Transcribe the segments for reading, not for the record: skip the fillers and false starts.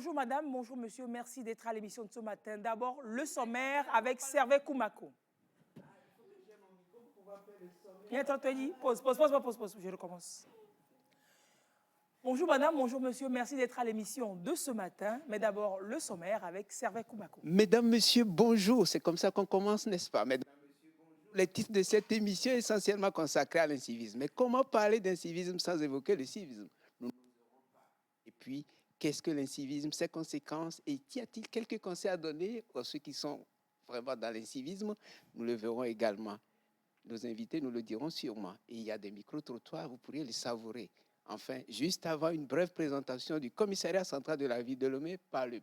Bonjour madame, bonjour monsieur, merci d'être à l'émission de ce matin. D'abord, le sommaire avec Servet Koumako. Pause, je recommence. Bonjour madame, bonjour monsieur, merci d'être à l'émission de ce matin. Mais d'abord, le sommaire avec Servet Koumako. Mesdames, messieurs, bonjour. C'est comme ça qu'on commence, n'est-ce pas? Mesdames, messieurs, bonjour. Le titre de cette émission est essentiellement consacré à l'incivisme. Mais comment parler d'incivisme sans évoquer le civisme? Et puis, qu'est-ce que l'incivisme, ses conséquences? Et y a-t-il quelques conseils à donner à ceux qui sont vraiment dans l'incivisme? Nous le verrons également. Nos invités nous le diront sûrement. Et il y a des micro-trottoirs, vous pourriez les savourer. Enfin, juste avant une brève présentation du commissariat central de la ville de Lomé par le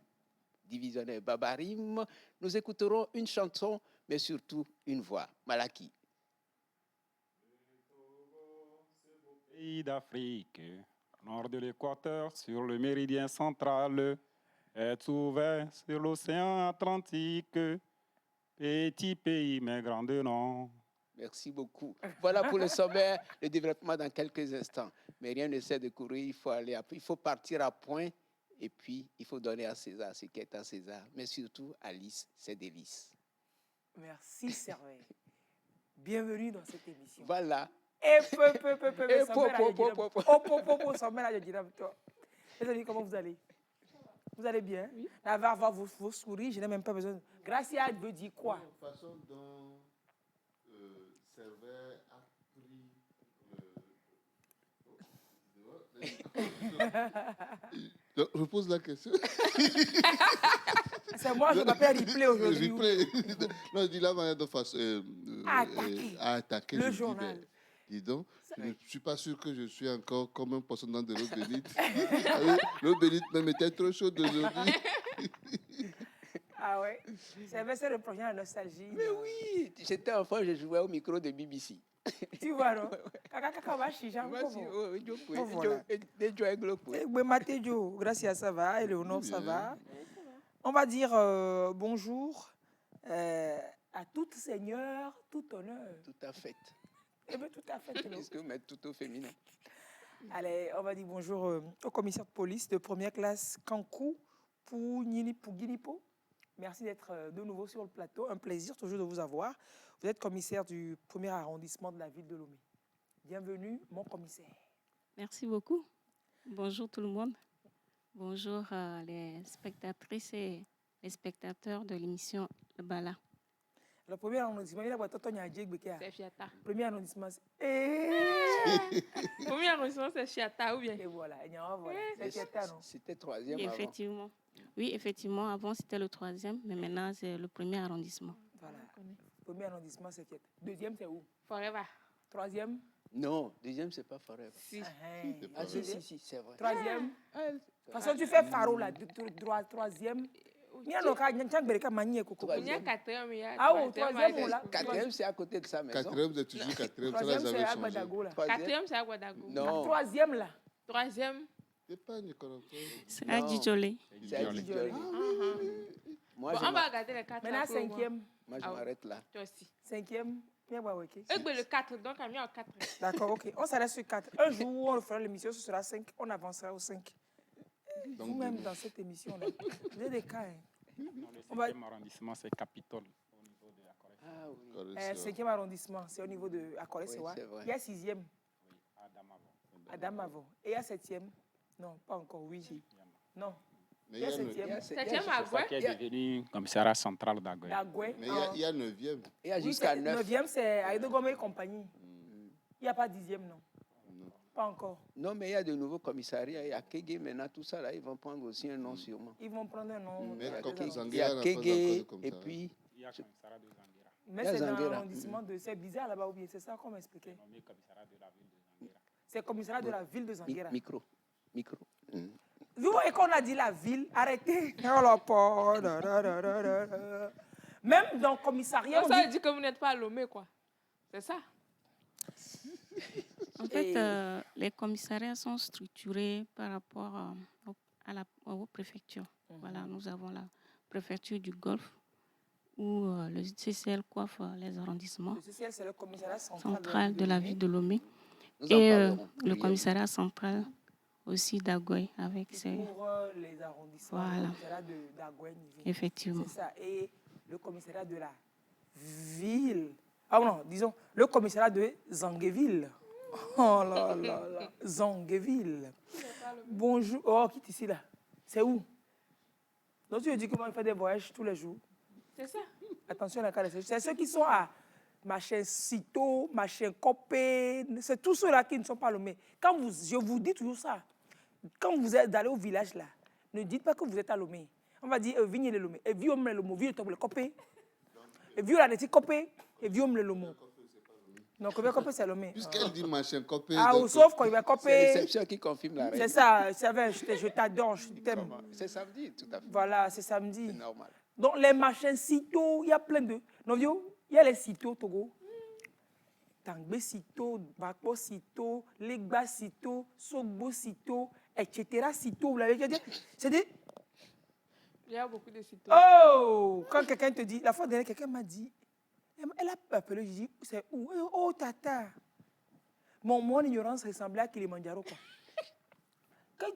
divisionnaire Babarim, nous écouterons une chanson, mais surtout une voix. Malaki. Pays d'Afrique, au nord de l'équateur, sur le méridien central, est ouvert sur l'océan Atlantique. Petit pays, mais grand de nom. Merci beaucoup. Voilà pour le sommaire, le développement dans quelques instants. Mais rien ne sert de courir, il faut partir à point et puis il faut donner à César ce qui est à César. Mais surtout, Alice, c'est délice. Merci Servet. Bienvenue dans cette émission. Voilà. Les amis, comment vous allez? Vous allez bien? Oui. Là, va voir vos souris, je n'ai même pas besoin. Gracia veut dire quoi? La façon dont Servet a pris Donc, je pose la question. C'est moi, je m'appelle Replay aujourd'hui. Non, je dis la manière de façon à attaquer le journal. Dis donc, je ne suis pas sûr que je suis encore comme un poisson dans de l'eau bénite. L'eau bénite même était trop chaude aujourd'hui. Ah ouais? C'est le projet de nostalgie. Mais oui, j'étais enfant, je jouais au micro de BBC. Tu vois, non? Gracias, ça va. Eleonore, ça va. On va dire bonjour à tout seigneur, tout honneur. Tout à fait. Eh bien, tout à fait. Puisque vous mettez tout au féminin. Allez, on va dire bonjour au commissaire de police de première classe Kankou pour Guinipo. Merci d'être de nouveau sur le plateau. Un plaisir toujours de vous avoir. Vous êtes commissaire du premier arrondissement de la ville de Lomé. Bienvenue, mon commissaire. Merci beaucoup. Bonjour tout le monde. Bonjour les spectatrices et les spectateurs de l'émission Le Bala. Le premier arrondissement, il a c'est Fiata. Premier arrondissement, c'est... Premier arrondissement, c'est Fiata ou bien? Et voilà, c'est Fiata, non? C'était troisième effectivement. Avant. Oui, effectivement. Avant, c'était le troisième, mais maintenant, c'est le premier arrondissement. Voilà. Premier arrondissement, c'est Fiata. Deuxième, c'est où? Forever. Troisième? Non, deuxième, c'est pas Forever. Si. Si, c'est vrai. Troisième? De toute façon, tu fais Faro, là. Troisième. Il y a quatrième, quatrième, c'est à côté de sa maison. Quatrième, c'est toujours quatrième. Troisième, c'est à Badago, là. Quatrième, c'est à Ouagadougou. Non. Troisième, là. Troisième. C'est à Djidjolé. C'est à Djidjolé. Bon, on va regarder les quatre. Maintenant, cinquième. Moi, je m'arrête là. Toi aussi. Cinquième. Le 4, donc on a 4. D'accord, ok. On s'arrête sur 4. Un jour où on fera l'émission, ce sera 5. On avancera au 5. Vous-même, dans cette émission-là, vous avez des cas. Le 5e arrondissement, c'est Capitole, au niveau de Akoré. Ah oui. 5e arrondissement, c'est au niveau de Akoré Sewa. Oui, il y a 6e. Oui, Adamavo. Et il y a 7e. Non, pas encore, oui. Non. Mais il y a 7e. 7e à Goué. Qui est devenu commissariat central d'Agoué. Mais il y a 9e. Il y a jusqu'à 9. 9e, c'est Aïdo Gomé et compagnie. Il n'y a pas 10e, non. Pas encore. Non, mais il y a de nouveaux commissariats. Il y a Kégué maintenant, tout ça là, ils vont prendre aussi un nom sûrement. Ils vont prendre un nom. Mais il y a Kégué et puis... Il y a commissariat de Zanguera. Mais c'est dans l'arrondissement de... C'est bizarre là-bas ou bien c'est ça qu'on m'expliquait? C'est nommé commissariat de la ville de Zanguera. C'est commissariat de la ville de Zanguera. Micro. Vous voyez qu'on a dit la ville, arrêtez. Même dans le commissariat... Ça veut dire que vous n'êtes pas à Lomé, quoi. C'est ça? En fait, les commissariats sont structurés par rapport aux préfectures. Voilà, nous avons la préfecture du Golfe où le CCL coiffe les arrondissements. Le CCL, c'est le commissariat central de la ville de Lomé. Et le commissariat central aussi d'Agoy avec ses... Pour les arrondissements, Voilà. le commissariat d'Agoy. Effectivement. C'est ça. Et le commissariat de la ville. Ah non, disons, le commissariat de Zangueville. Oh là là là. Zangueville. Bonjour. Oh, qui est ici là? C'est où? Donc tu me dis comment il fait des voyages tous les jours. C'est ça. Attention à la carte. C'est ceux qui sont à machin Cito, machin Copé. C'est tous ceux-là qui ne sont pas Lomé. Je vous dis toujours ça. Quand vous êtes allé au village là, ne dites pas que vous êtes à Lomé. On va dire Vigne le Lomé. Et vieux le Lomo, vieux le Copé. Et vieux la Neti Copé. Et vieux le Lomo. Non, Copé c'est Lomé. Puisqu'elle dit machin copé. Ah, sauf quand il va C'est Copé. réception qui confirme la règle. C'est ça, je t'adore, je t'aime. C'est samedi, tout à fait. Voilà, c'est samedi. C'est normal. Donc, les machins Cito, il y a plein de. Non, il y a les Cito, Togo. Tangbe Cito, Bakpo Cito, Legba Cito, Sogbo Cito, etc. Cito, vous l'avez déjà dit. C'est dit. Il y a beaucoup de sites. Oh! Quand quelqu'un te dit. La fois dernière, quelqu'un m'a dit. Elle a appelé, je dis, c'est où? Oh, tata. Mon ignorance ressemblait à Kilimanjaro, quoi.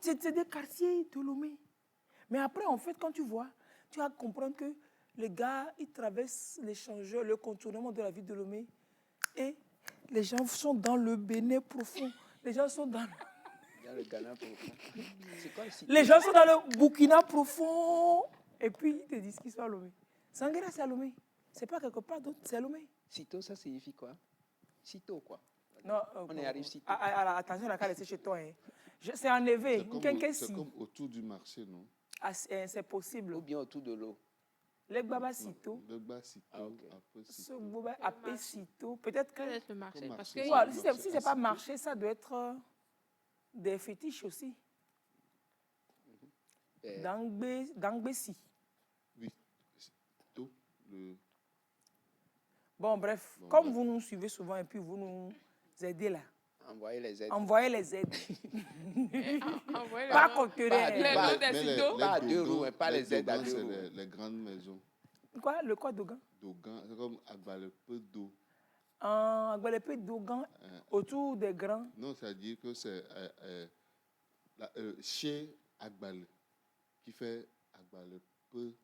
C'est des quartiers de Lomé. Mais après, en fait, quand tu vois, tu vas comprendre que les gars, ils traversent l'échangeur, le contournement de la ville de Lomé. Et les gens sont dans le Bénin profond. Les gens sont dans le Ghana profond. C'est quoi ici? Les gens sont dans le Burkina profond. Et puis, ils te disent qu'ils sont à Lomé. Sanguera, c'est à Lomé. C'est pas quelque part d'autre, c'est à Lomé. Sito, ça signifie quoi? Sito, quoi? Non, on y arrive Sito. Attention, la carte, c'est chez toi. Hein. C'est en élevé. C'est comme autour du marché, non? Ah, c'est possible. Ou bien autour de l'eau. Les Baba Sito. Le bas Sito. Ah, okay. Ce Boba Apé Sito. Peut-être que. Peut-être le marché. Parce que Si ce n'est pas marché, ça doit être des fétiches aussi. Dangbesi. Oui. Sito, le. Bon, bref, comme vous nous suivez souvent et puis vous nous aidez là. Envoyez les aides. Envoyez les aides. envoyez Pas les conteneur. Pas à 2 roues, pas les aides à 2 roues. C'est les grandes maisons. Quoi? Le quoi, Dogan? Dogan, c'est comme Agbalépé d'eau. Agbalépé Dogan, autour des grands. Non, c'est-à-dire que c'est chez Agbalé qui fait Agbalépé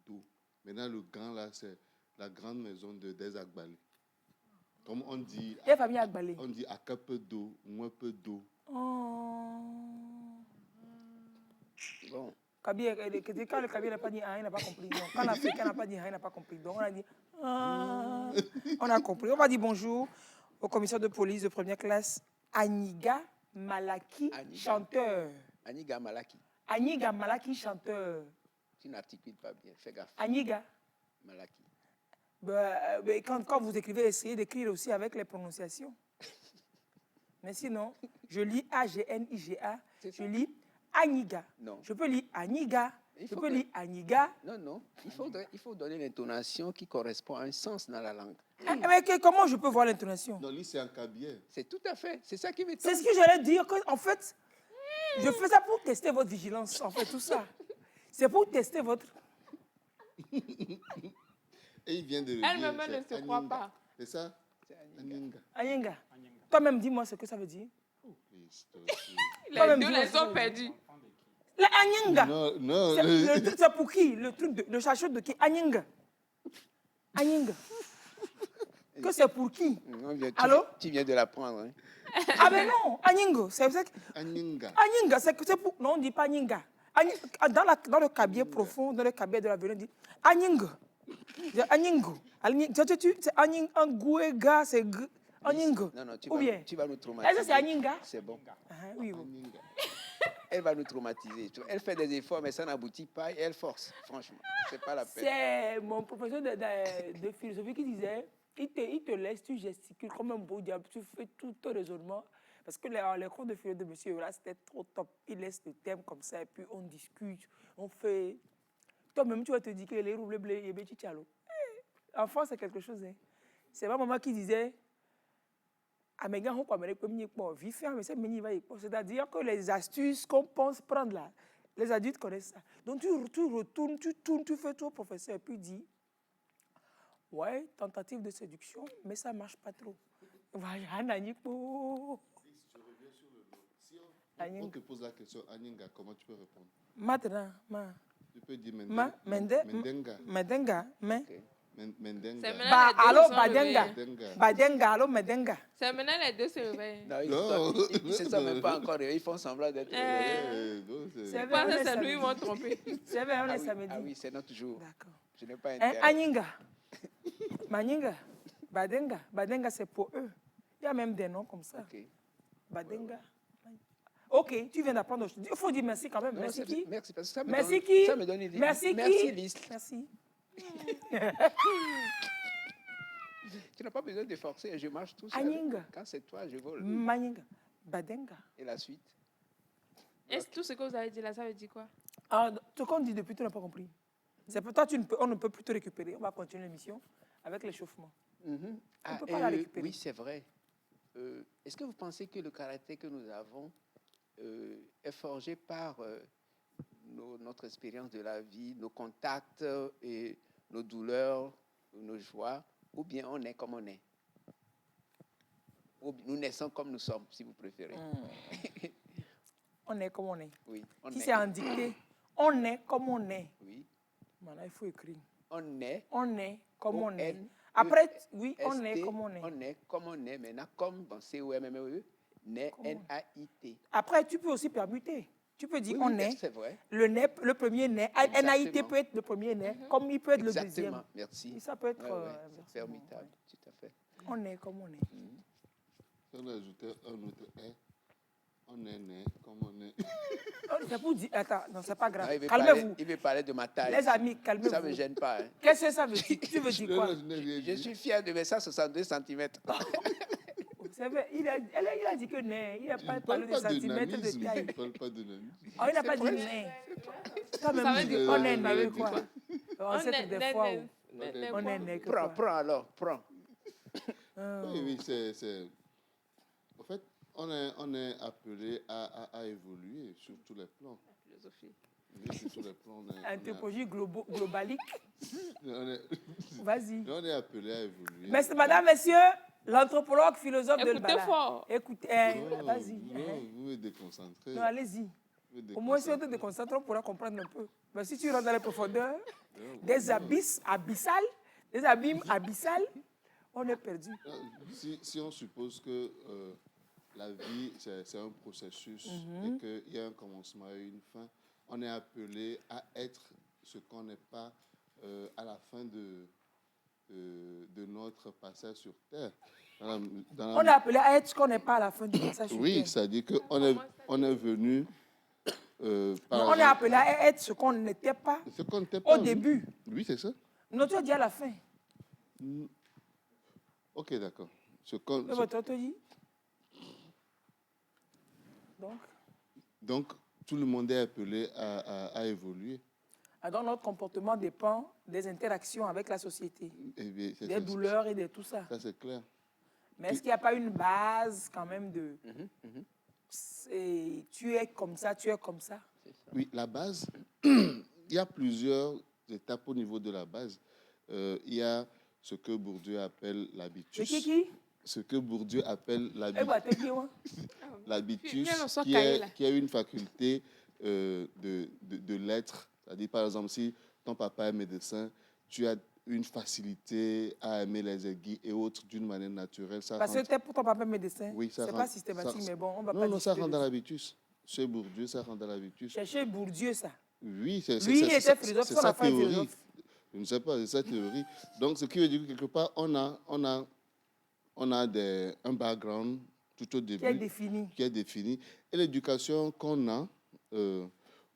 d'eau. Maintenant, le grand là, c'est la grande maison des Agbalé. Comme on dit. Il y a famille Agbalé. On dit à peu d'eau, moins peu d'eau. Bon. Quand le Kabyle n'a pas dit il n'a pas compris. Donc, quand l'Africain n'a pas dit il n'a pas compris. Donc, on a dit on a compris. On va dire bonjour au commissaire de police de première classe, Aniga Malaki, chanteur. Aniga Malaki. Aniga Malaki, chanteur. Tu n'articules pas bien, fais gaffe. Aniga Malaki. Quand vous écrivez, essayez d'écrire aussi avec les prononciations. Mais sinon, je lis A-G-N-I-G-A, je lis Aniga. Non. Je peux lire Aniga. Je peux lire Aniga. Non. Il faut donner l'intonation qui correspond à un sens dans la langue. Mais comment je peux voir l'intonation? Non, lui, c'est un cabier. C'est tout à fait. C'est ça qui m'étonne. C'est ce que j'allais dire. En fait, je fais ça pour tester votre vigilance. En fait, tout ça. C'est pour tester votre... Et il vient de le Elle-même ne se croit pas. C'est ça? Aninga. Aninga. Toi-même, dis-moi ce que ça veut dire. Les deux les ont perdus. Le Aninga. Non. C'est pour qui? Le truc le chachot de qui? Aninga. Aninga. Que c'est pour qui? Allô? Tu viens de l'apprendre. Hein? Ah ben non, Aningo. C'est ça. Aninga. Aninga, c'est pour... Non, on ne dit pas Aninga. Dans le cabier profond, dans le cabier de la violence, on dit Aningo. Aningo. C'est Aninga, c'est Aningo. Non, tu vas nous traumatiser. Est-ce que c'est Aninga? C'est bon. Oui. Elle va nous traumatiser. Elle fait des efforts, mais ça n'aboutit pas et elle force. Franchement, c'est pas la peine. C'est mon professeur de philosophie qui disait, il te laisse, tu gesticules comme un beau diable, tu fais tout ton raisonnement. Parce que les cours de philo de M. Yola, c'était trop top. Il laisse le thème comme ça et puis on discute, on fait... Toi-même, tu vas te dire que les roubles blés, et petit chalo. En France, c'est quelque chose. Hein. C'est ma maman qui disait, c'est-à-dire que les astuces qu'on pense prendre là, les adultes connaissent ça. Donc tu retournes, tu tournes, tu fais tout au professeur et puis dis, ouais, tentative de séduction, mais ça ne marche pas trop. On Anyinga. te pose la question, Anyinga, comment tu peux répondre? Maintenant, ma. Tu peux dire Ma, Mendenga. Mendenga. Mais. Mendenga. C'est maintenant Bah, les deux allô, se sont Badenga. réveillés. Mendenga. Badenga, allô, Medenga. C'est maintenant les deux se réveillent. Non, ils Non. ne se sont même pas encore réveillés. Ils font semblant d'être réveillés. Non, c'est- C'est Je vrai, pense on que est c'est lui, ils samedi. vont tromper. C'est vrai, on Ah est oui, samedi. ah oui, c'est notre jour. D'accord. Je n'ai pas Hein, intérêt. Anyinga. Manyinga. Badenga. Badenga, c'est pour eux. Il y a même des noms comme ça. Ok. Badenga. Ok, tu viens d'apprendre. Il faut dire merci quand même. Non, Merci c'est- qui? Merci, parce que ça me Merci donne, qui? ça me donne une idée. Merci Merci, qui? Lys. Merci. Tu n'as pas besoin de forcer, je marche tout seul. Anyinga. Quand c'est toi, je vole. Manyinga. Badenga. Et la suite? Est-ce que tout ce que vous avez dit là, ça veut dire quoi? Ah, ce qu'on dit depuis, tu n'as pas compris. C'est pour toi, on ne peut plus te récupérer. On va continuer l'émission avec l'échauffement. Mhm. On ne peut pas la récupérer. Oui, c'est vrai. Est-ce que vous pensez que le caractère que nous avons est forgé par notre expérience de la vie, nos contacts et nos douleurs, nos joies, ou bien on est comme on est? Ou nous naissons comme nous sommes, si vous préférez. On est comme on est. Oui, on Si est. c'est indiqué, on est comme on est. Oui, Maintenant, il faut écrire. on est. On est comme on est. O-N-E-S-T, Après, oui, on est comme on est. On est comme on est. Maintenant, comme dans C-O-M-M-E, naît, Comme on est. N-A-I-T. Après, tu peux aussi permuter. Tu peux dire Oui, on oui, est. c'est vrai. Le premier né. NAIT Exactement. peut être le premier né, comme il peut être le deuxième. Exactement, merci. Et ça peut être Ouais, ouais, inversement, c'est permutable, ouais. tout à fait. On est comme on est. Si on ajoutait un autre est, on est né comme on est. Oh, c'est pour dire. Attends, non, c'est pas Non, grave. il veut Calmez-vous. il veut parler de ma taille. Les amis, Ça ne me calmez-vous. gêne pas. Hein. Qu'est-ce que ça veut dire? Tu veux dire Non, quoi? non, je n'ai rien Je dit. suis fier de mes 162 cm. C'est vrai, il a dit que né. Il n'a Je pas ne parlé parle de pas de centimètres de nanisme. Je taille. ne parle pas de nanisme. Oh, il n'a pas dit né. Quand même, Ça veut dit, dire on est quoi? né quoi? On sait est des né, fois né, où né, né, on quoi? est né que Prends, quoi. prends alors, prends. Ah. Oui, oui, c'est... En fait, on est appelé à évoluer sur tous les plans. La philosophie. Oui, sur tous les plans, on est, Anthropologie globalique. on est, Vas-y. on est appelé à évoluer. Merci, madame, messieurs, l'anthropologue, philosophe de Écoutez Bala. fort. Écoutez, Non, vas-y. non, vous me déconcentrez. Non, allez-y. Vous me Au moins, si on te déconcentrez. déconcentre, on pourra comprendre un peu. Mais si tu rentres dans les profondeurs, Non, des non. abysses abyssales, des abîmes abyssales, on est perdu. Si on suppose que la vie, c'est un processus et qu'il y a un commencement et une fin, on est appelé à être ce qu'on n'est pas à la fin de notre passage sur Terre. On est appelé à être ce qu'on n'est pas à la fin du passage sur Oui, terre. c'est-à-dire qu'on est venu... par Non, on est exemple, appelé à être ce qu'on n'était pas ce qu'on n'était pas, au début. Oui, c'est ça. Non, tu as dit à la fin. Ok, d'accord. Ce qu'on- Mais votre autre dit. Donc, Donc, tout le monde est appelé à évoluer. alors notre comportement dépend des interactions avec la société, Eh bien, des douleurs et de tout ça. Ça, c'est clair. Mais est-ce qu'il n'y a pas une base quand même de... Tu es comme ça, tu es comme ça. Oui, la base, il y a plusieurs étapes au niveau de la base. Il y a ce que Bourdieu appelle C'est l'habitus. qui Ce que Bourdieu appelle Eh bien, t'es qui, moi? l'habitus, Viens, on sort qui cahier, là. est une faculté de l'être. C'est-à-dire, par exemple, si ton papa est médecin, tu as une facilité à aimer les aiguilles et autres d'une manière naturelle. Ça Parce que rentre- t'es pour ton papa médecin. Oui, ça C'est rentre- pas systématique, ça- mais bon, on va pas Non, non, ça discuter rentre dans dessus. l'habitus. Chez Bourdieu, ça rentre dans l'habitus. Cherchez Bourdieu, ça. Oui, Lui, il était philosophe, c'est son sa enfant est théorie. philosophe. Je ne sais pas, c'est sa théorie. Donc, ce qui veut dire que quelque part, on a un background tout au début Qui est défini. qui est défini. Et l'éducation qu'on a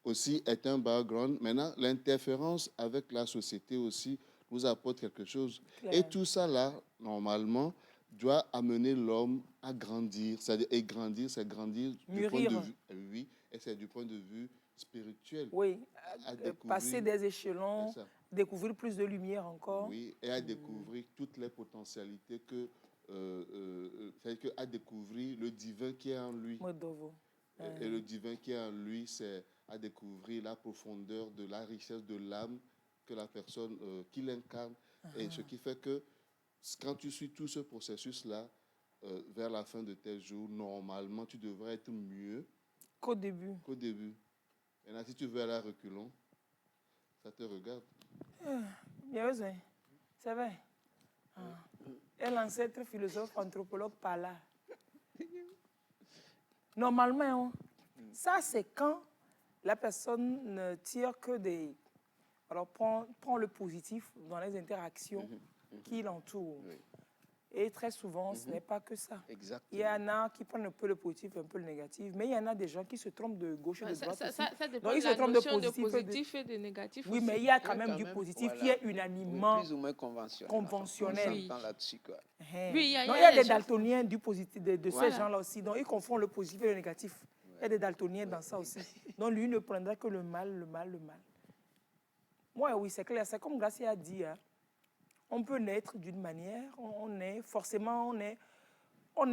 aussi est un background. Maintenant, l'interférence avec la société aussi nous apporte quelque chose. Clair. Et tout ça, là, normalement, doit amener l'homme à grandir. C'est-à-dire, et grandir, c'est grandir du point de Mûrir. vue... Oui, et c'est du point de vue spirituel. Oui, À découvrir- passer des échelons, C'est ça. découvrir plus de lumière encore. Oui, et à découvrir toutes les potentialités que... c'est-à-dire à découvrir le divin qui est en lui. Modovo. Et le divin qui est en lui, c'est à découvrir la profondeur de la richesse de l'âme que la personne qui l'incarne. Et ce qui fait que quand tu suis tout ce processus-là, vers la fin de tes jours, normalement, tu devrais être mieux Qu'au début. Qu'au début. Maintenant, si tu veux aller à reculons, ça te regarde. Bien osé. C'est vrai. Et l'ancêtre philosophe, anthropologue par là. Normalement, hein, ça c'est quand la personne ne tire que des... Alors, prend le positif dans les interactions qui l'entourent. Oui. Et très souvent, ce n'est pas que ça. Exactement. Il y en a qui prennent un peu le positif, un peu le négatif, mais il y en a des gens qui se trompent de gauche et de droite aussi. Ça dépend Donc, de ils se la trompent notion de positif et de négatif Oui, aussi. mais il y a quand Oui, même du positif qui est unanimement plus ou moins conventionnel. conventionnel. On s'entend là-dessus, quoi. Oui, il y a Donc, il y a les des gens- daltoniens du positif, de Voilà. ces gens-là aussi. Donc, ils confondent le positif et le négatif. Il y a des daltoniens dans ça aussi. Donc, lui ne prendra que le mal, le mal, le mal. Moi, oui, c'est clair. C'est comme Gracia a dit. Hein. On peut naître d'une manière. On est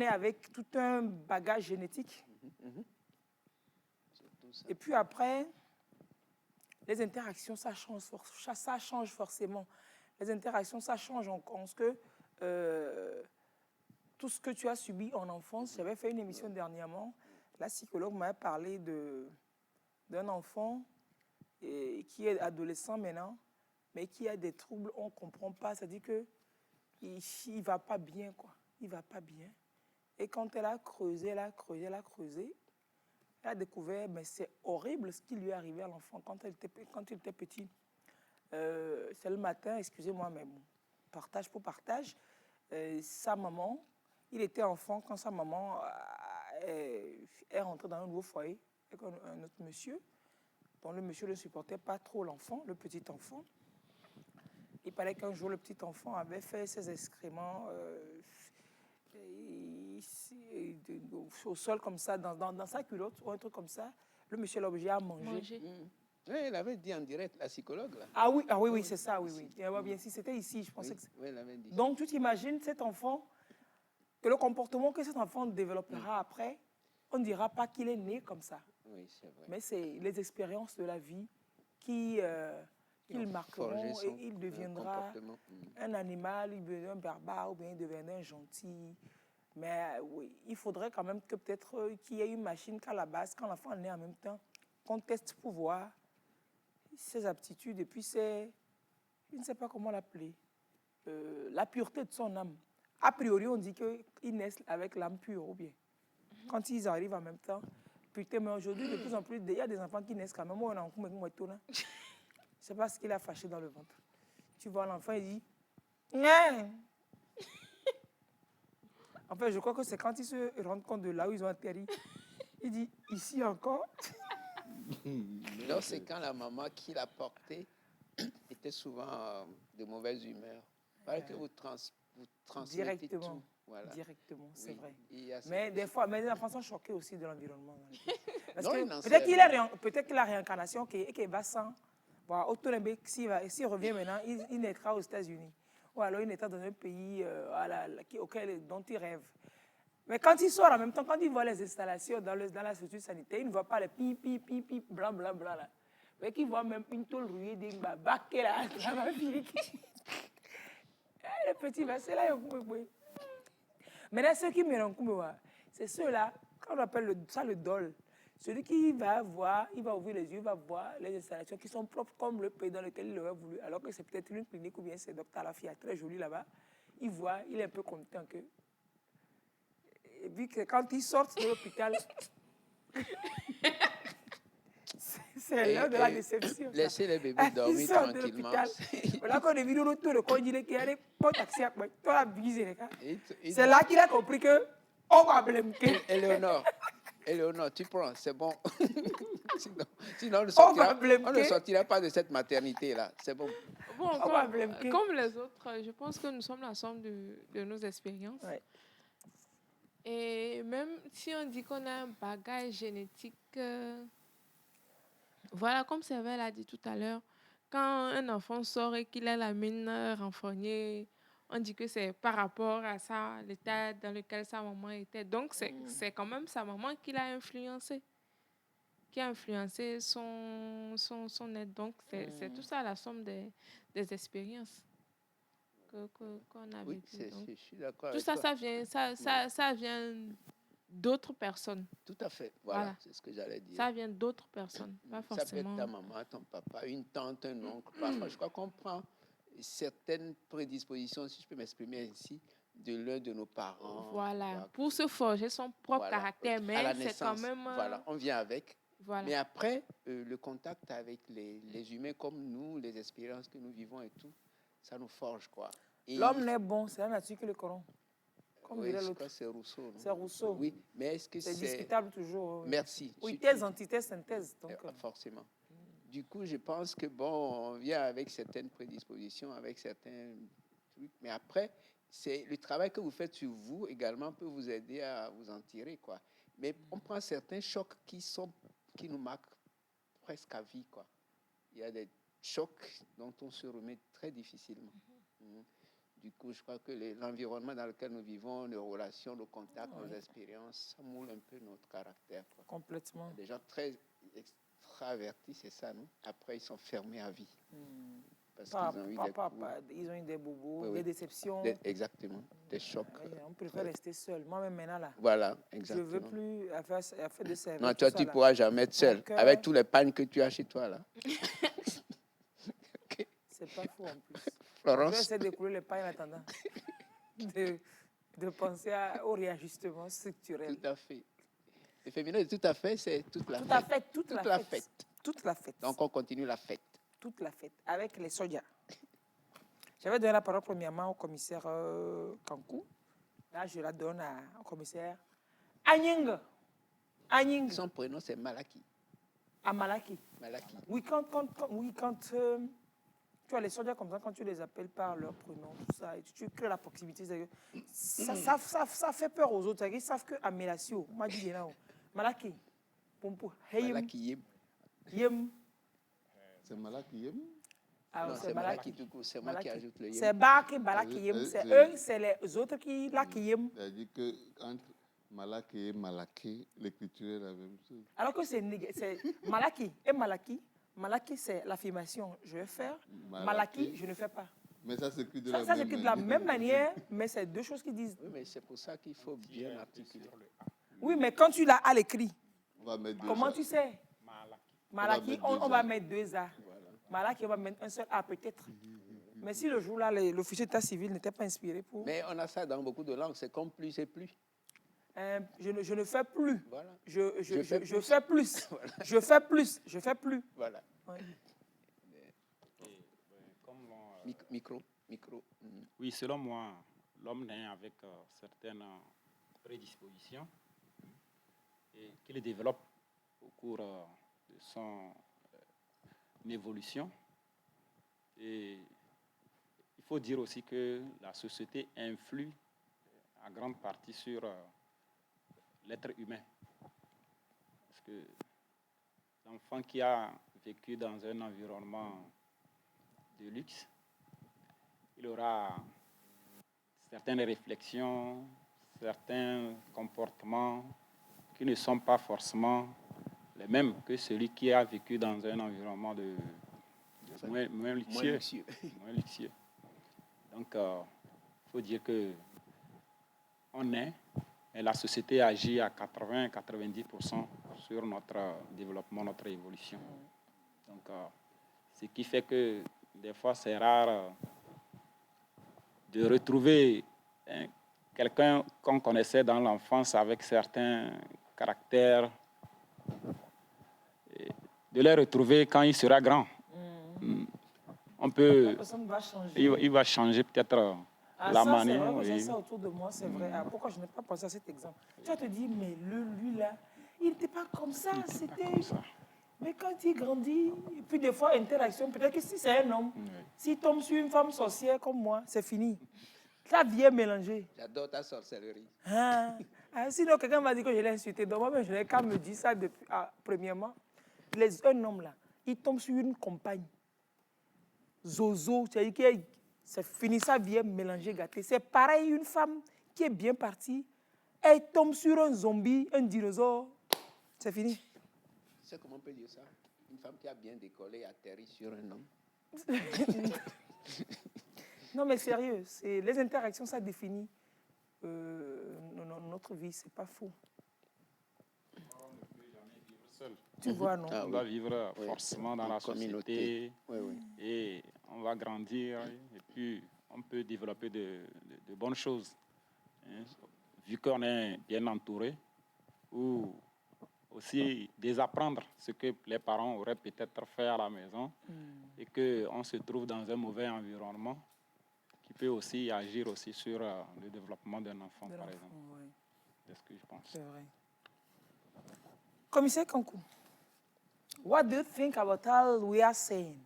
avec tout un bagage génétique. Et puis après, les interactions, ça change forcément. Les interactions, ça change en ce que tout ce que tu as subi en enfance. J'avais fait une émission dernièrement. La psychologue m'avait parlé d'un enfant qui est adolescent maintenant, mais qui a des troubles, on ne comprend pas. C'est-à-dire qu'il ne va pas bien, quoi. Il ne va pas bien. Et quand elle a creusé, elle a découvert, mais c'est horrible ce qui lui est arrivé à l'enfant quand il était petit. C'est le matin, excusez-moi, mais bon, partage pour partage. Sa maman, il était enfant quand sa maman est rentrée dans un nouveau foyer avec un autre monsieur. Donc le monsieur ne supportait pas trop l'enfant, le petit enfant. Il paraît qu'un jour, le petit enfant avait fait ses excréments au sol comme ça, dans sa culotte ou un truc comme ça. Le monsieur l'a obligé à manger. Oui, elle avait dit en direct, la psychologue. Là. Ah oui, c'est ça, oui. Bien, si c'était ici, je pensais que... Oui, elle avait dit. Donc, tu t'imagines cet enfant, que le comportement que cet enfant développera après, on ne dira pas qu'il est né comme ça. Oui, c'est vrai. Mais c'est les expériences de la vie qui le marqueront et il deviendra un animal, il deviendra un barbare ou bien il deviendra un gentil. Mais oui, il faudrait quand même que peut-être qu'il y ait une machine qu'à la base, quand l'enfant est né en même temps, qu'on teste pour voir ses aptitudes et puis je ne sais pas comment l'appeler, la pureté de son âme. A priori, on dit qu'ils naissent avec l'âme pure ou bien. Quand ils arrivent en même temps, putain, mais aujourd'hui, de plus en plus, il y a des enfants qui naissent quand même. Moi, je ne sais pas ce qu'il a fâché dans le ventre. Tu vois l'enfant, il dit Nien. En fait, je crois que c'est quand ils se rendent compte de là où ils ont atterri. Il dit ici encore. Donc, c'est quand la maman qui l'a porté était souvent de mauvaise humeur. Parce que vous transmettez Directement. tout. Voilà. Directement, c'est vrai. Mais des fois, les enfants sont choqués aussi de l'environnement. Parce non, que peut-être que la réincarnation qui va sans. Voilà, s'il revient maintenant, il naîtra aux États-Unis. Ou alors il naîtra dans un pays dont il rêve. Mais quand il sort en même temps, quand il voit les installations dans la structure sanitaire, il ne voit pas les pip, blanc, là. Mais qu'il voit même une tôle rouillée d'un bac là, ça va finir. Le petit, c'est là, maintenant, ceux qui me rendent c'est ceux-là, quand on appelle ça le dol. Celui qui va ouvrir les yeux, il va voir les installations qui sont propres comme le pays dans lequel il aurait voulu, alors que c'est peut-être une clinique ou bien c'est Docteur Lafia, très joli là-bas. Il voit, il est un peu content que... Et puis que quand ils sortent de l'hôpital, c'est l'heure de la déception. Laissez les bébés dormir tranquillement. Voilà qu'on est venu autour de conduire qui a des potes taxi à toi c'est là qu'il a compris que on va blâmer. Éléonore, tu prends, c'est bon. sinon on ne sortira pas de cette maternité-là. C'est bon. Bon, comme les autres, je pense que nous sommes la somme de nos expériences. Ouais. Et même si on dit qu'on a un bagage génétique, voilà, comme Servelle a dit tout à l'heure, quand un enfant sort et qu'il a la mine renfrognée, on dit que c'est par rapport à ça, l'état dans lequel sa maman était. Donc, c'est quand même sa maman qui l'a influencé, qui a influencé son être. Donc, c'est tout ça la somme des expériences qu'on a vécues. Je suis d'accord. Tout ça, ça vient d'autres personnes. Tout à fait. Voilà, Voilà. c'est ce que j'allais dire. Ça vient d'autres personnes, pas Ça peut être forcément. ta maman, ton papa, une tante, un oncle. Parfois, je crois qu'on prend certaines prédispositions, si je peux m'exprimer ainsi, de l'un de nos parents. Voilà, pour se forger son propre Voilà. caractère, À mais la c'est quand naissance, même... voilà, on vient avec. Voilà. Mais après, le contact avec les humains comme nous, les expériences que nous vivons et tout, ça nous forge, quoi. Et L'homme n'est bon, c'est la nature qui le corrompt. Comme oui, dirait je l'autre. crois que c'est Rousseau. non? C'est Rousseau. Oui, mais est-ce que C'est c'est... discutable toujours. Oui. Merci. Oui, Tu- thèse, tu- antithèse, synthèse. Donc, Forcément. Du coup, je pense que, bon, on vient avec certaines prédispositions, avec certains trucs, mais après, c'est le travail que vous faites sur vous également peut vous aider à vous en tirer, quoi. Mais on prend certains chocs qui nous marquent presque à vie, quoi. Il y a des chocs dont on se remet très difficilement. Mhm. Du coup, je crois que l'environnement dans lequel nous vivons, nos relations, nos contacts, nos expériences, ça moule un peu notre caractère, quoi. complètement. Des gens très extravertis, c'est ça, non? Après, ils sont fermés à vie. Parce qu'ils ont eu des coups. Ils ont eu des bobos, Oui, oui. des déceptions. Exactement, des chocs. On préfère rester seul. Moi-même, maintenant, là, Voilà, je ne exactement. veux plus affaire de service. Non, toi, tu ne pourras jamais être seul. cœur- Avec tous les pannes que tu as chez toi, là. C'est pas faux, en plus. Je vais Florence, essayer de couler les pailles en attendant. de penser au réajustement structurel. tout à fait. Le féminin, tout à fait, c'est toute la Tout fête. à fait, toute la fête. Toute la fête. Donc, on continue la fête. Toute la fête, avec les soldats. J'avais donné la parole premièrement au commissaire Kankou. Là, je la donne au commissaire Anying. Anying, Son prénom, c'est Malaki. à Malaki. Malaki. Oui, quand tu as les soldats comme ça, quand tu les appelles par leur prénom, tout ça, et tu crées la proximité, ça fait peur aux autres. Ils savent que Amélatio, m'a dit là, Malaki, Pompo, Heyim, Malaki Yem. Yem. C'est Malaki Yem. Ah, Non, c'est Malaki, du coup. C'est moi qui ajoute le Yem. C'est Baki, Balaki, Yem. C'est eux, c'est les autres qui la qui Yem. C'est-à-dire que entre Malaki et Malaki, l'écriture est la même chose. Alors que c'est Malaki et Malaki. Malaki, c'est l'affirmation, je vais faire. Malaki, je ne fais pas. Mais ça s'écrit de Ça la même s'écrit de la même manière, mais c'est deux choses qui disent. Oui, mais c'est pour ça qu'il faut bien articuler. Oui, mais quand tu l'as à l'écrit, On va mettre deux comment A. tu sais? Malaki, on va mettre deux A. Malaki, on va mettre un seul A peut-être. Mais si le jour-là, l'officier d'état civil n'était pas inspiré pour... Mais on a ça dans beaucoup de langues. C'est comme plus et plus. Je ne fais plus. Voilà. Je fais fais plus. Je fais plus. Je fais plus. Voilà. Ouais. Micro. Oui, selon moi, l'homme naît avec certaines prédispositions et qu'il développe au cours de son évolution. Et il faut dire aussi que la société influe en grande partie sur l'être humain. Parce que l'enfant qui a vécu dans un environnement de luxe, il aura certaines réflexions, certains comportements qui ne sont pas forcément les mêmes que celui qui a vécu dans un environnement moins luxueux. Moins luxueux. Donc, il faut dire que on est, et la société agit à 80-90% sur notre développement, notre évolution. Donc, ce qui fait que des fois, c'est rare de retrouver quelqu'un qu'on connaissait dans l'enfance avec certains caractères, et de les retrouver quand il sera grand. On peut, La personne va changer. il va changer peut-être la ça, manière. c'est vrai que j'ai Oui. ça autour de moi, c'est vrai. Ah, pourquoi je n'ai pas pensé à cet exemple? Tu vas te dire, mais lui là, il n'était pas comme ça. C'était... Mais quand il grandit, et puis des fois, interaction, peut-être que si c'est un homme, s'il tombe sur une femme sorcière comme moi, c'est fini. Ça vient mélanger. J'adore ta sorcellerie. Sinon, quelqu'un m'a dit que je l'ai insulté. Donc, moi, je n'ai qu'à me dire ça depuis, premièrement. Un homme là, il tombe sur une compagne. Zozo, c'est-à-dire que c'est fini, ça vient mélanger, gâter. C'est pareil, une femme qui est bien partie, elle tombe sur un zombie, un dinosaure, c'est fini. Tu sais comment on peut dire ça? Une femme qui a bien décollé atterrit sur un homme. Non, mais sérieux, les interactions, ça définit notre vie, c'est pas faux. seul. Tu vois, non? Ah On oui. doit vivre Oui, forcément c'est dans une la communauté. société Oui, oui. et on va grandir et puis on peut développer de bonnes choses. Hein. Vu qu'on est bien entouré, ou aussi désapprendre ce que les parents auraient peut-être fait à la maison et qu'on se trouve dans un mauvais environnement qui peut aussi agir aussi sur le développement d'un enfant, De par l'enfant, exemple. oui, C'est ce que je pense. c'est vrai. Commissaire Kankou, what do you think about all we are saying?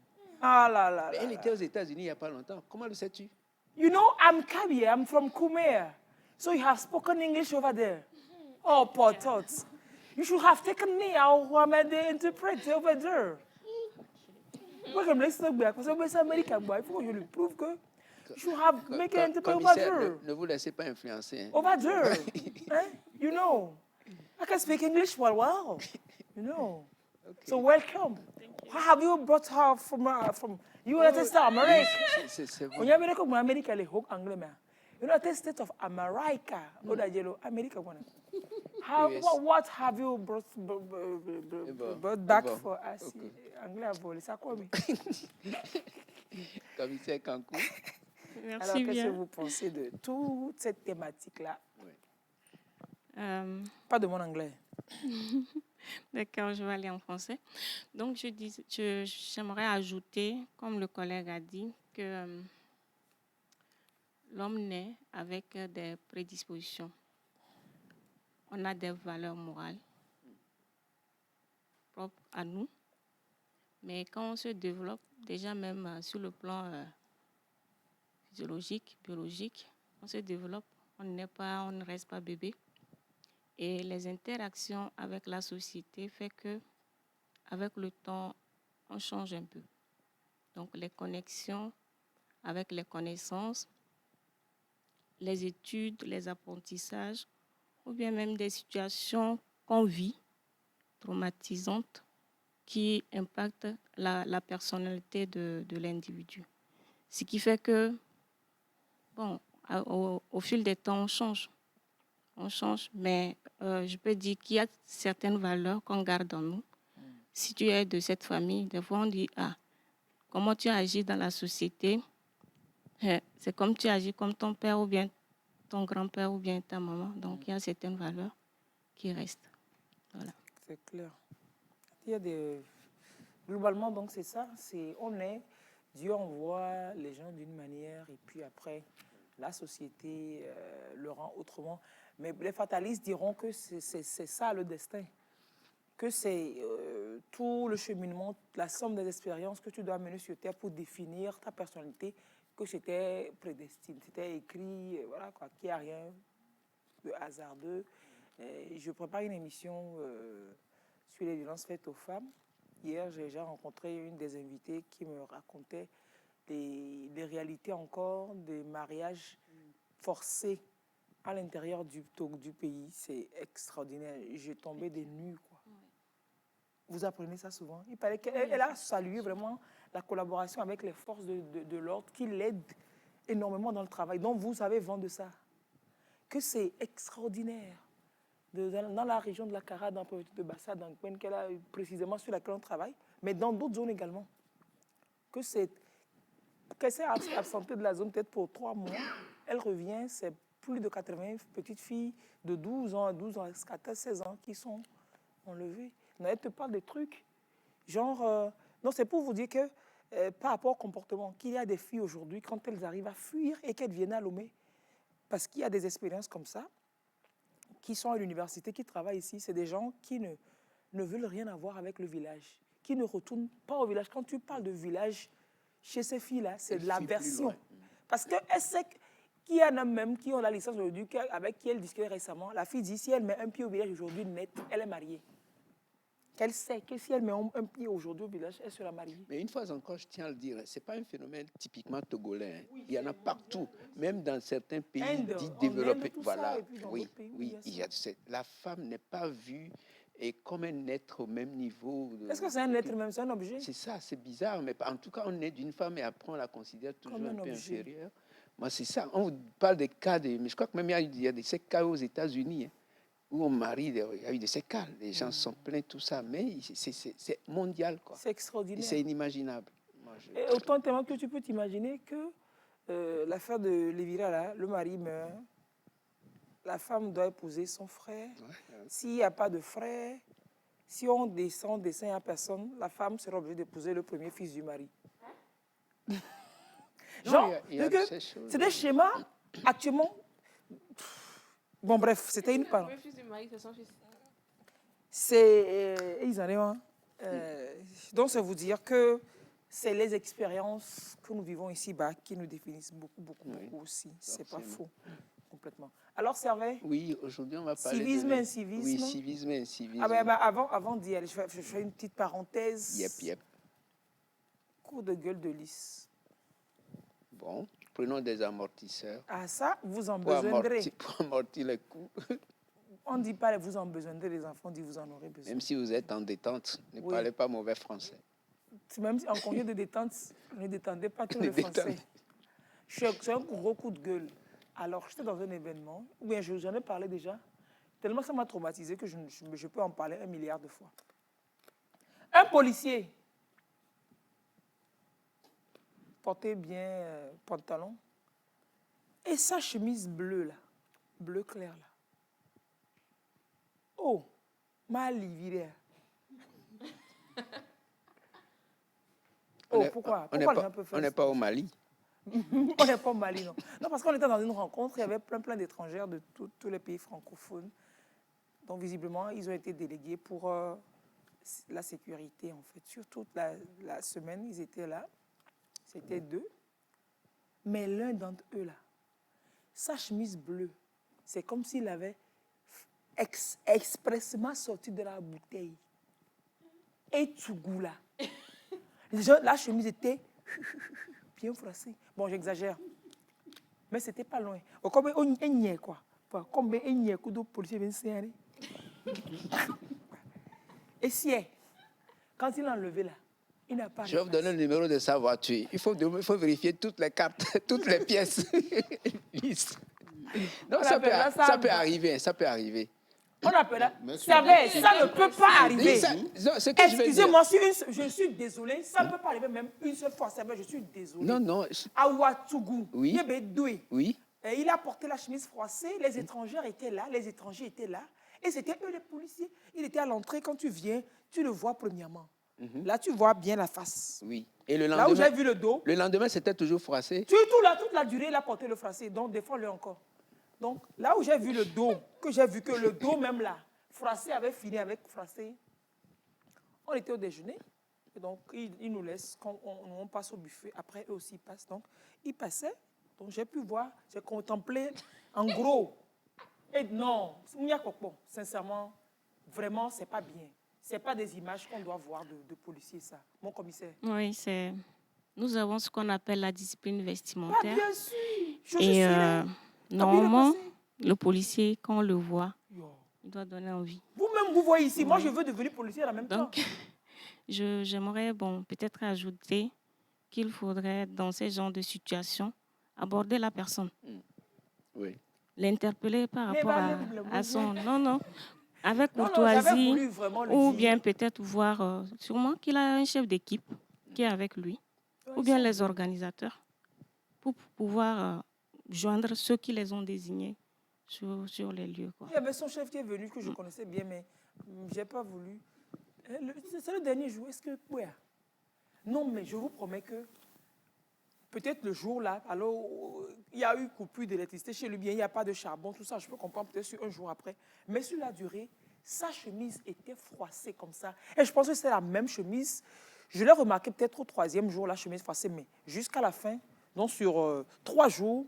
Ah là là Mais là elle là. était aux États-Unis il n'y a pas longtemps. Comment le sais-tu? You know, I'm Kabie, I'm from Kumer. So you have spoken English over there. Oh, poor thoughts. You should have taken me out who am the interpreter over there. Moi, comme laisse tomber, parce que c'est américain, il faut que je lui prouve que you should have make an interpreter over Commissaire, there. ne vous laissez pas influencer. Hein. Over there. Eh? You know, I can speak English well. You know. Okay. So welcome. How have you brought her from United States of America? C'est bon. On y a America, mais America les hawk anglais mais. United States of America. Oda jelo America wana. How Yes. what have you brought back Bon. for us? Okay. Anglais à voler ça quoi? Commissaire Kankou. Alors Merci qu'est-ce que bien. vous pensez de toute cette thématique là? Euh, Pas de mon anglais. D'accord, je vais aller en français. Donc, j'aimerais ajouter, comme le collègue a dit, que l'homme naît avec des prédispositions. On a des valeurs morales propres à nous, mais quand on se développe, déjà même sur le plan physiologique, biologique, on se développe, on ne reste pas bébé. Et les interactions avec la société fait que, avec le temps, on change un peu. Donc, les connexions avec les connaissances, les études, les apprentissages, ou bien même des situations qu'on vit, traumatisantes, qui impactent la personnalité de l'individu. Ce qui fait que, bon, au fil des temps, on change. On change, mais je peux dire qu'il y a certaines valeurs qu'on garde en nous. Si tu es de cette famille, des fois on dit, ah, comment tu agis dans la société, c'est comme tu agis comme ton père ou bien ton grand-père ou bien ta maman. Donc il y a certaines valeurs qui restent. Voilà. C'est clair. Il y a des... Globalement, donc c'est ça. Dieu envoie les gens d'une manière et puis après, la société le rend autrement. Mais les fatalistes diront que c'est ça le destin. Que c'est tout le cheminement, la somme des expériences que tu dois mener sur Terre pour définir ta personnalité, que c'était prédestiné, c'était écrit, voilà quoi, qu'il n'y a rien de hasardeux. Je prépare une émission sur les violences faites aux femmes. Hier, j'ai déjà rencontré une des invitées qui me racontait des réalités encore des mariages forcés à l'intérieur du pays. C'est extraordinaire. J'ai tombé des nues, quoi. Vous apprenez ça souvent. Il paraît qu'elle a salué vraiment la collaboration avec les forces de l'ordre qui l'aident énormément dans le travail. Donc, vous savez vent de ça. Que c'est extraordinaire. Dans la région de la Cara, dans la préfecture de Bassa, dans précisément sur laquelle on travaille, mais dans d'autres zones également. Qu'elle s'est absentée de la zone peut-être pour 3 mois. Elle revient, c'est plus de 80 petites filles de 12 ans, 14, 16 ans qui sont enlevées. Non, elle te parle des trucs. Genre, non, c'est pour vous dire que par rapport au comportement, qu'il y a des filles aujourd'hui, quand elles arrivent à fuir et qu'elles viennent à Lomé, parce qu'il y a des expériences comme ça, qui sont à l'université, qui travaillent ici, c'est des gens qui ne veulent rien avoir avec le village, qui ne retournent pas au village. Quand tu parles de village, chez ces filles-là, c'est de l'aversion. Parce qu'elle sait qu'il y en a même qui ont la licence aujourd'hui, avec qui elle discutait récemment. La fille dit, si elle met un pied au village aujourd'hui net, elle est mariée. Qu'elle sait que si elle met un pied aujourd'hui au village, elle sera mariée. Mais une fois encore, je tiens à le dire, ce n'est pas un phénomène typiquement togolais. Hein. Oui, il y en a partout, même dans certains pays dits développés. Voilà, oui, la femme n'est pas vue et comme un être au même niveau. Est-ce que c'est un être même, c'est un objet? C'est ça, c'est bizarre, mais en tout cas, on est d'une femme et après, on la considère toujours un peu inférieure. Moi, c'est ça. On vous parle des cas, mais je crois que même il y a ces cas aux États-Unis, hein, où on marie, il y a eu des séquelles. Les gens sont pleins, tout ça. Mais c'est mondial, quoi. C'est extraordinaire. C'est inimaginable. Et autant tellement que tu peux t'imaginer que l'affaire de Lévira, là, le mari meurt, la femme doit épouser son frère. Ouais. S'il n'y a pas de frère, si on descend à personne, la femme sera obligée d'épouser le premier fils du mari. Genre, c'est des schémas actuellement. Bon, bref, c'était une part. Le fils du mari, c'est son fils. C'est. Ils en ont. Donc, c'est vous dire que c'est les expériences que nous vivons ici-bas qui nous définissent beaucoup aussi. C'est pas faux. Complètement. Alors, Servet? Oui, aujourd'hui, on va parler civisme de... et incivisme. Oui, civisme et incivisme. Ah ben, avant d'y aller, je fais une petite parenthèse. Yep. Coup de gueule de lys. Bon, prenons des amortisseurs. Ah ça, vous en Pour besoindrez. pour amortir les coups. On ne dit pas vous en besoindrez, les enfants, on dit vous en aurez besoin. Même si vous êtes en détente, ne Oui. parlez pas mauvais français. Même si en congé de détente, ne détendez pas tout Ne le français. détendez. C'est un gros coup de gueule. Alors, j'étais dans un événement, ou bien j'en ai parlé déjà, tellement ça m'a traumatisé que je peux en parler 1 milliard de fois. Un policier portait bien pantalon et sa chemise bleue, là, bleu clair, là. Oh, mal livré. Oh, pourquoi les gens peuvent faire on n'est ça? pas au Mali. On n'est pas au Mali, non. Non, parce qu'on était dans une rencontre, il y avait plein d'étrangères de tous les pays francophones. Donc, visiblement, ils ont été délégués pour la sécurité, en fait. Sur toute la semaine, ils étaient là. C'était 2. Mais l'un d'entre eux, là, sa chemise bleue, c'est comme s'il avait expressément sorti de la bouteille. Et Tougou, là. La chemise était bien froissée. Bon, j'exagère. Mais ce n'était pas loin. Comme on y est, quoi. Comme on y est, que policiers viennent s'y Et si, quand il l'a enlevé, là, il n'a pas... Je vais vous donner le numéro de sa voiture. Il faut vérifier toutes les cartes, toutes les pièces. Non, ça peut arriver, ça peut arriver. On appelle ça ne peut pas arriver. Excusez-moi, je suis désolé, ça ne peut pas arriver même une seule fois. Je suis désolé. Non. À Ouagadougou, Oui. Oui. Et il a porté la chemise froissée, les étrangers étaient là, et c'était eux les policiers. Il était à l'entrée, quand tu viens, tu le vois premièrement. Là, tu vois bien la face. Oui. Et le lendemain, là où j'ai vu le dos. Le lendemain, c'était toujours froissé. Toute la durée, il a porté le froissé, donc défends-le encore. Donc, là où j'ai vu le dos, que le dos même là, froissé avait fini avec froissé, on était au déjeuner, et donc ils nous laissent, quand on passe au buffet, après eux aussi passent. Donc, ils passaient, donc j'ai pu voir, j'ai contemplé en gros. Et non, sincèrement, vraiment, c'est pas bien. Ce n'est pas des images qu'on doit voir de policiers, ça. Mon commissaire. Oui, nous avons ce qu'on appelle la discipline vestimentaire. Bien sûr. Et normalement, le policier, quand on le voit, il doit donner envie. Vous-même, vous voyez ici, moi, je veux devenir policier en même temps. Donc, j'aimerais peut-être ajouter qu'il faudrait, dans ce genre de situation, aborder la personne. Oui. L'interpeller par rapport à son... Non. Avec courtoisie, ou bien peut-être voir sûrement qu'il a un chef d'équipe qui est avec lui, ou bien les organisateurs, pour pouvoir joindre ceux qui les ont désignés sur les lieux. Quoi. Il y avait son chef qui est venu, que je connaissais bien, mais je n'ai pas voulu. C'est le dernier jour. Est-ce que... Ouais. Non, mais je vous promets que peut-être le jour-là, alors il y a eu coupure d'électricité chez lui, bien il n'y a pas de charbon, tout ça, je peux comprendre peut-être sur un jour après. Mais sur la durée, sa chemise était froissée comme ça. Et je pense que c'est la même chemise. Je l'ai remarqué peut-être au 3e jour, la chemise froissée, mais jusqu'à la fin, donc sur 3 jours,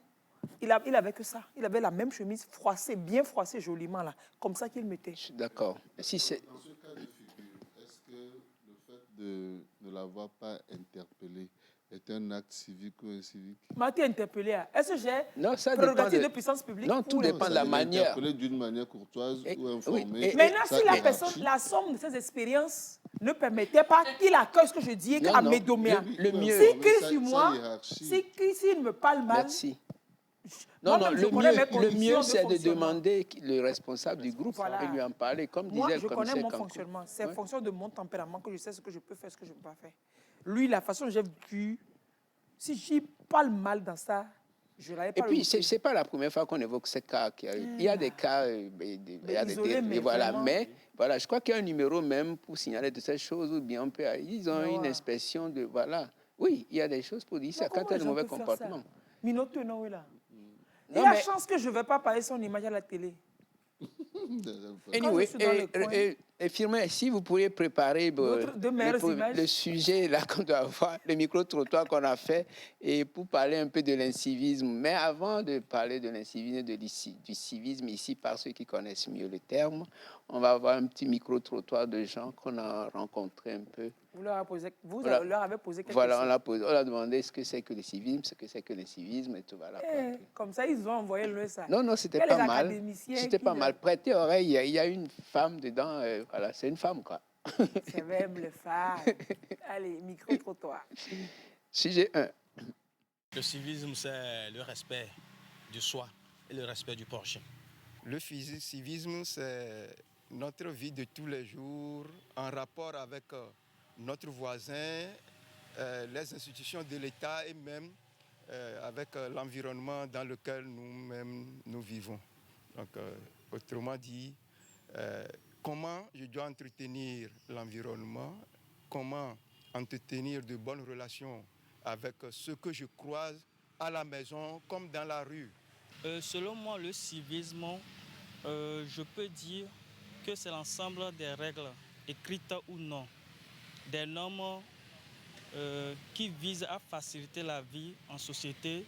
il avait que ça. Il avait la même chemise froissée, bien froissée joliment, là, comme ça qu'il mettait. D'accord. Si c'est... Dans ce cas de figure, est-ce que le fait de ne l'avoir pas interpellé est un acte civique ou incivique? M'a-t-il interpellé? Est-ce que j'ai prérogative de puissance publique? Non, tout dépend de la manière. Interpellé d'une manière courtoise ou informée. Oui, maintenant, si la personne, la somme de ses expériences ne permettait pas qu'il accueille ce que je dis à Médoméa. Le mieux. S'il crie sur moi, s'il me parle mal, merci. Non, Moi-même, non, je connais mes le conditions mieux, c'est de fonctionnement. demander le responsable du groupe Voilà. et lui en parler, comme Moi, disait je le connais commissaire mon Kankou. fonctionnement. C'est en Ouais. fonction de mon tempérament que je sais ce que je peux faire, ce que je ne peux pas faire. Lui, la façon dont j'ai vécu, si j'ai pas le mal dans ça, je n'allais Et pas puis, le ce laisser. n'est pas la première fois qu'on évoque ces cas qui arrivent. Il y a des cas, il y a isolés, mais voilà, vraiment. mais voilà, je crois qu'il y a un numéro même pour signaler de ces choses, ou bien on peut, ils ont une Ouais. inspection de, voilà. Oui, il y a des choses pour dire ça Mais quand comment il y a les de gens mauvais peuvent faire ça? comportements. Minoto Noé là. Il Non, a mais chance que je ne vais pas parler son image à la télé. anyway, je suis dans le coin. Firmin, si vous pourriez préparer De meilleures images. le sujet là qu'on doit avoir, le micro-trottoir qu'on a fait, et pour parler un peu de l'incivisme. Mais avant de parler de l'incivisme et du civisme ici, par ceux qui connaissent mieux le terme, on va avoir un petit micro-trottoir de gens qu'on a rencontrés un peu. Vous leur avez posé, Voilà. leur avez posé quelques Voilà, questions. on a demandé ce que c'est que le civisme, ce que c'est que l'incivisme et tout. Voilà. Comme ça, ils ont envoyé le ça. Non, c'était Quels pas les mal. académiciens C'était qui pas le- mal. Prêtez oreille, il y a une femme dedans. Voilà, c'est une femme, quoi. C'est même le phare. Allez, micro-trottoir. Sujet 1. Le civisme, c'est le respect du soi et le respect du prochain. Le civisme, c'est notre vie de tous les jours en rapport avec notre voisin, les institutions de l'État et même avec l'environnement dans lequel nous-mêmes nous vivons. Donc, autrement dit, comment je dois entretenir l'environnement, comment entretenir de bonnes relations avec ceux que je croise à la maison comme dans la rue. Selon moi, le civisme, je peux dire que c'est l'ensemble des règles, écrites ou non, des normes qui visent à faciliter la vie en société,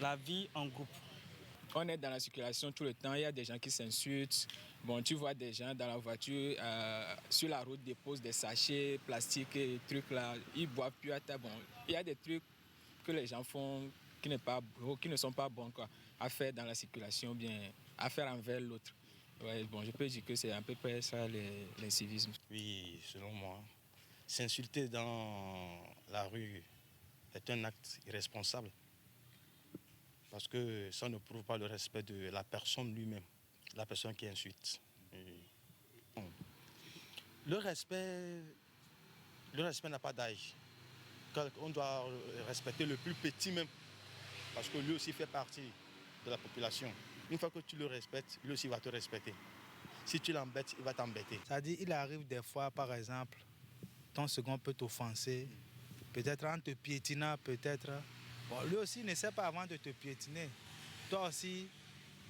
la vie en groupe. On est dans la circulation tout le temps, il y a des gens qui s'insultent. Bon, tu vois des gens dans la voiture, sur la route, déposent des sachets plastiques et trucs là. Ils boivent plus à table. Bon, il y a des trucs que les gens font qui ne sont pas bons quoi, à faire dans la circulation, bien à faire envers l'autre. Ouais, bon, je peux dire que c'est à peu près ça l'incivisme. Oui, selon moi, s'insulter dans la rue est un acte irresponsable parce que ça ne prouve pas le respect de la personne lui-même, la personne qui insulte. Le respect n'a pas d'âge. On doit respecter le plus petit même, parce que lui aussi fait partie de la population. Une fois que tu le respectes, lui aussi va te respecter. Si tu l'embêtes, il va t'embêter. C'est-à-dire, il arrive des fois, par exemple, ton second peut t'offenser, peut-être en te piétinant, peut-être. Bon, lui aussi ne sait pas avant de te piétiner. Toi aussi,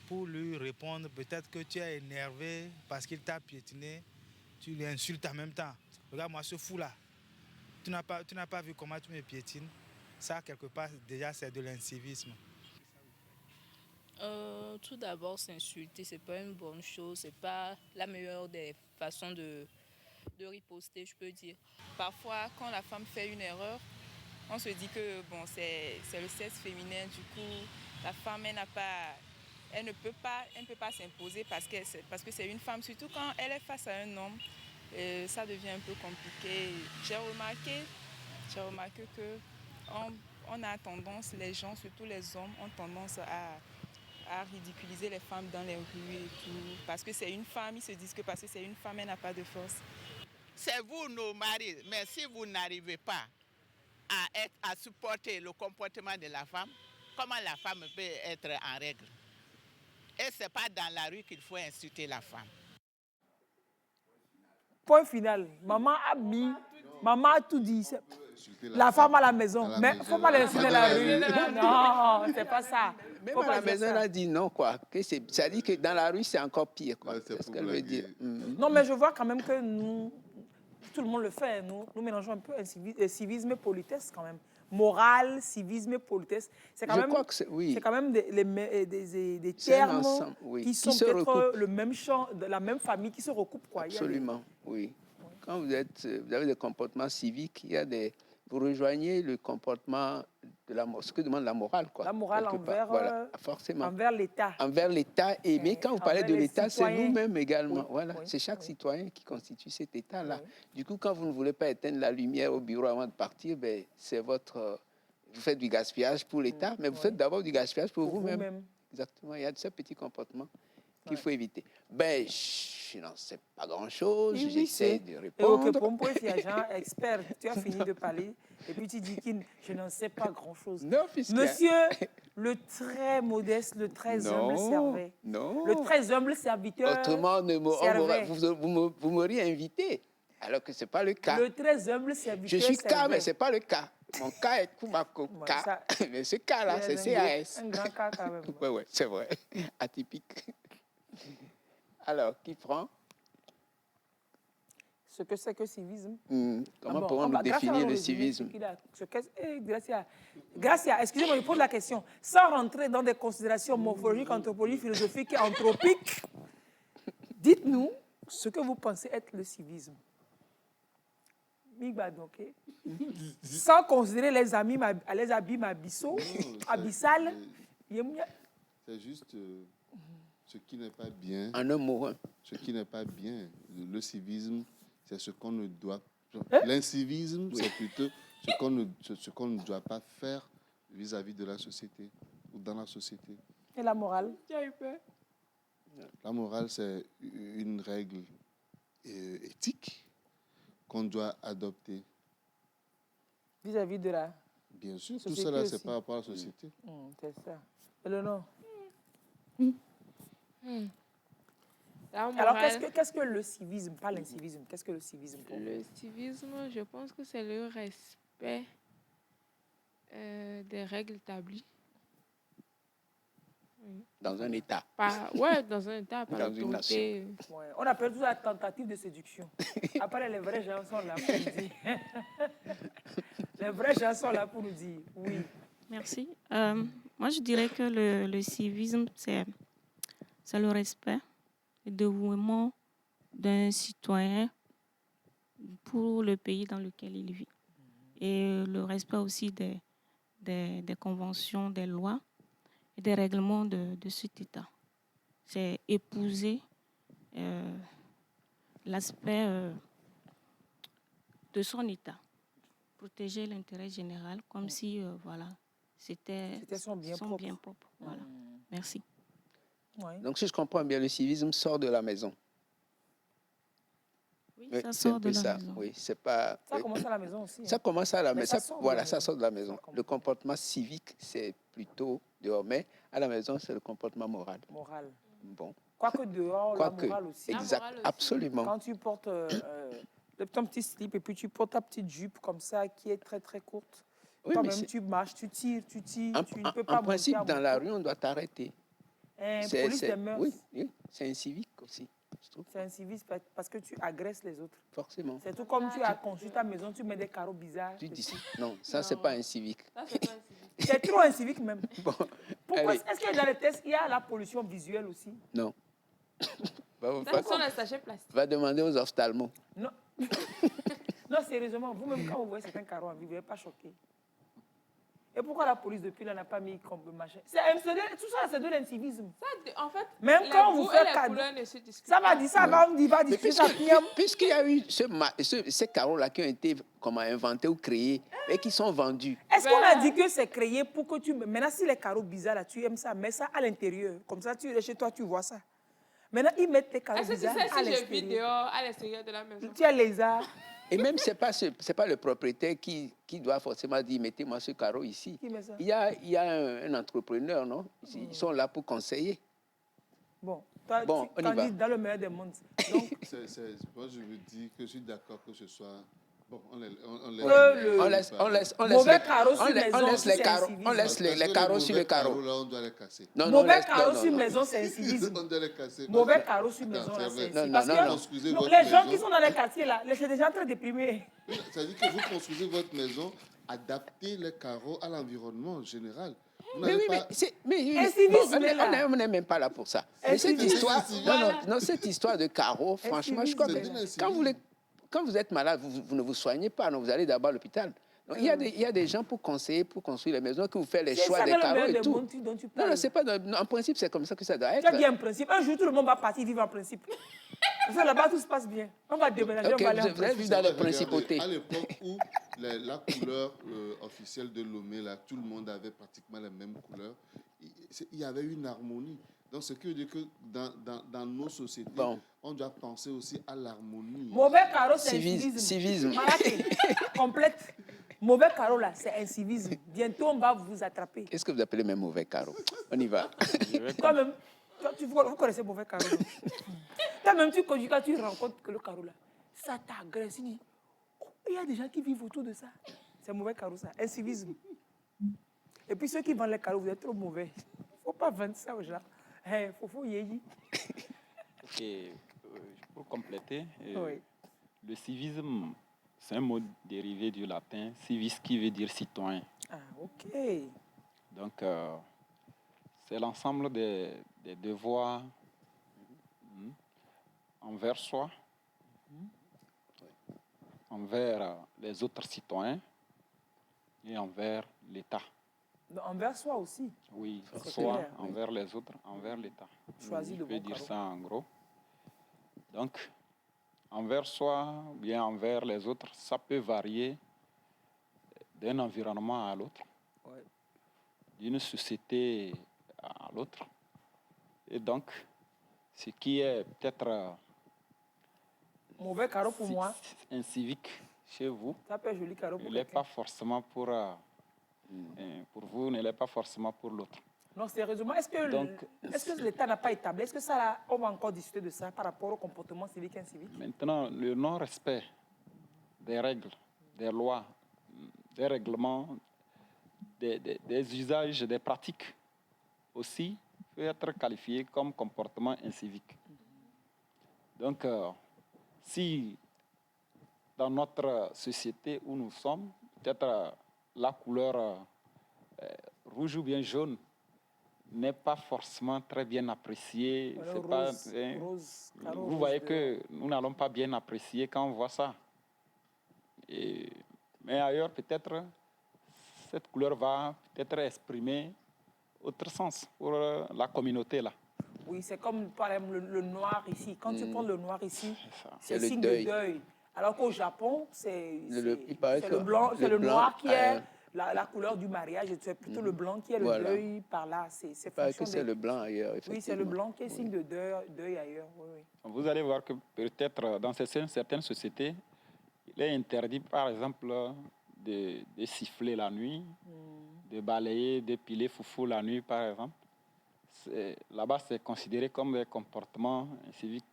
pour lui répondre, peut-être que tu es énervé parce qu'il t'a piétiné, tu lui insultes en même temps. Regarde-moi ce fou-là. Tu n'as pas vu comment tu me piétines. Ça, quelque part, déjà, c'est de l'incivisme. Tout d'abord, s'insulter, c'est pas une bonne chose. C'est pas la meilleure des façons de riposter, je peux dire. Parfois, quand la femme fait une erreur, on se dit que bon, c'est le sexe féminin. Du coup, la femme, elle ne peut pas s'imposer parce que c'est une femme. Surtout quand elle est face à un homme, ça devient un peu compliqué. J'ai remarqué que on a tendance, les gens, surtout les hommes, ont tendance à ridiculiser les femmes dans les rues et tout. Parce que c'est une femme, ils se disent que parce que c'est une femme, elle n'a pas de force. C'est vous, nos maris, mais si vous n'arrivez pas à supporter le comportement de la femme, comment la femme peut être en règle? Et ce n'est pas dans la rue qu'il faut insulter la femme. Point final. Maman a tout dit. La femme à la maison. Mais il ne faut pas la laisser dans la rue. Non, c'est pas ça. Même à la maison, elle a dit non, quoi. Ça dit que dans la rue, c'est encore pire, quoi. C'est ce qu'elle veut dire. Non, mais je vois quand même que nous, tout le monde le fait. Nous mélangeons un peu civisme et politesse, quand même. Morale, civisme et politesse. C'est quand même, oui. C'est quand même des termes qui sont peut-être le même champ, de la même famille, qui se recoupent, quoi. Absolument, oui. Quand vous avez des comportements civiques, vous rejoignez le comportement de ce que demande la morale, quoi. La morale envers l'État. Envers l'État. Mais quand vous parlez de l'État, c'est nous-mêmes également. Oui, voilà. Oui, c'est chaque citoyen qui constitue cet État-là. Oui. Du coup, quand vous ne voulez pas éteindre la lumière au bureau avant de partir, c'est votre Vous faites du gaspillage pour l'État, mais vous faites d'abord du gaspillage pour vous-même. vous-même. Exactement. Il y a de ces petits comportements qu'il faut éviter. Ben, je n'en sais pas grand-chose. Oui, J'essaie de Et répondre. ok, pour un agent expert, tu as fini de parler et puis tu dis que je n'en sais pas grand-chose. Non, puisque... Monsieur, le très modeste, le très humble servait. Non. Le très humble serviteur Autrement, servait. vous m'auriez invité, alors que ce n'est pas le cas. Le très humble serviteur Je suis servait. cas, mais ce n'est pas le cas. Mon cas est Kumako Ouais, cas. ça- Mais ce cas-là, c'est CAS. Un grand cas quand même. Oui, c'est vrai. Atypique. Alors, qui prend? Ce que c'est que civisme. Comment bon, pourrons-nous Gracia définir va le nous résumer civisme? ce qu'il a. Gracia, excusez-moi, je pose la question. Sans rentrer dans des considérations morphologiques, anthropologiques, philosophiques et anthropiques, dites-nous ce que vous pensez être le civisme. Migba donc, sans considérer les abîmes abyssales. C'est juste ce qui n'est pas bien. En un mot. Ce qui n'est pas bien. Le civisme, c'est ce qu'on ne doit L'incivisme, c'est plutôt ce qu'on ne doit pas faire vis-à-vis de la société ou dans la société. Et la morale? La morale, c'est une règle éthique qu'on doit adopter. Vis-à-vis de la Bien sûr, tout société cela, aussi. c'est par rapport à la société. C'est ça. Et le nom? Alors, qu'est-ce que le civisme? Pas l'incivisme. Qu'est-ce que le civisme pour vous? Le civisme, je pense que c'est le respect des règles établies. Oui. Dans un État. Ouais, dans un État, par Dans une l'autorité. nation. Ouais, on appelle tout ça tentative de séduction. Après, les vrais gens sont là pour nous dire. Les vrais gens sont là pour nous dire. Oui. Merci. Moi, je dirais que le civisme, c'est le respect, le dévouement d'un citoyen pour le pays dans lequel il vit. Et le respect aussi des conventions, des lois et des règlements de cet État. C'est épouser l'aspect de son État, protéger l'intérêt général comme si voilà, c'était son bien propre. Voilà. Merci. Ouais. Donc, si je comprends bien, le civisme sort de la maison. Oui, Oui, ça c'est un sort peu de la ça. maison. Oui, c'est pas. Ça commence à la maison aussi. Ça commence à la Mais maison. ça sort de Voilà, la ça maison. sort de la maison. Le comportement civique, c'est plutôt dehors, mais à la maison, c'est le comportement moral. Moral. Bon. Quoique dehors, la Quoique, morale aussi. exact, absolument. Quand tu portes ton petit slip et puis tu portes ta petite jupe comme ça qui est très très courte. Oui, Toi-même, mais c'est- tu marches, tu tires, tu ne peux En pas principe, monter à dans la moto. rue, on doit t'arrêter. Police des mœurs. Oui, oui, c'est un civique aussi. Je trouve. C'est un civisme parce que tu agresses les autres. Forcément. C'est tout comme tu as construit ta maison, tu mets des carreaux bizarres. Tu dis non, ça, c'est pas un civique. C'est trop un civique même. Bon, Pourquoi allez. est-ce que dans les tests, il y a la pollution visuelle aussi? Non. Ça sont les sachets plastiques. Va demander aux ophtalmos. Non. Non, sérieusement, vous-même, quand vous voyez certains carreaux en vie, vous n'êtes pas choqué. Et pourquoi la police, depuis là, n'a pas mis comme machin? Tout ça, c'est de l'incivisme. En fait, Même les quand vous goûts et faites les cadeau, couleurs ne se discutent ça va pas. dire, ça va, on dit, va Mais dire, ça pire. puisqu'il y a eu ces carreaux-là qui ont été inventés ou créés et qui sont vendus. Est-ce qu'on a dit que c'est créé pour que tu... Maintenant, si les carreaux bizarres, là, tu aimes ça, mets ça à l'intérieur. Comme ça, tu es chez toi, tu vois ça. Maintenant, ils mettent tes carreaux Est-ce que tu bizarres sais à si je vis l'extérieur. dehors, à l'extérieur de la maison? Tu as les arts. Et même, c'est pas le propriétaire qui doit forcément dire mettez-moi ce carreau ici. Qui met ça? Il y a un entrepreneur, non? Ils sont là pour conseiller. Bon, toi, Bon, on y va. dis dans le meilleur des mondes. Donc, Moi, je veux dire que je suis d'accord que ce soit... Bon, on laisse mauvais carreaux sur maison, on laisse c'est les carreaux, incivisme. on laisse les carreaux sur le carreau. Là, on doit les casser. Non, mauvais carreaux sur maison, c'est incivisme. On doit les casser. Mauvais carreaux sur maison, là, c'est incivisme. Parce que Construisez non, votre les gens maison. qui sont dans les quartiers, là, c'est des gens très déprimés. C'est-à-dire que vous construisez votre maison, adaptez les carreaux à l'environnement général. Vous Mais n'avez oui, pas- on n'est même pas là pour ça. Mais cette histoire, cette histoire de carreaux, franchement, je crois que quand vous êtes malade, vous ne vous soignez pas, non, vous allez d'abord à l'hôpital. Donc, il y a des gens pour conseiller, pour construire les maisons, que vous faites les choix des carreaux et tout. Non, c'est pas. En principe, c'est comme ça que ça doit être. Tu as dit un principe. Un jour, tout le monde va partir vivre en principe. Parce que là-bas, tout se passe bien. On va déménager, Ok, on va aller en vous allez vivre dans les principautés. À l'époque où La couleur officielle de Lomé, là, tout le monde avait pratiquement la même couleur. Il y avait une harmonie. Donc, ce qui veut dire que dans nos sociétés, on doit penser aussi à l'harmonie. Mauvais carreau, c'est Civisme. civisme. Complète. Mauvais carreau, là, c'est un civisme. Bientôt, on va vous attraper. Qu'est-ce que vous appelez même mauvais carreau? On y va. Toi-même, vous connaissez mauvais carreau. Toi-même, quand tu rencontres que le carreau, là, ça t'agresse. Il y a des gens qui vivent autour de ça. C'est mauvais carreau, ça. Un civisme. Et puis, ceux qui vendent les carreaux, vous êtes trop mauvais. Il ne faut pas vendre ça aux gens. Il faut yéyi. Ok, pour compléter, Oui. le civisme, c'est un mot dérivé du latin civis qui veut dire citoyen. Ah, ok. Donc, c'est l'ensemble des devoirs envers soi, envers les autres citoyens et envers l'État. Envers soi aussi. Oui, C'est soi, clair, oui. envers les autres, envers l'État. Choisis Je le peux bon dire carreau. ça en gros. Donc, envers soi, bien envers les autres, ça peut varier d'un environnement à l'autre, Ouais. d'une société à l'autre. Et donc, ce qui est peut-être Mauvais carreau pour moi. un civique chez vous, Ça peut être joli carreau pour ne l'est quelqu'un. pas forcément pour vous, ne l'est pas forcément pour l'autre. Non, sérieusement, est-ce que l'État n'a pas établi? Est-ce que ça, là, on va encore discuter de ça par rapport au comportement civique et incivique? Maintenant, le non-respect des règles, des lois, des règlements, des usages, des pratiques aussi peut être qualifié comme comportement incivique. Donc, si dans notre société où nous sommes, peut-être la couleur rouge ou bien jaune n'est pas forcément très bien appréciée. Voilà, C'est rose, carreau vous rouge voyez dehors. que nous n'allons pas bien apprécier quand on voit ça. Mais ailleurs, peut-être, cette couleur va peut-être exprimer autre sens pour la communauté là. Oui, c'est comme par exemple le noir ici. Quand tu prends le noir ici, c'est le signe deuil. de deuil. Alors qu'au Japon, c'est Il paraît que le blanc, c'est le blanc noir qui est la couleur du mariage. Et c'est plutôt le blanc qui est le Voilà. deuil par là. C'est Il paraît fonction que c'est des- le blanc ailleurs, Oui, c'est le effectivement. blanc qui est signe de deuil ailleurs. Oui, oui. Vous allez voir que peut-être dans certaines sociétés, il est interdit, par exemple, de siffler la nuit, de balayer, d'épiler foufou la nuit, par exemple. Là-bas, c'est considéré comme des comportements civiques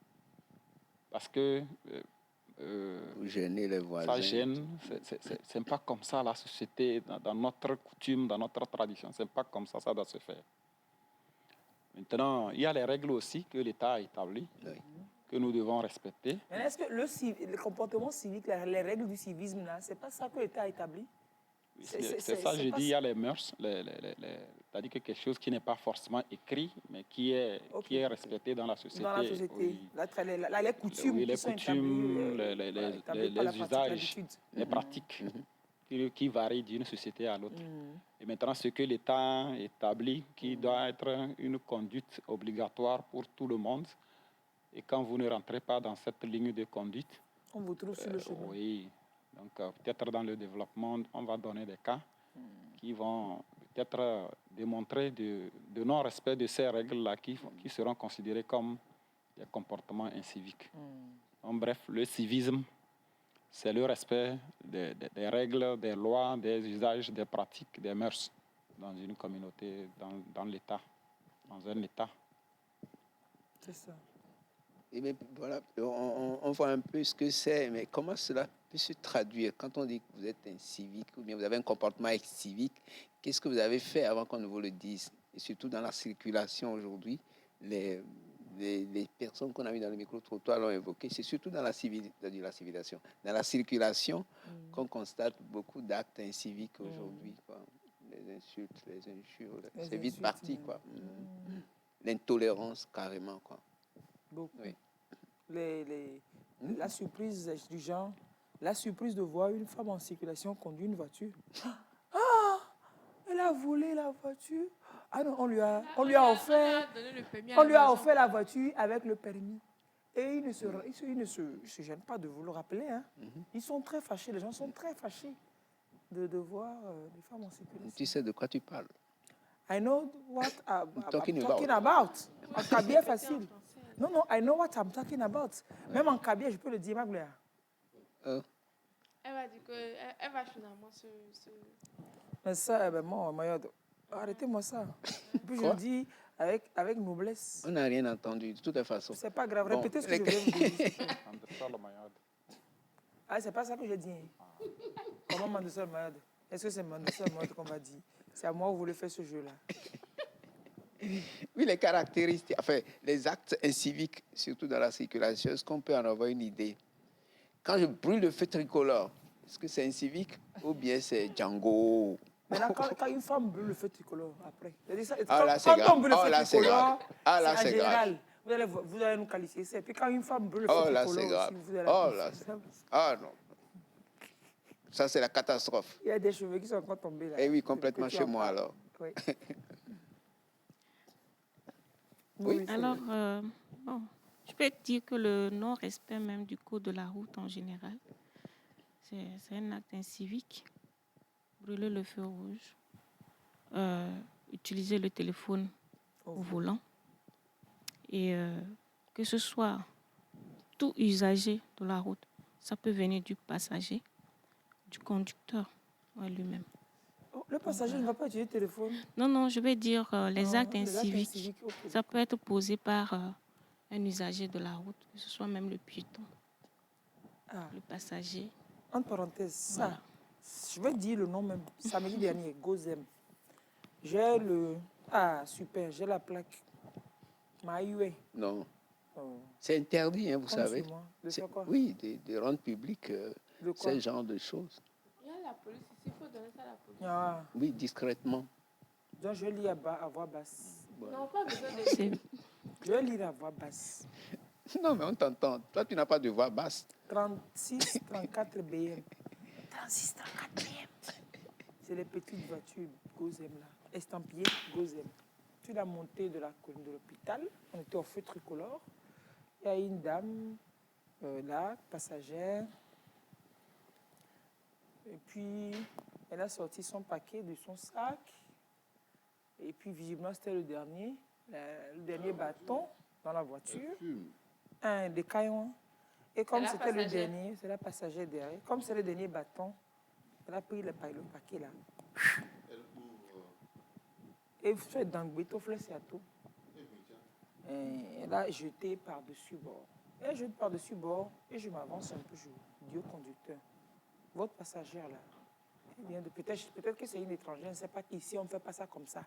parce que Vous gênez les voisins. ça gêne. C'est pas comme ça la société, dans notre coutume, dans notre tradition. C'est pas comme ça doit se faire. Maintenant, il y a les règles aussi que l'État a établies, que nous devons respecter. Mais est-ce que le comportement civique, les règles du civisme, là, c'est pas ça que l'État a établi? C'est ça, je pas dis, il y a les mœurs, c'est-à-dire que quelque chose qui n'est pas forcément écrit, mais qui est respecté dans la société. Dans la société. Oui. Là, les coutumes Oui, les qui sont coutumes, établies par la les pratique, usages, l'habitude. les pratiques qui varient d'une société à l'autre. Et maintenant, ce que l'État établit, qui doit être une conduite obligatoire pour tout le monde, et quand vous ne rentrez pas dans cette ligne de conduite, On vous trouve sur le chemin. oui, donc peut-être dans le développement, on va donner des cas qui vont peut-être démontrer de non-respect de ces règles-là qui seront considérées comme des comportements inciviques. En bref, le civisme, c'est le respect des règles, des lois, des usages, des pratiques, des mœurs dans une communauté, dans l'État, dans un État. C'est ça. Et bien, voilà, on voit un peu ce que c'est, mais comment cela peut se traduire quand on dit que vous êtes un civique ou bien vous avez un comportement civique? Qu'est-ce que vous avez fait avant qu'on ne vous le dise? Et surtout dans la circulation aujourd'hui, les personnes qu'on a mis dans le micro-trottoir l'ont évoqué, c'est surtout dans la civilisation. Dans la circulation qu'on constate beaucoup d'actes inciviques aujourd'hui, quoi. Les insultes, les injures, c'est vite parti, quoi. L'intolérance, carrément, quoi. Beaucoup. Oui. La surprise du genre, la surprise de voir une femme en circulation conduire une voiture. Ah, elle a volé la voiture. Ah non, on lui a offert la voiture avec le permis. Et ils ne se gênent pas de vous le rappeler. Hein. Ils sont très fâchés, les gens sont très fâchés. de voir les femmes en circulation. Tu sais de quoi tu parles? I know what I'm talking talking about. En Kabia, facile. Non, non, I know what I'm talking about. Même en Kabia, je peux le dire, Magléa. Elle va dire qu'elle va finalement se... Mais ça, ben moi, Mayod, arrêtez-moi ça. Puis je Quoi? le dis avec noblesse. On n'a rien entendu, de toute façon. C'est pas grave, Bon, répétez ce que je viens de vous dire. Mandesal Mayad. Ah, c'est pas ça que j'ai dit. Comment Mandesal Mayad? Est-ce que c'est Mandesal Mayad qu'on va dire? C'est à moi que vous voulez faire ce jeu-là. Oui, les caractéristiques, enfin, les actes inciviques, surtout dans la circulation, est-ce qu'on peut en avoir une idée? Quand je brûle le feu tricolore, est-ce que c'est incivique ou bien c'est Django? Maintenant, quand une femme brûle le feu tricolore, après. Ah là, c'est quand grave. on brûle le Oh feu là, c'est tricolore, grave. Ah là, c'est c'est en général. grave. Vous allez nous qualifier ça. Et puis quand une femme brûle le feu Oh là, tricolore, c'est grave. aussi, vous allez Oh là, c'est... Ah non. Ça, c'est la catastrophe. Il y a des cheveux qui sont encore tombés là. Eh oui, complètement Que tu chez en moi parles. alors. Oui. Oui. Alors, bon, je peux te dire que le non-respect même du code de la route en général, c'est un acte incivique. Brûler le feu rouge, utiliser le téléphone au volant, et que ce soit tout usager de la route, ça peut venir du passager, du conducteur lui-même. Oh, le passager ne va pas utiliser le téléphone. Non, non, je vais dire les Ah, actes les actes inciviques. inciviques, ok. Ça peut être posé par un usager de la route, que ce soit même le piéton, le passager. Entre parenthèses, ça, je vais dire le nom même. Samedi dernier, Gozem. J'ai le... Ah, super, j'ai la plaque. Maïwe. Non. Oh. C'est interdit, hein, vous Compte savez. sur moi. De C'est- faire quoi? Oui, de rendre public De quoi? ce genre de choses. Il y a la police ici, il faut donner ça à la police. Ah. Oui, discrètement. Donc, je lis à voix basse. Non, pas besoin de... Je vais lire à voix basse. Non, mais on t'entend. Toi, tu n'as pas de voix basse. 36, 34 BM. 36, 34 BM. C'est les petites voitures Gozem là. Estampillées Gozem. Tu l'as montée de la colline de l'hôpital. On était au feu tricolore. Il y a une dame là, passagère. Et puis, elle a sorti son paquet de son sac. Et puis, visiblement, c'était le dernier bâton dans la voiture. Un des caillons. Et comme la c'était le passagère. dernier, c'est la passagère derrière. Comme c'est le dernier bâton, elle a pris le paquet là. Et fait d'angouille, tout flèche à tout. Et elle a jeté par-dessus bord. Elle jette par-dessus bord et je m'avance un peu, je dis au conducteur, votre passagère là, elle vient de, peut-être que c'est une étrangère, je ne sais pas qu'ici on ne fait pas ça comme ça.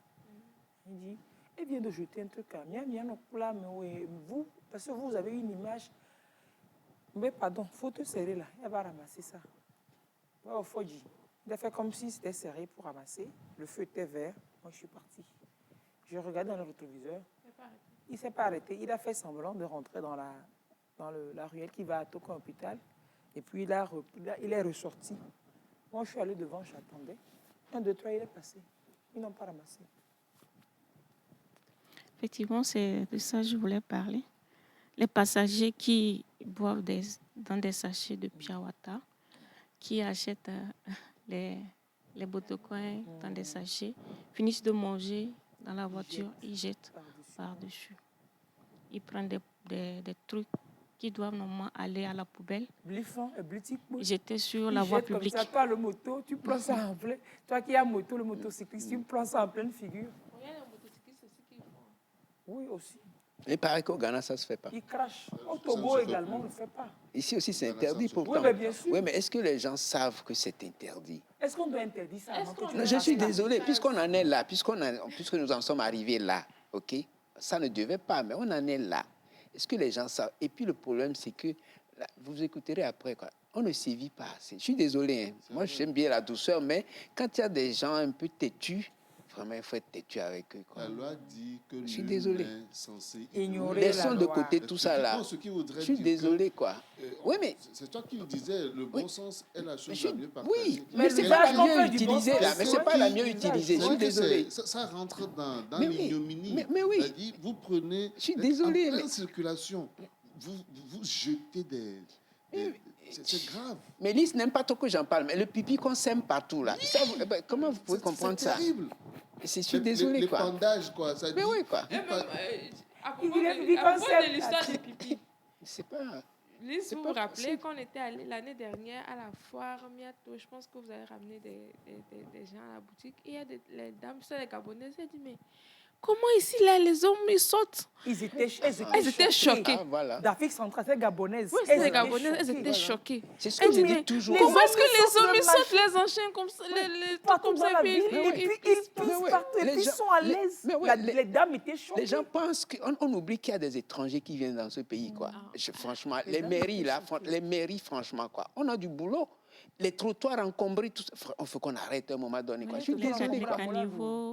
Il dit, elle vient de jeter un truc à là, mais vous, parce que vous avez une image, mais pardon, il faut te serrer là, elle va ramasser ça. Oh, faut dire. Il a fait comme si c'était serré pour ramasser, le feu était vert, moi je suis parti. Je regarde dans le rétroviseur, il ne s'est pas arrêté, il a fait semblant de rentrer dans la ruelle qui va à Toko Hôpital, et puis il est ressorti. Moi je suis allé devant, j'attendais. 1, 2, 3, il est passé. Ils n'ont pas ramassé. Effectivement, c'est de ça que je voulais parler. Les passagers qui boivent dans des sachets de Piawata, qui achètent les botocoins dans des sachets, finissent de manger dans la voiture, ils jettent par-dessus. Ils prennent des trucs qui doivent normalement aller à la poubelle. J'étais sur la voie publique. Comme ça, toi, le moto, tu prends ça en plein. Toi qui as moto, le motocycliste, tu prends ça en pleine figure. Oui, aussi. Il paraît qu'au Ghana, ça ne se fait pas. Ils crachent. Au Togo également, on ne le fait pas. Ici aussi, c'est interdit pourtant. Oui, mais bien sûr. Oui, mais est-ce que les gens savent que c'est interdit? Est-ce qu'on doit interdire ça avant que tu Non, je suis désolé, puisqu'on en est là, puisque nous en sommes arrivés là, ok? Ça ne devait pas, mais on en est là. Est-ce que les gens savent? Et puis le problème, c'est que, là, vous écouterez après, quoi. On ne sévit pas assez. Je suis désolé, hein. Moi, j'aime bien la douceur, mais quand il y a des gens un peu têtus, vraiment, il faut être têtu avec eux, quoi. La loi dit que je suis désolé. est censé ignorer Laissons la de loi. côté tout ça là. Je suis désolé, quoi. Oui, mais... C'est toi qui disais, le bon sens est la chose la mieux partagée. Oui, mais c'est pas la mieux utilisée, là. Mais c'est pas la mieux utilisée. Je suis désolé. Ça rentre dans Mais oui, l'ignominie. mais oui. C'est-à-dire, vous prenez... Je suis désolé, En pleine mais- circulation, vous jetez C'est grave. Mais Lise n'aime pas trop que j'en parle, mais le pipi qu'on sème partout, là, ça, comment vous pouvez comprendre ça? C'est terrible. Je suis désolé, les quoi. pandages, quoi. Ça Mais dit, oui, quoi. Et même, à propos Il est à propos concept. de l'histoire du pipi. C'est pas... Lise, C'est vous pas vous rappelez possible. qu'on était allé l'année dernière à la foire Miato, je pense que vous avez ramené des gens à la boutique. Et il y a les dames, c'est les Gabonaises, elles disent, mais comment ici, là, les hommes, ils sautent? Ils étaient choqués. Ah, voilà. D'Afrique centrale, c'est gabonaise. Oui, c'est les Gabonaises, elles étaient choquées. C'est ce que je dis toujours. Comment est-ce que les hommes, ils sautent sautent les enchaînent comme ça, les trucs partout comme dans ça, la puis ville, ils- et puis ils poussent partout, et puis ils sont à l'aise. Les dames étaient choquées. Les gens pensent qu'on oublie qu'il y a des étrangers qui viennent dans ce pays, quoi. Franchement, les mairies, là, les mairies, franchement, quoi. On a du boulot. Les trottoirs encombrés, tout ça. Il faut qu'on arrête à un moment donné, quoi. Je suis désolé, quoi.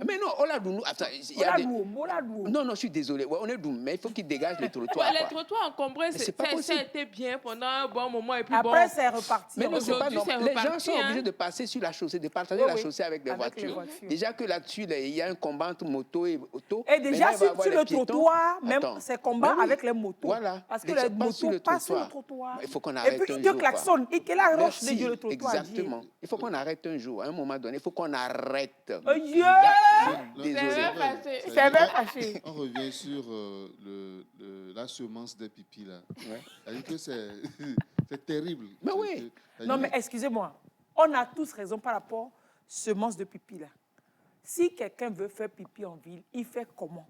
Mais non, Oladou, attends, il y a des... Non, je suis désolé. Ouais, on est doux, mais il faut qu'ils dégagent les trottoirs, Les quoi. trottoirs encombrés, Mais c'est pas ça a possible. été bien pendant un bon moment, et puis Après, bon. c'est reparti. Mais non, c'est pas Aujourd'hui, normal. c'est Les gens reparti, sont hein. obligés de passer sur la chaussée, de partager Oui, la oui. chaussée avec les Avec les voitures. voitures. Déjà que là-dessus, là, il y a un combat entre moto et auto. Et déjà, Maintenant, il va y avoir sur les le piétons. trottoir, même, Attends. c'est combat Mais oui. avec les motos. Voilà. Parce que Les les gens passent sur motos le passent sur le trottoir. trottoir. Il faut qu'on Et arrête puis, un ils te jour, quoi. klaxonnent. Et quelle roche Merci, sur le trottoir. exactement. Il faut qu'on arrête un jour. À un moment donné, il faut qu'on arrête. Oh, Dieu! Désolé. C'est bien fâché. On revient sur la semence des pipis, là. C'est-à-dire que c'est terrible. Mais oui. Non, mais excusez-moi. On a tous raison par rapport à semence de pipi, là. Si quelqu'un veut faire pipi en ville, il fait comment?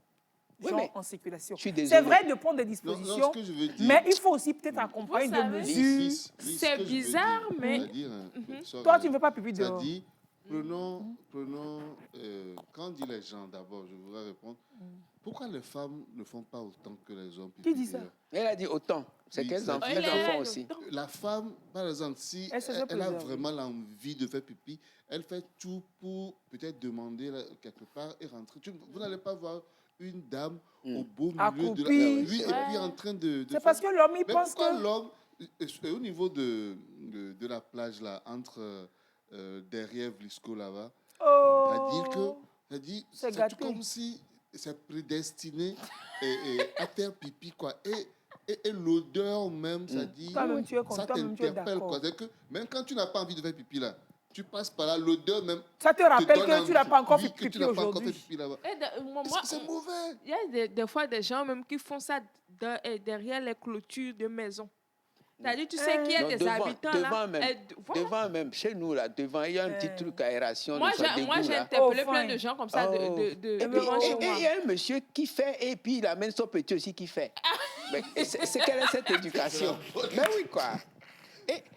Oui, Genre mais en circulation. je suis désolé. C'est vrai de prendre des dispositions, Non, ce que je veux dire- mais il faut aussi peut-être accompagner Vous de savez, mesures. Lise, ce C'est que je veux bizarre, dire, mais- c'est-à-dire, Toi, tu ne veux pas pipi Ça dehors. dit, prenons quand on dit les gens, d'abord, je voudrais répondre, pourquoi les femmes ne font pas autant que les hommes? Qui dit ça? Elle a dit autant. C'est Oui, qu'elles ça en dit- font aussi. La femme, par exemple, si Elle se fait elle a plaisir. vraiment l'envie de faire pipi, elle fait tout pour peut-être demander quelque part et rentrer. Vous n'allez pas voir une dame au beau milieu de la Accroupie. rue et puis en train de C'est faire- parce que l'homme, il Mais pense pourquoi que... l'homme, au niveau de la plage, là, entre derrière Vlisco, là-bas, Oh, c'est c'est gâté. comme si c'est prédestiné à faire pipi, quoi. Et l'odeur même, ça dit, Toi-même, tu es ça toi-même, tu es t'interpelle, d'accord. quoi. C'est que même quand tu n'as pas envie de faire pipi, là, tu passes par là, l'odeur même. Ça te rappelle donne que tu n'as pas encore envie, fait que tu pipi n'as pas encore aujourd'hui. fait pipi là-bas. C'est mauvais. Il y a des fois des gens même qui font ça derrière les clôtures de maisons. C'est-à-dire, tu sais qu'il y a Non, des devant, habitants devant là. même, devant même, chez nous, là, devant, il y a un petit truc aération. Moi, de soit d'égout, j'ai là. interpellé plein de gens comme ça Oh. devant chez moi. Et il y a un monsieur qui fait, et puis il amène son petit aussi qui fait. Mais c'est quelle est cette éducation? Mais oui, quoi.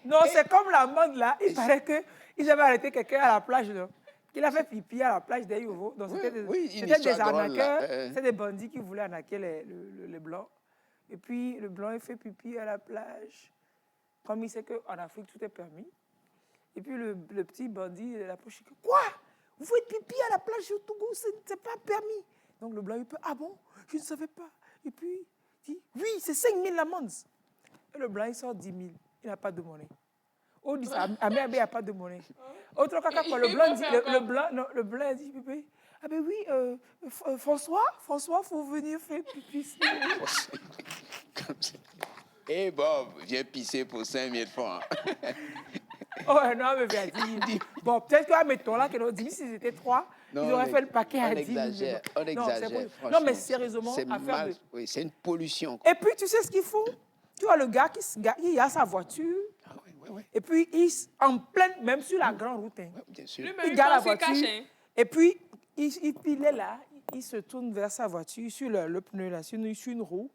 Non, c'est comme la mode là. Il paraît qu'ils avaient arrêté quelqu'un à la plage, là. Qu'il a fait pipi à la plage des Yovo. Donc, c'était des, oui, une c'était des histoire drôle, là. arnaqueurs, c'est des bandits qui voulaient arnaquer les Blancs. Et puis, le Blanc, il fait pipi à la plage. Comme il sait qu'en Afrique, tout est permis. Et puis, le petit bandit, il approche. Il dit, quoi? Vous faites pipi à la plage au Togo, c'est pas permis. Donc, le Blanc, il peut, ah bon? Je ne savais pas. Et puis, il dit, oui, c'est 5 000 l'amende. Et le Blanc, il sort 10 000. Il n'a pas de monnaie. Oh, dit ça, Amé, il n'y a pas de monnaie. Autre caca, quand le Blanc dit, le Blanc dit, pipi. Ah ben oui, François, faut venir faire pipi. Et Bob, j'ai pissé pour 5 000 francs. Oh non, mais viens dire. Bon, peut-être que, mettons là, que l'on dit, s'ils étaient 3, ils auraient fait le paquet à 10 000. On Non, exagère, non, mais sérieusement, c'est à faire mal. de... Oui, c'est une pollution. Et puis, tu sais ce qu'ils font? Tu vois le gars il a sa voiture. Et puis, en pleine, même sur la grande route, hein, bien sûr. il garde la voiture. Et puis, il est là, il se tourne vers sa voiture, sur le pneu, là, sur une roue.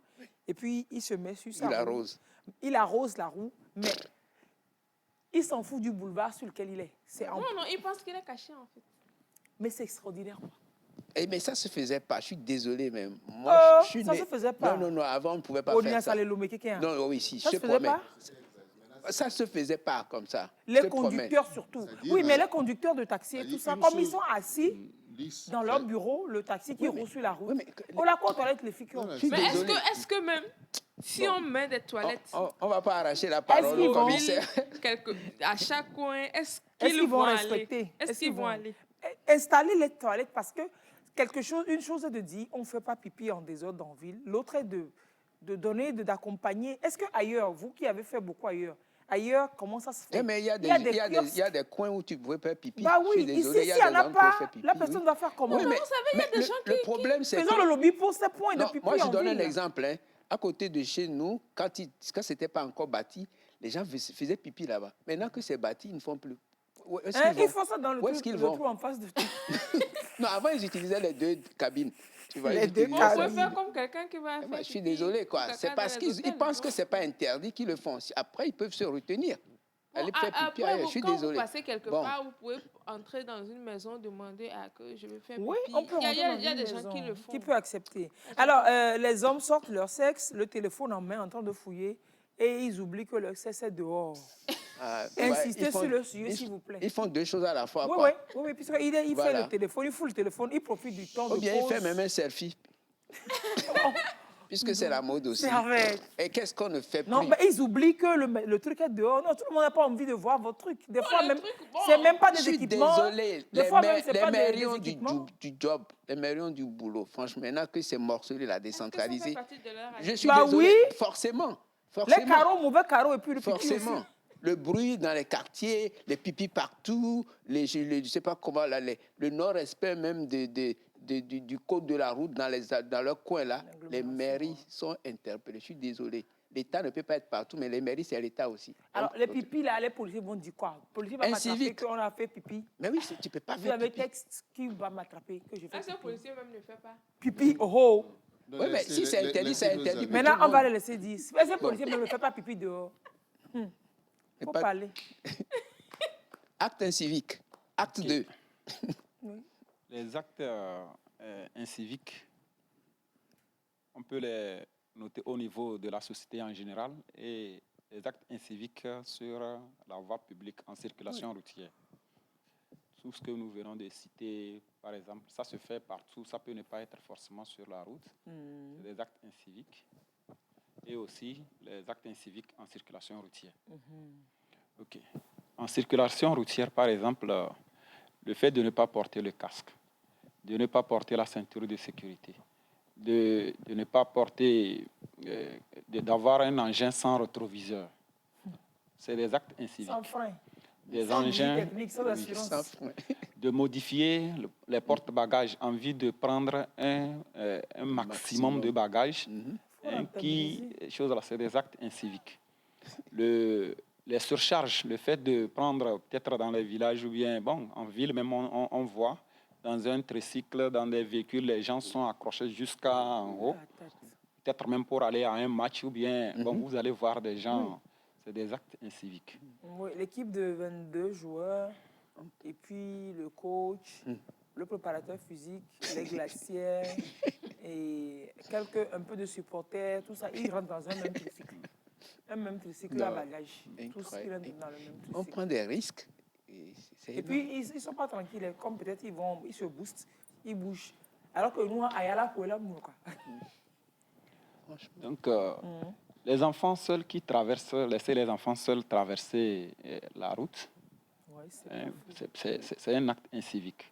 Et puis, il se met sur sa roue. Il arrose. Il arrose la roue, mais il s'en fout du boulevard sur lequel il est. Non, il pense qu'il est caché, en fait. Mais c'est extraordinaire, quoi. Mais ça ne se faisait pas. Je suis désolé même. Oh, ça se faisait pas. Non, avant, on ne pouvait pas On faire ça. Non, oui, si, ça je se te faisait promets. pas? Ça ne se faisait pas comme ça. Les conducteurs surtout. Oui, mais les conducteurs de taxi et tout ça, comme ils sont assis dans leur bureau, le taxi qui roule sur la route, on la quoi aux toilettes, les filles qui ont... Mais est-ce que même, si on met des toilettes... On ne va pas arracher la parole au commissaire. À chaque coin, est-ce qu'ils qu'ils vont aller? respecter? Est-ce qu'ils vont aller? Installer les toilettes parce que une chose est de dire on ne fait pas pipi en désordre en ville, l'autre est de de donner, d'accompagner. Est-ce qu'ailleurs, vous qui avez fait beaucoup ailleurs, comment ça se fait? Eh, mais il y a des coins où tu pouvais faire pipi. Bah Je suis oui, désolé, ici, s'il n'y en a pas, la personne doit faire comment? Oui, mais, le problème, c'est faisons le lobby pour ces points de pipi. Moi, je donne un ville. exemple. Hein. À côté de chez nous, quand ce n'était pas encore bâti, les gens faisaient pipi là-bas. Maintenant que c'est bâti, ils ne font plus. Ils font ça dans le trou en face de tout. Non, avant, ils utilisaient les 2 cabines. Tu vois, On peut faire comme quelqu'un qui va faire. Je suis désolé, quoi. C'est parce qu'ils pensent que ce n'est pas interdit qu'ils le font. Après, ils peuvent se retenir. Aller faire pipi ailleurs. Je suis désolé. Quand vous passez quelque part, vous pouvez entrer dans une maison, demander à que je vais faire pipi. Oui, on peut il y a des gens qui le font. Qui peut accepter. Alors, les hommes sortent leur sexe, le téléphone en main, en train de fouiller, et ils oublient que le sexe est dehors. Insistez sur le sujet, s'il vous plaît. Ils font 2 choses à la fois. Oui, puisqu'il fait le téléphone, il fout le téléphone, il profite du temps de pause. Ou bien il fait même un selfie. Puisque c'est la mode aussi. Et qu'est-ce qu'on ne fait plus? Non, mais ils oublient que le truc est dehors. Non, tout le monde n'a pas envie de voir votre truc. Des fois, même, c'est même pas des équipements. Je suis désolé. Les maires ont du job, les maires ont du boulot. Franchement, maintenant que c'est morcelé, la décentralisé. Je suis désolé. Oui. Forcément. Les carreaux, mauvais carreaux et puis le pipi forcément. aussi. Le bruit dans les quartiers, les pipis partout, je ne sais pas comment, le non-respect même du code de la route dans leur coin là, les mairies sont interpellées. Je suis désolé. L'État ne peut pas être partout, mais les mairies, c'est l'État aussi. Alors, les pipis, là, les policiers vont dire quoi? Les policiers vont m'attraper qu'on a fait pipi. Mais oui, tu ne peux pas faire pipi. Vous avez texte qui va m'attraper que je fais pipi. Un policier même ne fait pas. Pipi, oh! Oui, mais si c'est interdit, c'est interdit. Maintenant, on va les laisser dire. Mais ces policiers ne font pas pipi dehors. Il faut parler. Acte incivique. Acte 2. Les actes inciviques, on peut les noter au niveau de la société en général et les actes inciviques sur la voie publique en circulation routière. Tout ce que nous venons de citer, par exemple, ça se fait partout, ça peut ne pas être forcément sur la route. C'est des actes inciviques. Et aussi les actes inciviques en circulation routière. OK. En circulation routière, par exemple, le fait de ne pas porter le casque, de ne pas porter la ceinture de sécurité, de ne pas porter, d'avoir un engin sans rétroviseur. C'est des actes inciviques. Sans frein. Des engins, de modifier les porte-bagages en vue de prendre un maximum de bagages. C'est des actes inciviques. Les surcharges, le fait de prendre peut-être dans les villages ou bien en ville, même on voit dans un tricycle, dans des véhicules, les gens sont accrochés jusqu'en haut, peut-être même pour aller à un match ou bien vous allez voir des gens, c'est des actes inciviques. Oui, l'équipe de 22 joueurs et puis le coach, le préparateur physique, les glacières et un peu de supporters, tout ça, ils rentrent dans un même tricycle. Un même tricycle à bagages. Tous ils rentrent dans le même tricycle. On prend des risques. Et puis, ils ne sont pas tranquilles. Comme peut-être ils se boostent, ils bougent. Alors que nous, Ayala, Kouela, Mouka. Donc, les enfants seuls qui traversent, laisser les enfants seuls traverser la route, c'est un acte incivique.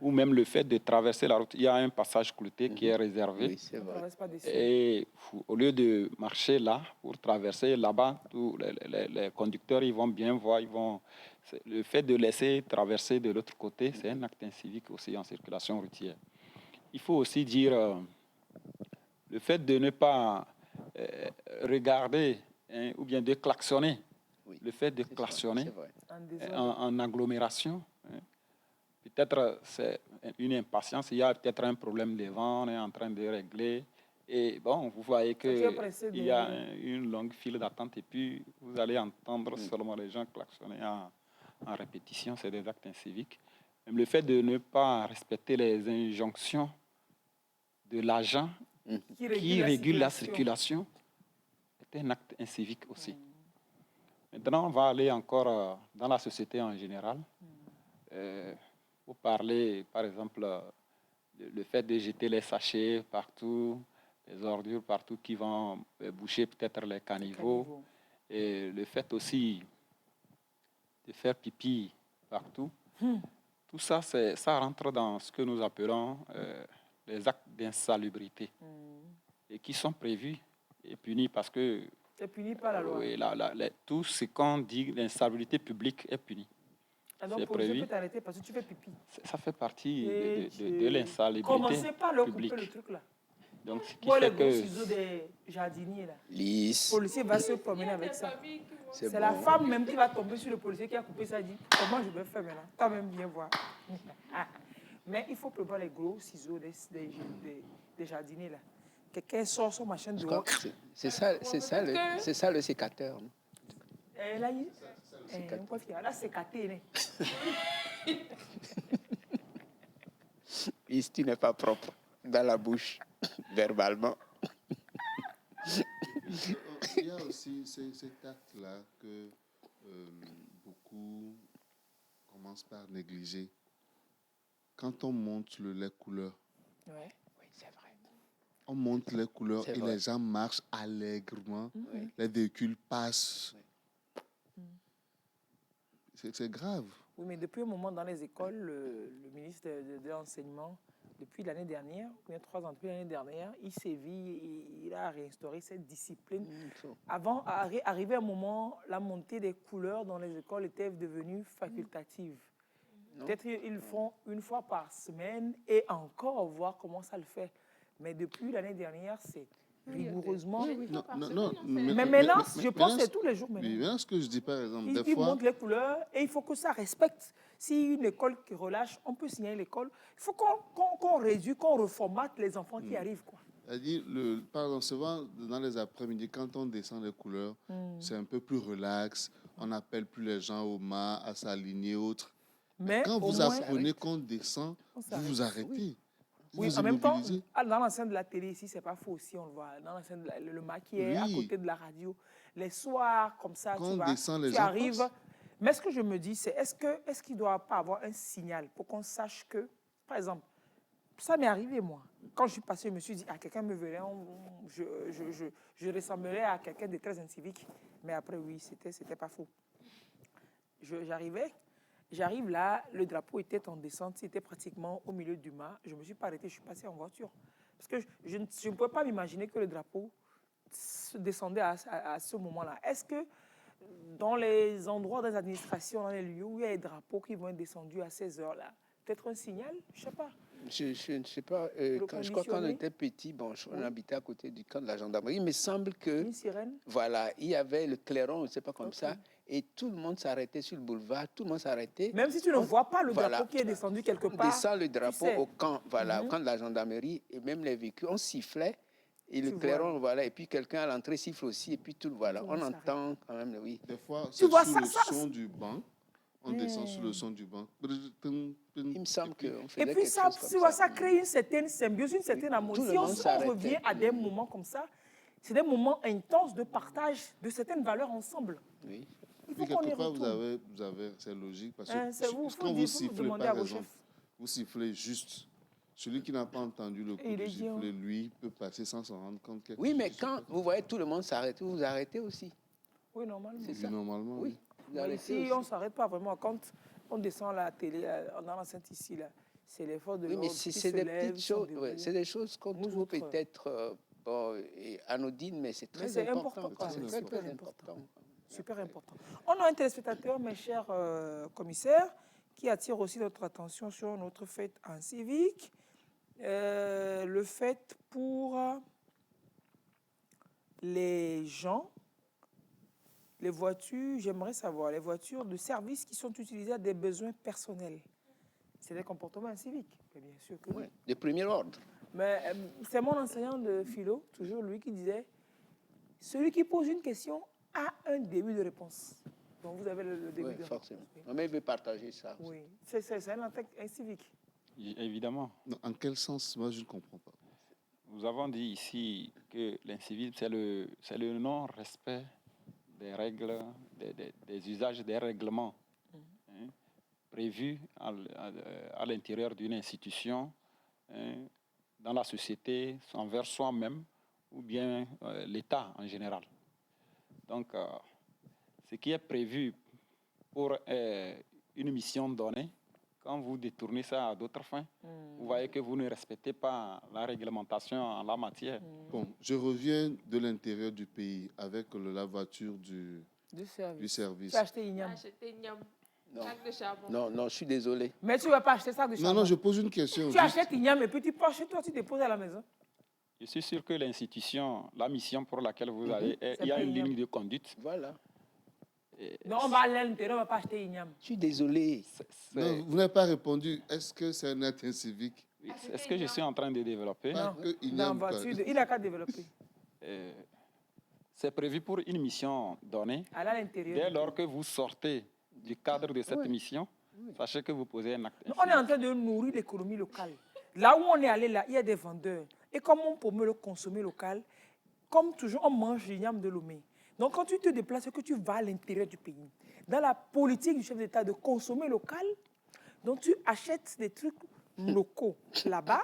Ou même le fait de traverser la route. Il y a un passage clouté qui est réservé. Oui, c'est vrai. Et au lieu de marcher là, pour traverser là-bas, les conducteurs ils vont bien voir. Le fait de laisser traverser de l'autre côté, c'est un acte incivique aussi en circulation routière. Il faut aussi dire le fait de ne pas regarder ou bien de klaxonner. Le fait de klaxonner en agglomération. Peut-être c'est une impatience, il y a peut-être un problème devant, on est en train de régler. Et vous voyez qu'il y a une longue file d'attente et puis vous allez entendre seulement les gens klaxonner en répétition, c'est des actes inciviques. Même le fait de ne pas respecter les injonctions de l'agent qui régule la circulation est un acte incivique aussi. Maintenant, on va aller encore dans la société en général. Pour parler, par exemple, le fait de jeter les sachets partout, les ordures partout qui vont boucher peut-être les caniveaux. Et le fait aussi de faire pipi partout. Tout ça, ça rentre dans ce que nous appelons les actes d'insalubrité et qui sont prévus est puni parce que C'est puni par la loi. oui, tout ce qu'on dit, l'instabilité publique est puni. Et donc, C'est policier prévu. peut t'arrêter parce que tu fais pipi. Ça fait partie Et de l'insalubrité commencez pas à leur couper publique. le truc là. Donc, ce qui Moi, les fait gros que ciseaux des jardiniers là. Le Lisse. policier va se promener avec ça. C'est C'est la bon. femme même qui va tomber sur le policier qui a coupé ça et dit comment je vais faire maintenant. Toi-même, viens voir. Mais il faut prévoir les gros ciseaux des jardiniers là. Quelqu'un sort son machin Je dehors. crois que c'est ça le sécateur. Non? Là, là, c'est caté. Ici, tu n'es pas propre dans la bouche, verbalement. Il y a aussi cet acte-là que beaucoup commencent par négliger. Quand on monte le lait couleur, Ouais. Oui, c'est vrai. on monte les couleurs C'est et vrai. les gens marchent allègrement. Oui. Les véhicules passent. C'est grave. Oui, mais depuis un moment dans les écoles, le ministre de l'Enseignement, depuis l'année dernière, ou bien 3 ans depuis l'année dernière, il sévit, il a réinstauré cette discipline. Avant, arrivé un moment, la montée des couleurs dans les écoles était devenue facultative. Peut-être ils le font une fois par semaine et encore voir comment ça le fait. Mais depuis l'année dernière, c'est rigoureusement. Non, Mais maintenant, je pense que c'est tous les jours maintenant. Mais maintenant, ce que je dis par exemple, Ils des fois, montrent les couleurs et il faut que ça respecte. Si une école qui relâche, on peut signaler l'école. Il faut qu'on réduise, qu'on reformate les enfants qui arrivent, quoi. c'est-à-dire, par exemple, souvent dans les après-midi, quand on descend les couleurs, c'est un peu plus relax. On n'appelle plus les gens au mât, à s'aligner, autres. Mais Quand au vous moins, apprenez qu'on descend, vous vous arrêtez. oui, Vous en même temps, immobilisez. dans l'enceinte de la télé ici, c'est pas faux aussi, on le voit. Dans l'enceinte, le maquillage à Oui. côté de la radio, les soirs comme ça, Quand tu on vois, descend, les tu gens arrives. passent. Mais ce que je me dis, c'est est-ce qu'il ne doit pas avoir un signal pour qu'on sache que, par exemple, ça m'est arrivé moi. Quand je suis passé, je me suis dit, ah, quelqu'un me verrait, je ressemblerais à quelqu'un de très incivique. Mais après, oui, c'était pas faux. J'arrive là, le drapeau était en descente, c'était pratiquement au milieu du mât. Je ne me suis pas arrêté, je suis passé en voiture. Parce que je ne pouvais pas m'imaginer que le drapeau se descendait à ce moment-là. Est-ce que dans les endroits des administrations, dans les lieux où il y a des drapeaux qui vont être descendus à ces heures-là, peut-être un signal? Je ne sais pas. Je ne sais pas. Je crois qu'on était petit, on habitait à côté du camp de la gendarmerie. Il me semble que, Une sirène? voilà, il y avait le clairon, je ne sais pas comme ça, et tout le monde s'arrêtait sur le boulevard, tout le monde s'arrêtait. Même si tu ne vois pas le voilà, drapeau qui est descendu quelque on part. descend le drapeau sais. au camp, voilà, au camp de la gendarmerie, et même les véhicules, on sifflait, et le Tu clairon, vois. voilà, et puis quelqu'un à l'entrée siffle aussi, et puis tout, voilà, Tout le on monde entend quand même, oui. Des fois, Tu c'est vois, sous ça, le son du banc. On descend sur le son du banc. Il me semble qu'on Et faisait puis quelque ça, chose tu comme vois, ça. ça crée une certaine symbiose, une certaine harmonie. Tout le Si monde on s'arrêtait. revient à des moments comme ça, c'est des moments intenses de partage de certaines valeurs ensemble. Oui. Il faut Puis qu'on y quelque part, retourne. vous avez, c'est logique parce Hein, que c'est vous, quand faut vous sifflez, sifflez, demander à par vos exemple, chefs. vous sifflez juste. Celui qui n'a pas entendu le coup il du est dit, sifflet, lui, peut passer sans s'en rendre compte. Quelque Oui, chose mais se quand passe. vous voyez tout le monde s'arrêter, vous vous arrêtez aussi. Oui, normalement. C'est Oui, ça. normalement, Oui. oui. Vous Mais arrêtez ici, aussi. on ne s'arrête pas vraiment. Quand on descend la télé, dans l'enceinte ici, là, c'est l'effort de Oui, mais l'ordre qui c'est se des lève, petites sont choses. debout. Ouais, c'est des choses qu'on Nous trouve autres, peut-être anodines, mais c'est très c'est important. important, quoi. C'est C'est très, super très important. important. Super important. On a un téléspectateur, mes chers commissaires, qui attire aussi notre attention sur notre fête en civique. Le fait pour les gens, les voitures, j'aimerais savoir, les voitures de service qui sont utilisées à des besoins personnels. C'est des comportements inciviques, bien sûr que oui. Ouais, de premier ordre. Mais c'est mon enseignant de philo, toujours lui, qui disait celui qui pose une question a un début de réponse. Donc vous avez le début Oui, de forcément. réponse. Mais il veut partager ça. Oui, c'est un attaque incivique. Évidemment. Non, en quel sens? Moi, je ne comprends pas. Nous avons dit ici que l'incivisme, c'est le non-respect des règles, des usages des règlements hein, prévus à l'intérieur d'une institution, hein, dans la société, envers soi-même ou bien l'État en général. Donc, ce qui est prévu pour une mission donnée, quand vous détournez ça à d'autres fins, vous voyez que vous ne respectez pas la réglementation en la matière. Bon, je reviens de l'intérieur du pays avec la voiture du service. Tu as acheté Ignam. Acheter Ignam. Non. Sac de charbon. Non, je suis désolé. Mais tu ne vas pas acheter ça de charbon. Non, je pose une question. Tu achètes Ignam et puis tu pars chez toi, tu déposes à la maison. Je suis sûr que l'institution, la mission pour laquelle vous allez, il y a une ligne de conduite. Voilà. Non, on va aller à l'intérieur, on ne va pas acheter Ignam. Je suis désolé. Non, vous n'avez pas répondu. Est-ce que c'est un acte civique? C'est ce que je suis en train de développer. Non, dans voiture, il n'a qu'à développer. C'est prévu pour une mission donnée. Aller à l'intérieur. Dès lors que vous sortez du cadre de cette mission, sachez que vous posez un acte. On est en train de nourrir l'économie locale. Là où on est allé, là, il y a des vendeurs. Et comme on promeut le consommer local, comme toujours, on mange l'igname de Lomé. Donc, quand tu te déplaces, que tu vas à l'intérieur du pays, dans la politique du chef d'État de consommer local, donc tu achètes des trucs locaux là-bas,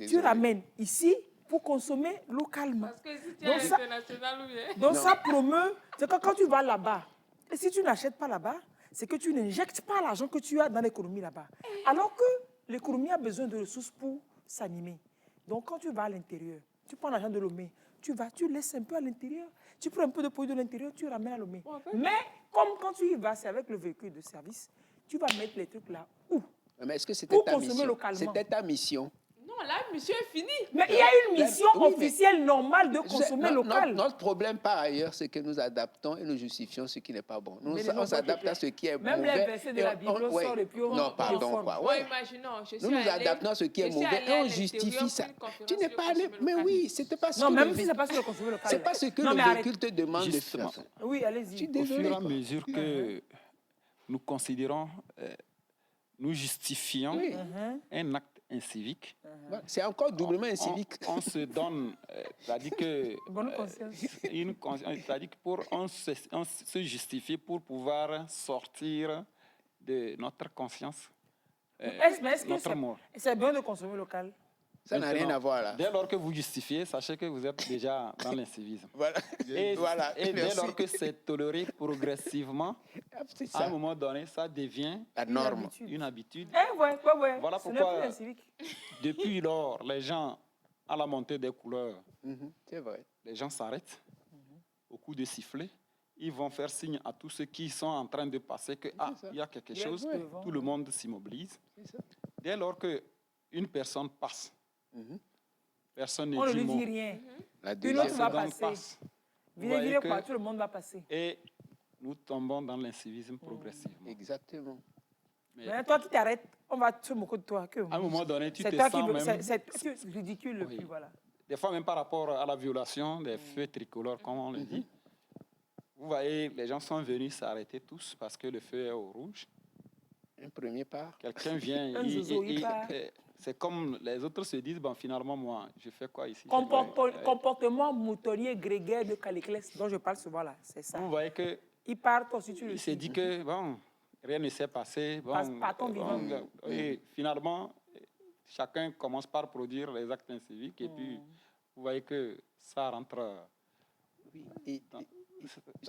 tu ramènes ici pour consommer localement. Parce que si tu es à l'international ou bien... Donc, ça promeut, c'est que quand tu vas là-bas, et si tu n'achètes pas là-bas, c'est que tu n'injectes pas l'argent que tu as dans l'économie là-bas. Alors que l'économie a besoin de ressources pour s'animer. Donc, quand tu vas à l'intérieur, tu prends l'argent de Lomé, tu laisses un peu à l'intérieur, tu prends un peu de produit de l'intérieur, tu ramènes à Lomé. Mais comme quand tu y vas, c'est avec le véhicule de service, tu vas mettre les trucs là où? Mais est-ce que c'était ta mission? C'était ta mission. Non, la mission est finie. Mais il y a une mission officielle normale de consommer local. Notre problème par ailleurs, c'est que nous adaptons et nous justifions ce qui n'est pas bon. On s'adapte à ce qui est mauvais. Même les versets de la Bible sortent et puis on... Non, pardon, quoi. Ouais. Imaginons, nous nous adaptons à ce qui est mauvais et on justifie ça. Tu n'es pas allé... Mais oui, c'était pas ce que... Non, même si ce n'est pas sur le consommer local. C'est pas ce que le véhicule te demande de faire. Oui, allez-y. Au fur et à mesure que nous considérons, nous justifions un acte incivique. C'est encore doublement incivique. On se donne, c'est-à-dire que... Bonne conscience. C'est-à-dire qu'on se justifie pour pouvoir sortir de notre conscience. Est-ce que c'est bien de consommer local? Ça n'a rien à voir là. Dès lors que vous justifiez, sachez que vous êtes déjà dans l'incivisme. Voilà. Et dès lors que c'est toléré progressivement, à un moment donné, ça devient la norme. Une habitude. Voilà pourquoi, depuis lors, les gens, à la montée des couleurs, c'est vrai. Les gens s'arrêtent au coup de sifflet. Ils vont faire signe à tous ceux qui sont en train de passer que il y a quelque chose. Tout le monde s'immobilise. Dès lors qu'une personne passe, personne ne dit mot. On ne dit rien. Une autre va passer. Vous voyez que tout le monde va passer. Et nous tombons dans l'incivisme progressivement. Exactement. Mais toi qui t'arrêtes, on va se moquer de toi. À un moment donné, tu te sens même... C'est ridicule. Puis voilà. Des fois, même par rapport à la violation des feux tricolores, comme on le dit, vous voyez, les gens sont venus s'arrêter tous parce que le feu est au rouge. Un premier pas. Quelqu'un vient, c'est comme les autres se disent, bon, finalement, moi, je fais quoi ici? Comportement motorier grégaire de Caliclès, dont je parle souvent là, c'est ça. Vous voyez que... Il part, toi aussi tu le Il s'est dit que, bon, rien ne s'est passé. Bon, et finalement, chacun commence par produire les actes inciviques et puis vous voyez que ça rentre... Oui,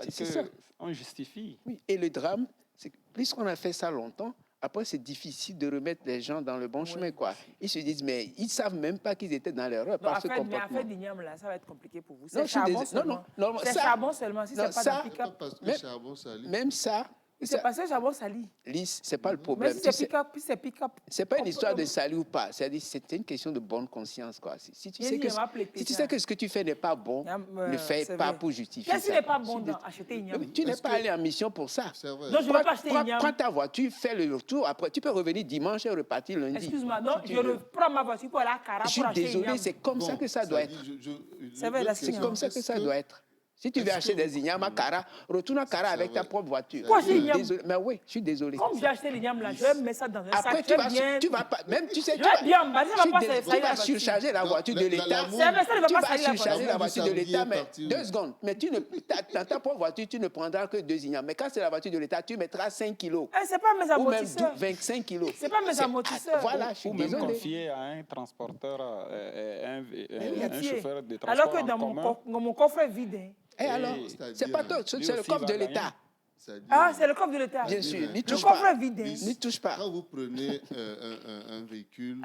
c'est ça. On justifie. Oui, et le drame, c'est que puisqu'on a fait ça longtemps, après, c'est difficile de remettre les gens dans le bon chemin, quoi. Ils se disent, mais ils ne savent même pas qu'ils étaient dans l'erreur par ce comportement. Mais affaire d'Ignam, là, ça va être compliqué pour vous. C'est charbon seulement. Non, c'est charbon seulement, si ce n'est pas dans pick-up. Parce que charbon sali. Même ça... C'est passé charbon sali. Lise, ce n'est pas le problème. Mais si c'est pick-up, ce n'est pas une histoire de sali ou pas. C'est une question de bonne conscience, quoi. Si tu sais que ce que tu fais n'est pas bon, ne fais pas pour justifier ça. Qu'est-ce qui n'est pas bon d'acheter Ignam? Tu n'es pas allé en mission pour ça. Non, je ne vais pas acheter Ignam. Prends ta voiture, fais le retour. Après, tu peux revenir dimanche et repartir lundi. Excuse-moi, non, je reprends ma voiture pour aller à Cara pour acheter Ignam. Je suis désolé, c'est comme ça que ça doit être. C'est comme ça que ça doit être. Si tu veux acheter des ignames à Cara, retourne à Cara avec ta propre voiture. Quoi, c'est igname? Mais oui, je suis désolé. Comme j'ai acheté l'igname là, je vais mettre ça dans un sac. Après, tu vas pas, même tu sais, tu vas surcharger la voiture de l'État. Tu vas surcharger la voiture de l'État, mais 2 secondes. Mais dans ta propre voiture, tu ne prendras que 2 ignames. Mais quand c'est la voiture de l'État, tu mettras 5 kilos. C'est pas mes amortisseurs. Ou même 25 kilos. C'est pas mes amortisseurs. Voilà, je suis désolé. Ou même confier à un transporteur, un chauffeur de transport. Alors que dans mon coffre est vide. Et alors, c'est pas toi, c'est le coffre de l'État. C'est-à-dire, Ah, c'est le coffre de l'État. Bien sûr, n'y Le touche coffre pas. est vide. hein. N'y touche pas. Quand vous prenez un véhicule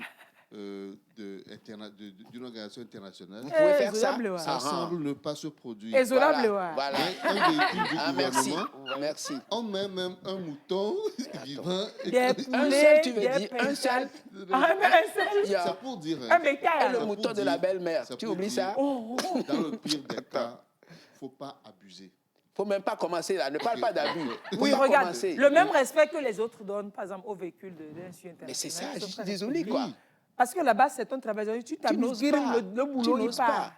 d'une organisation internationale, Vous pouvez faire ça. Isolable, ouais. ça semble ne pas se produire. Isolable, Voilà. ouais. Voilà. Mais un véhicule du Ah, merci. gouvernement, Merci. on met même un mouton vivant. Des Un poulets, seul, tu veux des dire, un seul. Ah, mais un seul. Il y a- C'est pour dire. Un bétail. Et le alors. mouton de la belle-mère. Ça Tu peut oublies dire- ça? Oh, oh. Dans le pire des cas, il ne faut pas abuser. Faut même pas commencer là. Ne parle pas d'abus. Faut Oui, pas regarde, commencer. le même respect que les autres donnent, par exemple, aux véhicules d'un sujet international. Mais c'est ça, ils je sont suis très désolé, respectueux. quoi. Parce que là-bas, c'est ton travail. Tu t'amuses, n'oses guérir pas. le boulot, Tu il n'oses part. pas.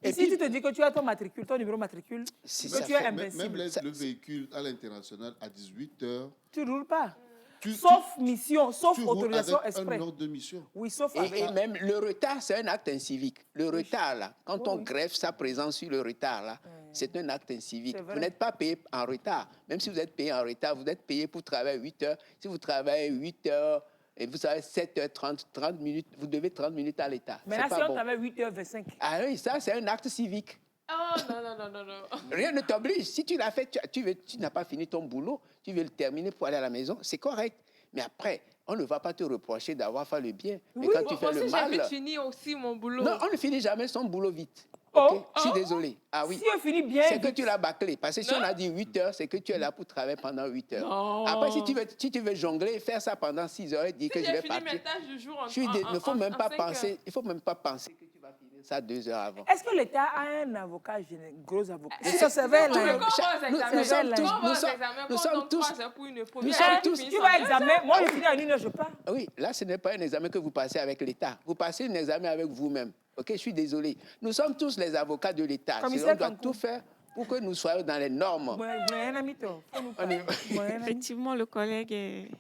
Et Ici, puis- tu te dis que tu as ton matricule, ton numéro matricule, Si que ça tu es fait- invincible. Le véhicule à l'international à 18 heures, Tu ne roules pas. tu- Sauf mission, sauf tu roules autorisation avec exprès. un ordre de mission. Oui, sauf avec... Et même le retard, c'est un acte incivique. Le retard, là, quand Oui, on oui. greffe sa présence sur le retard, là, c'est un acte incivique. C'est vrai. Vous n'êtes pas payé en retard. Même si vous êtes payé en retard, vous êtes payé pour travailler 8 heures. Si vous travaillez 8 heures et vous avez 7h30, 30 minutes, vous devez 30 minutes à l'État. Maintenant, C'est si pas on bon. travaille 8h25, Ah oui, ça, c'est un acte civique. Oh, non, non, non, non, non. Rien ne t'oblige. Si tu l'as fait, tu n'as pas fini ton boulot, tu veux le terminer pour aller à la maison, c'est correct. Mais après, on ne va pas te reprocher d'avoir fait le bien. Mais Oui, quand tu fais Moi le aussi, j'ai mal... vite fini aussi mon boulot. Non, on ne finit jamais son boulot vite. Oh, Ok? Je suis désolé. Ah oui. si on finit bien, C'est que tu l'as bâclé. Parce que si Non. on a dit 8 heures, c'est que tu es là pour travailler pendant 8 heures. Non. Après, si tu veux jongler et faire ça pendant 6 heures et dire que Si je j'ai vais fini mes partir, tâches du jour en, il ne faut même en pas 5 penser. heures. Il faut même pas penser que tu vas finir ça 2 heures avant. est-ce que l'État a un avocat, gros avocat? Mais ça se fait Quand on là. va aux nous examens, sommes tous- quand on va nous aux sommes- examens, nous quand on sommes donne tous- 3 heures pour une nous première, sommes elle tous- finit Tu en vas 2 examen, heures. moi je finis en 1 heure, je pars. Oui, là, ce n'est pas un examen que vous passez avec l'État. Vous passez un examen avec vous-même. OK, je suis désolé. Nous sommes tous les avocats de l'État. Commissaire On doit Kankou. tout faire pour que nous soyons dans les normes. Vous n'avez un ami, toi. Faut nous On parler. est- Vous n'avez un ami. Effectivement, le collègue et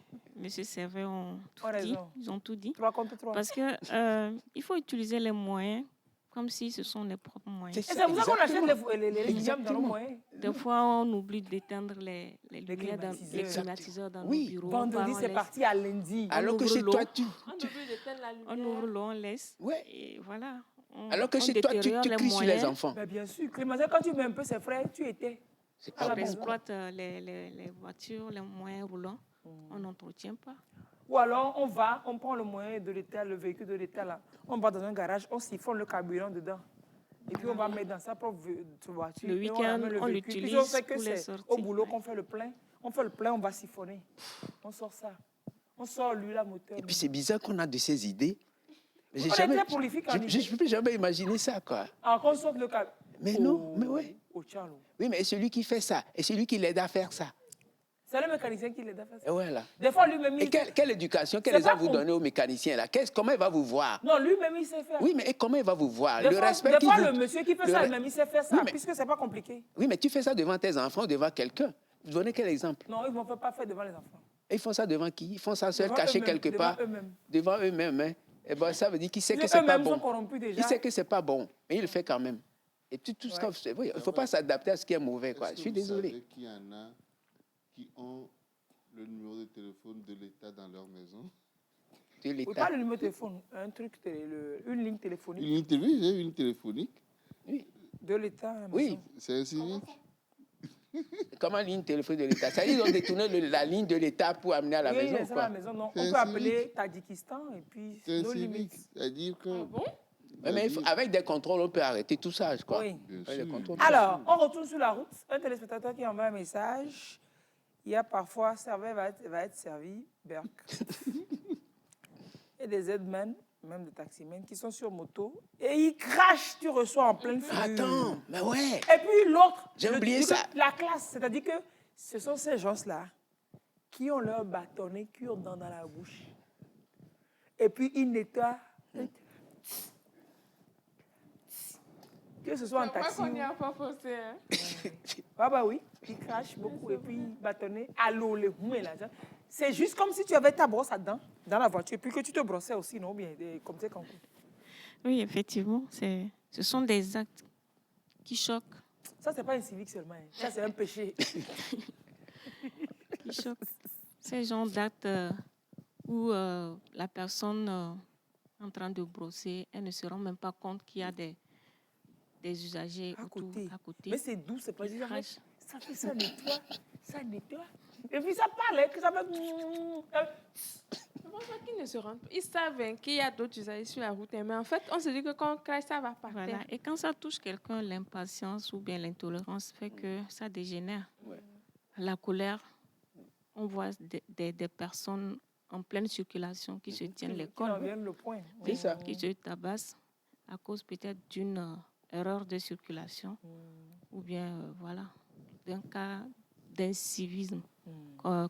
M. Servet ont tout A dit. raison. Ils ont tout dit. Tu vas compter 3. Parce que il faut utiliser les moyens comme si ce sont les propres moyens. Et c'est pour ça qu'on achète Exactement. les examens dans nos Exactement. moyens. Des fois, on oublie d'éteindre les lumières, les climatiseurs. climatiseurs dans Oui. nos bureaux. Vendredi, On c'est laisse- parti à lundi. Alors que ouvre chez l'eau. toi, On oublie d'éteindre la On lumière. ouvre l'eau, on laisse. Ouais. Et voilà. Alors que on chez toi, tu détériore les cries sur les moyens. enfants. Mais bien sûr, climatiseur, quand tu mets un peu ses frais, tu étais. C'est Ah, pas On bon. exploite les voitures, les moyens roulants. On n'entretient pas. Ou alors, on prend le moyen de l'État, le véhicule de l'État, là. On va dans un garage, on siphonne le carburant dedans. Et puis, on va mettre dans sa propre voiture. Le et week-end, ramène le on véhicule. Puis, l'utilise on sait que pour les c'est sorties. au boulot qu'on fait le plein. On fait le plein, on va siphonner. On sort ça. On sort l'huile à moteur. Et puis c'est bizarre qu'on a de ces idées. Mais j'ai On est jamais, très prolifique en idées. je ne peux jamais imaginer ça, quoi. Alors qu'on sorte le carburant. Mais non, mais ouais. Au Tchalo. Oui, mais celui qui fait ça, et celui qui l'aide à faire ça. C'est le mécanicien qui l'aide à faire ça. Et voilà. Des fois, lui-même, Et il... quelle éducation, quel C'est exemple pas vous con. donnez au mécanicien, là? Comment il va vous voir? Non, lui-même, il sait faire. Oui, mais comment il va vous voir? Des Le fois, respect des qu'il fois vous- le monsieur qui fait le ça, re- lui-même, il sait faire ça, Oui, mais- puisque c'est pas compliqué. Oui, mais tu fais ça devant tes enfants ou devant quelqu'un. Vous donnez quel exemple? Non, ils ne vont pas faire devant les enfants. Et ils font ça devant qui? Ils font ça seuls, Devant cachés eux-mêmes, quelque devant part. eux-mêmes. Devant eux-mêmes. Hein. Et ben, ça veut dire qu'il sait que Eux-mêmes c'est pas sont bon. corrompus déjà. Il sait que c'est pas bon, mais il le fait quand même. Et tout ce Ouais. qu'on fait, oui, il ne faut pas s'adapter à ce qui est mauvais, quoi. Est-ce Je que suis vous désolé. savez qu'il y en a qui ont le numéro de téléphone de l'État dans leur maison? De Oui, l'État. pas le numéro de téléphone, un truc, une ligne téléphonique Une interview, j'ai une téléphonique. de l'État. à la Oui. maison. C'est un civique. Comment ligne téléphonique de l'État? Ça, ils ont détourné la ligne de l'État pour amener à la Oui, maison, c'est à quoi. la maison. Non, C'est on un peut appeler civique. Tadjikistan et puis C'est un nos civique. limites. C'est-à-dire que. Ah bon? Ouais, mais avec des contrôles, on peut arrêter tout ça, je crois. Oui. Bien Avec des sûr. contrôles. Alors, on retourne sur la route. Un téléspectateur qui envoie un message. Il y a parfois, serveur va être servi, Berk. Et des aidemans, même des taximens, qui sont sur moto. Et ils crachent, tu reçois en pleine figure. Attends, mais ouais. Et puis l'autre, J'ai je oublié dis que ça. La classe, c'est-à-dire que ce sont ces gens-là qui ont leur bâtonnet cure-dent dans la bouche. Et puis ils nettoient. Que ce soit en C'est vrai taxi. qu'on n'y ou- a pas pensé. Hein? Ah bah oui, ils crachent beaucoup et puis bâtonnet à l'eau, les mouets là. C'est juste comme si tu avais ta brosse à dents dans la voiture et puis que tu te brossais aussi, non? Bien, comme ça, quand Oui, effectivement, ce sont des actes qui choquent. ça, c'est pas un civique seulement. Hein. Ça, c'est un péché. Qui choquent. Ces genres d'actes où la personne en train de brosser, elle ne se rend même pas compte qu'il y a des usagers À autour, côté. à côté. Mais c'est doux, c'est pas Ils dire, crachent. ça fait ça nettoie. Ça nettoie. Et puis ça parle, hein, que ça fait... Je pense pas qu'ils ne se rendent pas. Ils savent hein, qu'il y a d'autres usagers sur la route, hein, mais en fait, on se dit que quand on crache, ça va partir. Voilà. Et quand ça touche quelqu'un, l'impatience ou bien l'intolérance fait que ça dégénère. La colère, on voit des personnes en pleine circulation qui se tiennent les Qui en cols, viennent le point. qui se tabassent à cause peut-être d'une erreur de circulation ou bien voilà, d'un cas d'incivisme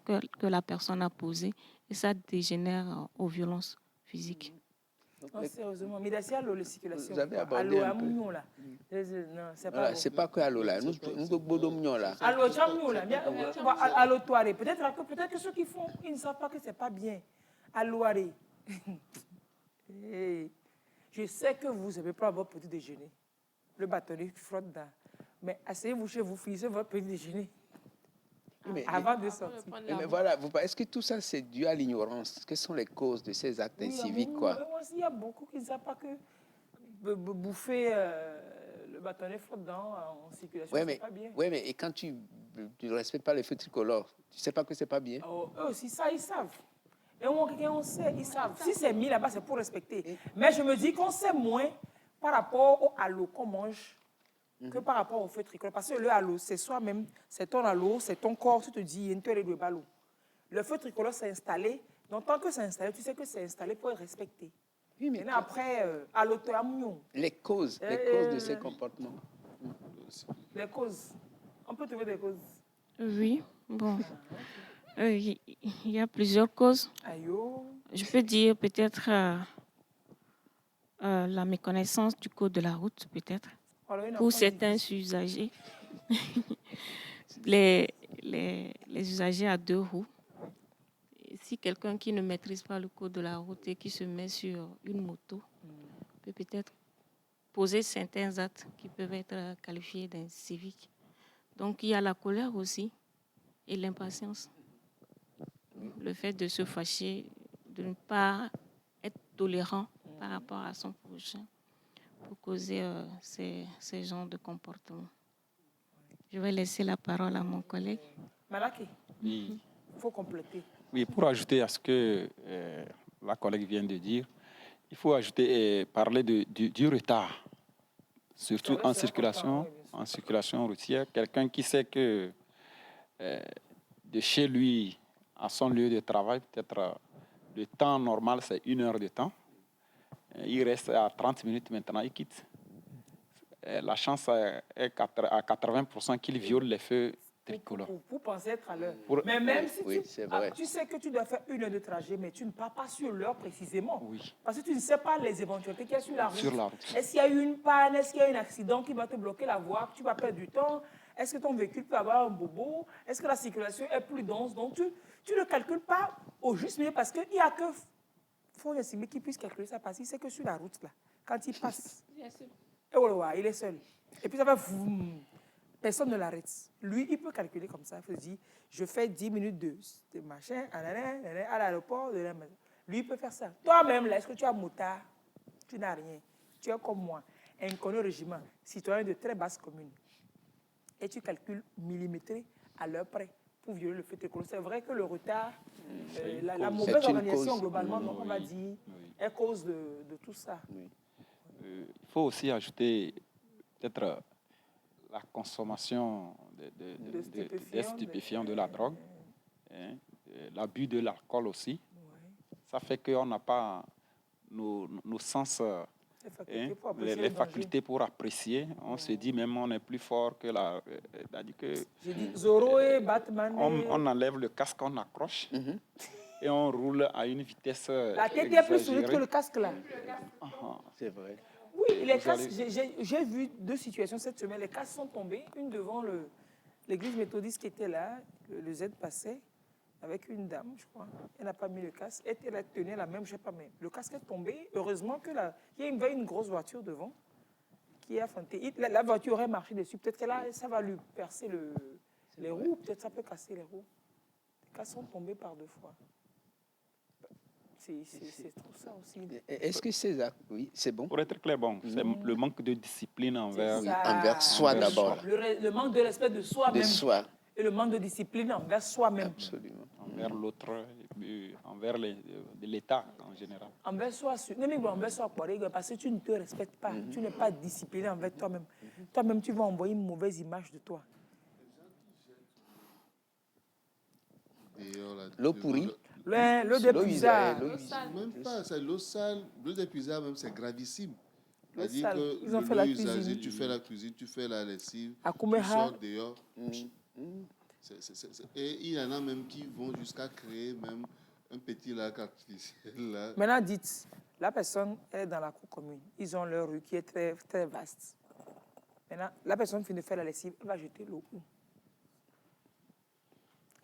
que la personne a posé et ça dégénère aux violences physiques. Non, sérieusement, mais c'est la circulation. Vous avez abordé un peu. Non, c'est Voilà, pas c'est pas que à l'eau là. Nous là. Allo Toiré. Peut-être que ceux qui font, ils ne savent pas que c'est pas bien. Allo Toiré. Je sais que vous n'avez pas votre petit déjeuner. Le bâtonnet frotte dans. Mais asseyez-vous chez vous, finissez votre petit déjeuner. Avant de sortir. Mais voilà, est-ce que tout ça c'est dû à l'ignorance? Quelles sont les causes de ces actes inciviques, quoi? Il y a beaucoup qui ne savent pas que bouffer le bâtonnet flottant en circulation, c'est pas bien. Oui, mais et quand tu ne respectes pas les feux tricolores, tu ne sais pas que c'est pas bien? Eux aussi, ça, ils savent. Et on sait, ils savent. Si c'est mis là-bas, c'est pour respecter. Mais je me dis qu'on sait moins par rapport au halo qu'on mange que par rapport au feu tricolore. Parce que le halo, c'est soi-même, c'est ton halo, c'est ton corps, tu te dis, il y a une théorie de ballot. Le feu tricolore s'est installé. Donc, tant que c'est installé, tu sais que c'est installé pour être respecté. Oui, mais après, à l'auteur, les causes de ces comportements. Les causes. On peut trouver des causes. Oui, bon. Il y a plusieurs causes. Je peux dire peut-être la méconnaissance du code de la route, peut-être. Pour certains usagers, les usagers à 2 roues, si quelqu'un qui ne maîtrise pas le code de la route et qui se met sur une moto peut peut-être poser certains actes qui peuvent être qualifiés d'inciviques. Donc il y a la colère aussi et l'impatience. Le fait de se fâcher, de ne pas être tolérant par rapport à son prochain pour causer ces genres de comportements. Je vais laisser la parole à mon collègue. Malaké, Oui. il faut compléter. Oui, pour ajouter à ce que la collègue vient de dire, il faut ajouter parler du retard, surtout en circulation routière. Quelqu'un qui sait que de chez lui à son lieu de travail, peut-être le temps normal, c'est 1 heure de temps. Il reste à 30 minutes maintenant, il quitte. La chance est à 80% qu'il viole les feux tricolores. Vous pensez être à l'heure. Mais même si tu sais que tu dois faire 1 heure de trajet, mais tu ne pars pas sur l'heure précisément. Oui. Parce que tu ne sais pas les éventualités qu'il y a sur la route. Sur la route. Est-ce qu'il y a eu une panne? Est-ce qu'il y a eu un accident qui va te bloquer la voie? Tu vas perdre du temps? Est-ce que ton véhicule peut avoir un bobo? Est-ce que la circulation est plus dense? Donc, tu ne calcules pas au juste milieu parce qu'il n'y a que... Il faut estimer qu'il puisse calculer ça parce qu'il sait que sur la route, là, quand il passe, il est seul. Et puis ça va... Personne ne l'arrête. Lui, il peut calculer comme ça. Il se dire, je fais 10 minutes de machin à l'aéroport. Lui, il peut faire ça. Toi-même, là, est-ce que tu as motard? Tu n'as rien. Tu es comme moi, inconnu au régiment, citoyen de très basse commune. Et tu calcules millimétré à l'heure près pour violer le feu tricolore. C'est vrai que le retard, la mauvaise organisation, globalement, on va dire, est cause de tout ça. Il faut aussi ajouter peut-être la consommation des stupéfiants, de la drogue, l'abus de l'alcool aussi. Ça fait qu'on n'a pas nos sens, les facultés pour apprécier. On se dit même on est plus fort que la... J'ai dit Zorro et Batman. On enlève le casque, on accroche et on roule à une vitesse La tête est plus solide que le casque là. C'est vrai. Oui, les casques, j'ai vu 2 situations cette semaine. Les casques sont tombés, une devant l'église méthodiste qui était là, le Z passait, avec une dame, je crois. Elle n'a pas mis le casque. Elle tenait la même, je ne sais pas, mais le casque est tombé. Heureusement qu'il y a une grosse voiture devant qui a affronté. La voiture aurait marché dessus. Peut-être que ça va lui percer les roues. Peut-être ça peut casser les roues. Les casques sont tombés par 2 fois. C'est trop ça aussi. Est-ce que c'est ça? Oui, c'est bon. Pour être clair, bon, c'est le manque de discipline envers soi d'abord. Le manque de respect de soi-même. De soi. et le manque de discipline envers soi-même. Absolument. Envers l'autre, envers l'État en général. Envers soi, envers soi, parce que tu ne te respectes pas, tu n'es pas discipliné envers toi-même. Toi-même, tu vas envoyer une mauvaise image de toi. L'eau pourrie. L'eau d'épuisard. Même pas, c'est l'eau sale. L'eau d'épuisard, même, c'est gravissime. C'est-à-dire sale. que Ils ont fait la l'eau usagée, cuisine. tu fais la cuisine, tu fais la lessive, À tu Koumeha. sors dehors. Et il y en a même qui vont jusqu'à créer même un petit lac artificiel là. Maintenant, dites, la personne est dans la cour commune. Ils ont leur rue qui est très, très vaste. Maintenant, la personne finit de faire la lessive, elle va jeter l'eau où?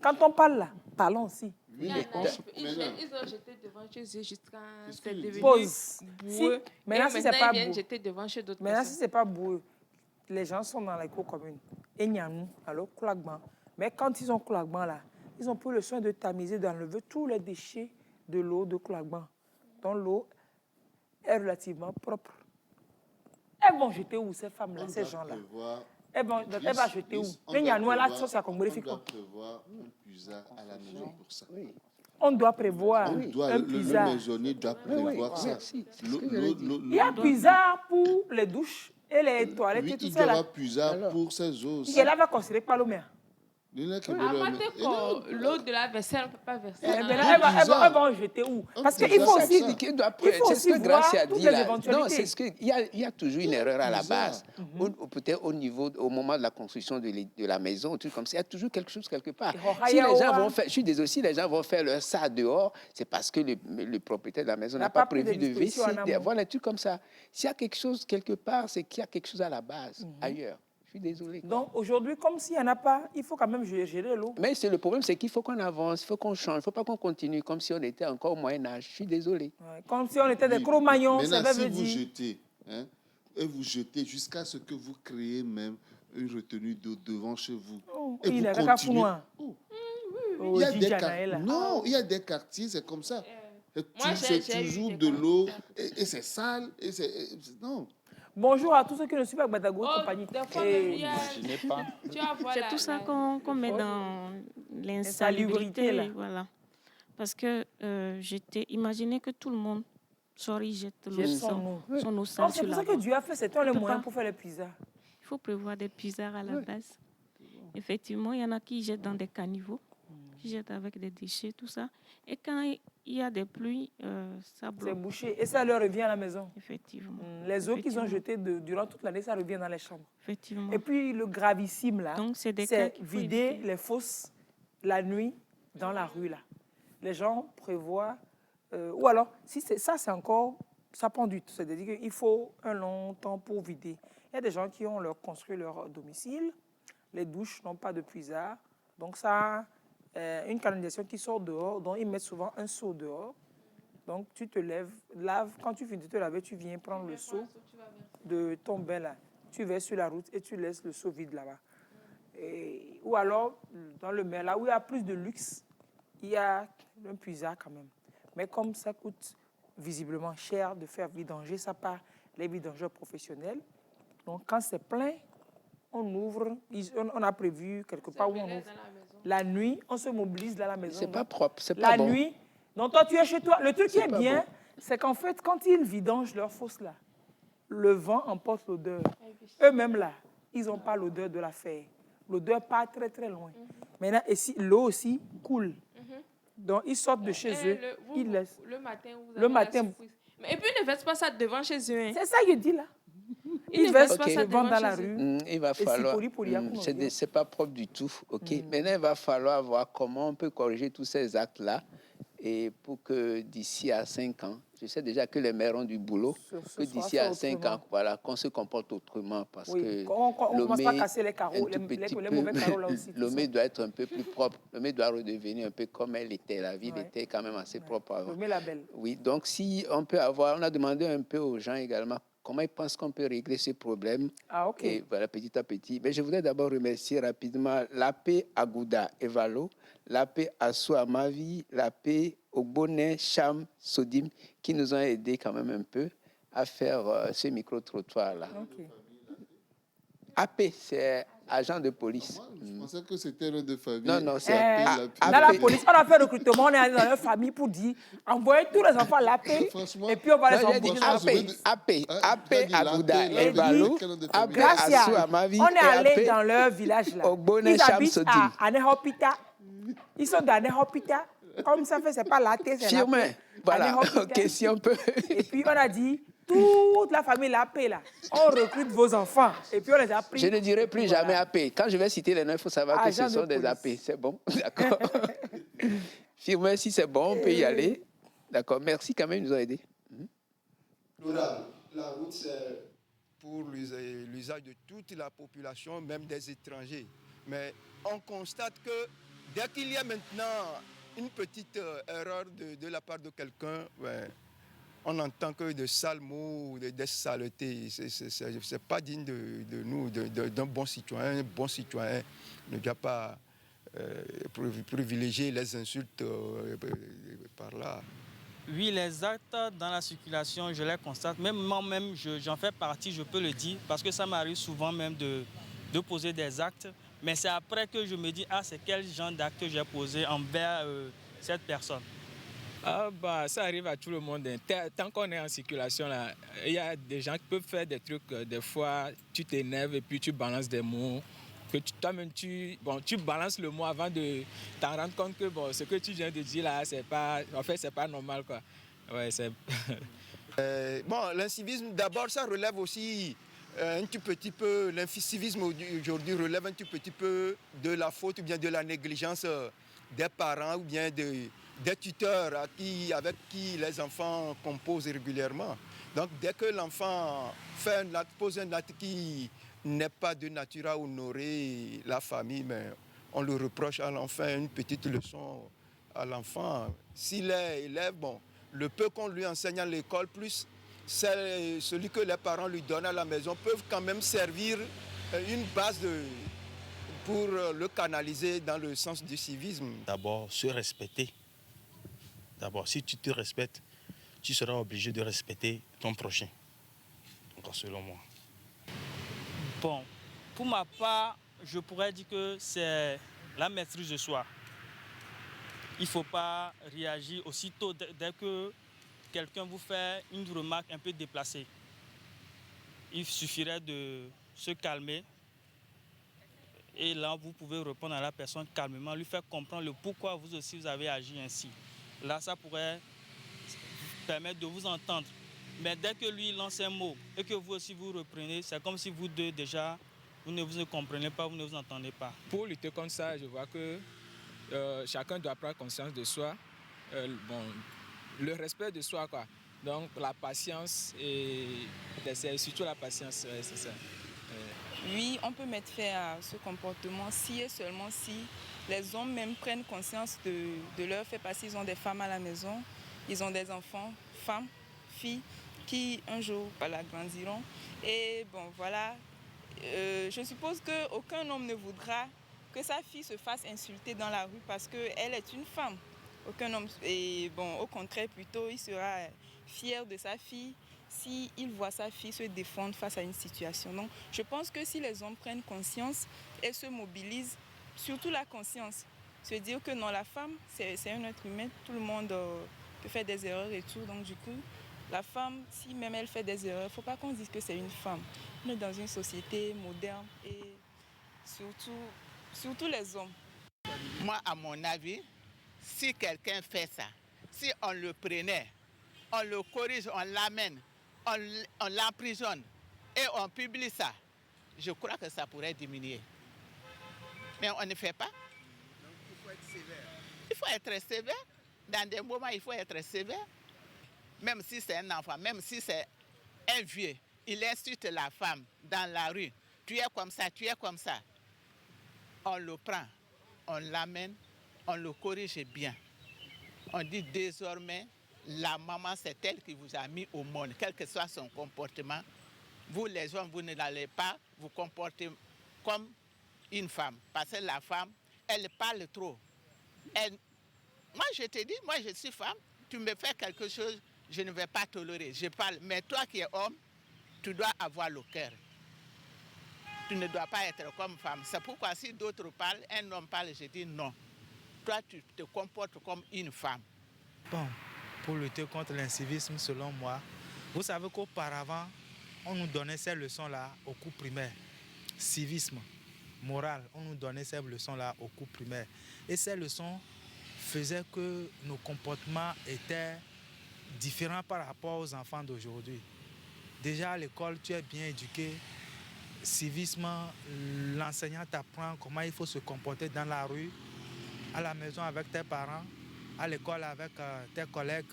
Quand on parle là, parlons aussi. Ils ont jeté devant chez eux jusqu'à c'est devenu Pause. boueux. Maintenant, si c'est pas ils viennent boueux. jeter devant chez d'autres Maintenant, si personnes. ce n'est pas boueux, les gens sont dans les cours communes. Et Nyanou, alors Koulagban. Mais quand ils ont Koulagban là, ils ont pris le soin de tamiser, d'enlever tous les déchets de l'eau de Koulagban. Donc l'eau est relativement propre. Elles vont jeter où ces femmes-là, ces gens-là? Elles vont jeter où? Mais Nyanou, elle a ça, c'est à Congo. On doit prévoir un puisard à la maison pour ça. On doit prévoir un Le puisard. maisonnier doit prévoir ça. Il y a un puisard pour les douches et les toilettes et tout il ça. doit Là. avoir puisard pour ses eaux aussi. Et là va considérer pas l'eau. L'eau de la vaisselle, on ne peut pas verser. Elles vont jeter où? Parce qu'il faut aussi, c'est ce que Gracie a toutes dit les là. éventualités. Non, c'est ce que il y a toujours une erreur à la base. Peut-être au moment de la construction de la maison, un truc comme ça, il y a toujours quelque chose quelque part. Si les gens vont faire, je suis désolé, si les gens vont faire leur ça dehors, c'est parce que le propriétaire de la maison n'a pas prévu de WC. Voilà un truc comme ça. S'il y a quelque chose quelque part, c'est qu'il y a quelque chose à la base, ailleurs. Je suis désolé. Donc aujourd'hui, comme s'il n'y en a pas, il faut quand même gérer l'eau. Mais le problème, c'est qu'il faut qu'on avance, il faut qu'on change, il ne faut pas qu'on continue comme si on était encore au Moyen-Âge. Je suis désolé. Ouais, comme si on était des Cro-Magnons, ça Maintenant, veut si vous dire. jetez, et vous jetez jusqu'à ce que vous créez même une retenue d'eau devant chez vous. Et il vous a continuez. Il y a il y a des quartiers, c'est comme ça. C'est toujours de l'eau et c'est sale. Non. Bonjour à tous ceux qui ne suivent pas Gbadago compagnie. C'est tout ça qu'on met dans l'insalubrité. Voilà. Parce que imaginez que tout le monde jette son eau sale C'est sur pour la ça que voie. Dieu a fait, c'est un les moyens pour faire les pizzas. Il faut prévoir des puisards à la base. Effectivement, il y en a qui jettent dans des caniveaux, qui jettent avec des déchets, tout ça. Et quand il y a des pluies, ça bloque. C'est bouché et ça leur revient à la maison. Effectivement. Les eaux qu'ils ont jetées durant toute l'année, ça revient dans les chambres. Effectivement. Et puis le gravissime là, c'est vider les fosses la nuit dans la rue là. Les gens prévoient, ou alors, si c'est ça, c'est encore, ça prend du temps. C'est-à-dire qu'il faut un long temps pour vider. Il y a des gens qui ont construit leur domicile, les douches n'ont pas de puisard, donc ça une canalisation qui sort dehors, donc ils mettent souvent un seau dehors. Donc tu te laves, quand tu finis de te laver, tu viens prendre le seau de ton bain là. Tu vas sur la route et tu laisses le seau vide là-bas. Ou alors, dans le mer, là où il y a plus de luxe, il y a un puisard quand même. Mais comme ça coûte visiblement cher de faire vidanger, ça part les vidangeurs professionnels. Donc quand c'est plein, on ouvre, on a prévu quelque part où on ouvre. La nuit, on se mobilise dans la maison. C'est pas propre, c'est pas bon. La nuit, donc toi tu es chez toi. Le truc qui est bien, c'est qu'en fait, quand ils vidangent leur fosse là, le vent emporte l'odeur. Eux-mêmes là, ils n'ont pas l'odeur de l'affaire. L'odeur part très très loin. Maintenant, l'eau aussi coule. Donc ils sortent de chez eux, ils laissent. Le matin, et puis ils ne versent pas ça devant chez eux. C'est ça que je dis là. Ils ne versent pas ça devant dans la chez eux. rue. Il va falloir. C'est pas propre du tout. Maintenant, il va falloir voir comment on peut corriger tous ces actes-là et pour que d'ici à 5 ans, je sais déjà que les maires ont du boulot, que d'ici à 5 ans, voilà, qu'on se comporte autrement parce que on commence pas à casser les carreaux, les mauvais carreaux là aussi. Lomé doit être un peu plus propre. Lomé doit redevenir un peu comme elle était. La ville était quand même assez propre avant. Lomé la belle. Oui, donc si on peut avoir, on a demandé un peu aux gens également comment ils pensent qu'on peut régler ce problème. Ah, ok. Et voilà, petit à petit. Mais je voudrais d'abord remercier rapidement l'AP Agouda Evalo, l'AP Assou Amavi, l'AP Ogbone Cham Sodim, qui nous ont aidés quand même un peu à faire ce micro-trottoir-là. Okay. AP, c'est agent de police. Je pensais que c'était le de famille. Non, c'est dans la police, on a fait recrutement, on est allé dans leur famille pour dire envoyez tous les enfants à l'AP et puis on va les envoyer. AP Agouda et Balou, AP Gracia, Assou Amavi on est allé et dans leur village là. Ogbone Ils habitent Chamsodi. à Nehopita. Ils sont dans Nehopita. Comme ça fait, c'est pas l'AT, c'est Firmin, l'AP. voilà, ok, si on peut. Et puis on a dit, toute la famille l'AP là, on recrute vos enfants. Et puis on les a pris. Je ne dirai plus jamais AP. Quand je vais citer les noms, il faut savoir que ce sont des AP. C'est bon, d'accord. Firmin, si c'est bon, on peut y aller. D'accord, merci quand même, ils nous ont aidés. La route, c'est pour l'usage de toute la population, même des étrangers. Mais on constate que dès qu'il y a maintenant une petite erreur de la part de quelqu'un, on n'entend que de sales mots, des saletés. Ce n'est pas digne de nous, d'un bon citoyen. Un bon citoyen ne doit pas privilégier les insultes par là. Oui, les actes dans la circulation, je les constate. Même moi-même, j'en fais partie, je peux le dire, parce que ça m'arrive souvent même de poser des actes. Mais c'est après que je me dis, c'est quel genre d'acte j'ai posé envers cette personne. Ça arrive à tout le monde. Tant qu'on est en circulation, il y a des gens qui peuvent faire des trucs. Des fois, tu t'énerves et puis tu balances des mots. Que toi-même, tu balances le mot avant de t'en rendre compte que ce que tu viens de dire là, c'est pas normal, quoi. Ouais, l'incivisme, d'abord, ça relève aussi un tout petit peu, l'incivisme aujourd'hui relève un tout petit peu de la faute ou bien de la négligence des parents ou bien des tuteurs avec qui les enfants composent régulièrement. Donc, dès que l'enfant pose un acte qui n'est pas de nature à honorer la famille, mais on le reproche à l'enfant, une petite leçon à l'enfant. S'il est élève, le peu qu'on lui enseigne à l'école, plus celui que les parents lui donnent à la maison, peuvent quand même servir une base pour le canaliser dans le sens du civisme. D'abord, se respecter. D'abord, si tu te respectes, tu seras obligé de respecter ton prochain. Donc, selon moi. Bon, pour ma part, je pourrais dire que c'est la maîtrise de soi. Il ne faut pas réagir aussitôt dès que quelqu'un vous fait une remarque un peu déplacée. Il suffirait de se calmer et là, vous pouvez répondre à la personne calmement, lui faire comprendre le pourquoi vous aussi vous avez agi ainsi. Là, ça pourrait permettre de vous entendre. Mais dès que lui lance un mot et que vous aussi vous reprenez, c'est comme si vous deux déjà, vous ne comprenez pas, vous ne vous entendez pas. Pour lutter contre ça, je vois que chacun doit prendre conscience de soi. Le respect de soi, quoi. Donc la patience, et c'est surtout la patience, c'est ça. Oui, on peut mettre fin à ce comportement si et seulement si les hommes même prennent conscience de leur fait, parce qu'ils ont des femmes à la maison, ils ont des enfants, femmes, filles, qui un jour grandiront. Et je suppose qu'aucun homme ne voudra que sa fille se fasse insulter dans la rue parce qu'elle est une femme. Aucun homme, au contraire, plutôt, il sera fier de sa fille s'il voit sa fille se défendre face à une situation. Donc, je pense que si les hommes prennent conscience et se mobilisent, surtout la conscience, se dire que non, la femme, c'est un être humain, tout le monde peut faire des erreurs et tout. Donc, du coup, la femme, si même elle fait des erreurs, il ne faut pas qu'on dise que c'est une femme. On est dans une société moderne et surtout les hommes. Moi, à mon avis, si quelqu'un fait ça, si on le prenait, on le corrige, on l'amène, on l'emprisonne et on publie ça, je crois que ça pourrait diminuer. Mais on ne fait pas. Donc il faut être sévère. Il faut être sévère. Dans des moments, il faut être sévère. Même si c'est un enfant, même si c'est un vieux, il insulte la femme dans la rue. Tu es comme ça, tu es comme ça. On le prend, on l'amène, on le corrige bien. On dit désormais, la maman, c'est elle qui vous a mis au monde, quel que soit son comportement. Vous, les hommes, vous n'allez pas vous comporter comme une femme. Parce que la femme, elle parle trop. Moi, je te dis, moi, je suis femme. Tu me fais quelque chose, je ne vais pas tolérer. Je parle. Mais toi qui es homme, tu dois avoir le cœur. tu ne dois pas être comme femme. C'est pourquoi si d'autres parlent, un homme parle, je dis non. Toi, tu te comportes comme une femme. Bon, pour lutter contre l'incivisme, selon moi, vous savez qu'auparavant, on nous donnait ces leçons-là au cours primaire. Civisme, moral, on nous donnait ces leçons-là au cours primaire. Et ces leçons faisaient que nos comportements étaient différents par rapport aux enfants d'aujourd'hui. Déjà à l'école, tu es bien éduqué. Civisme, l'enseignant t'apprend comment il faut se comporter dans la rue, à la maison avec tes parents, à l'école avec tes collègues.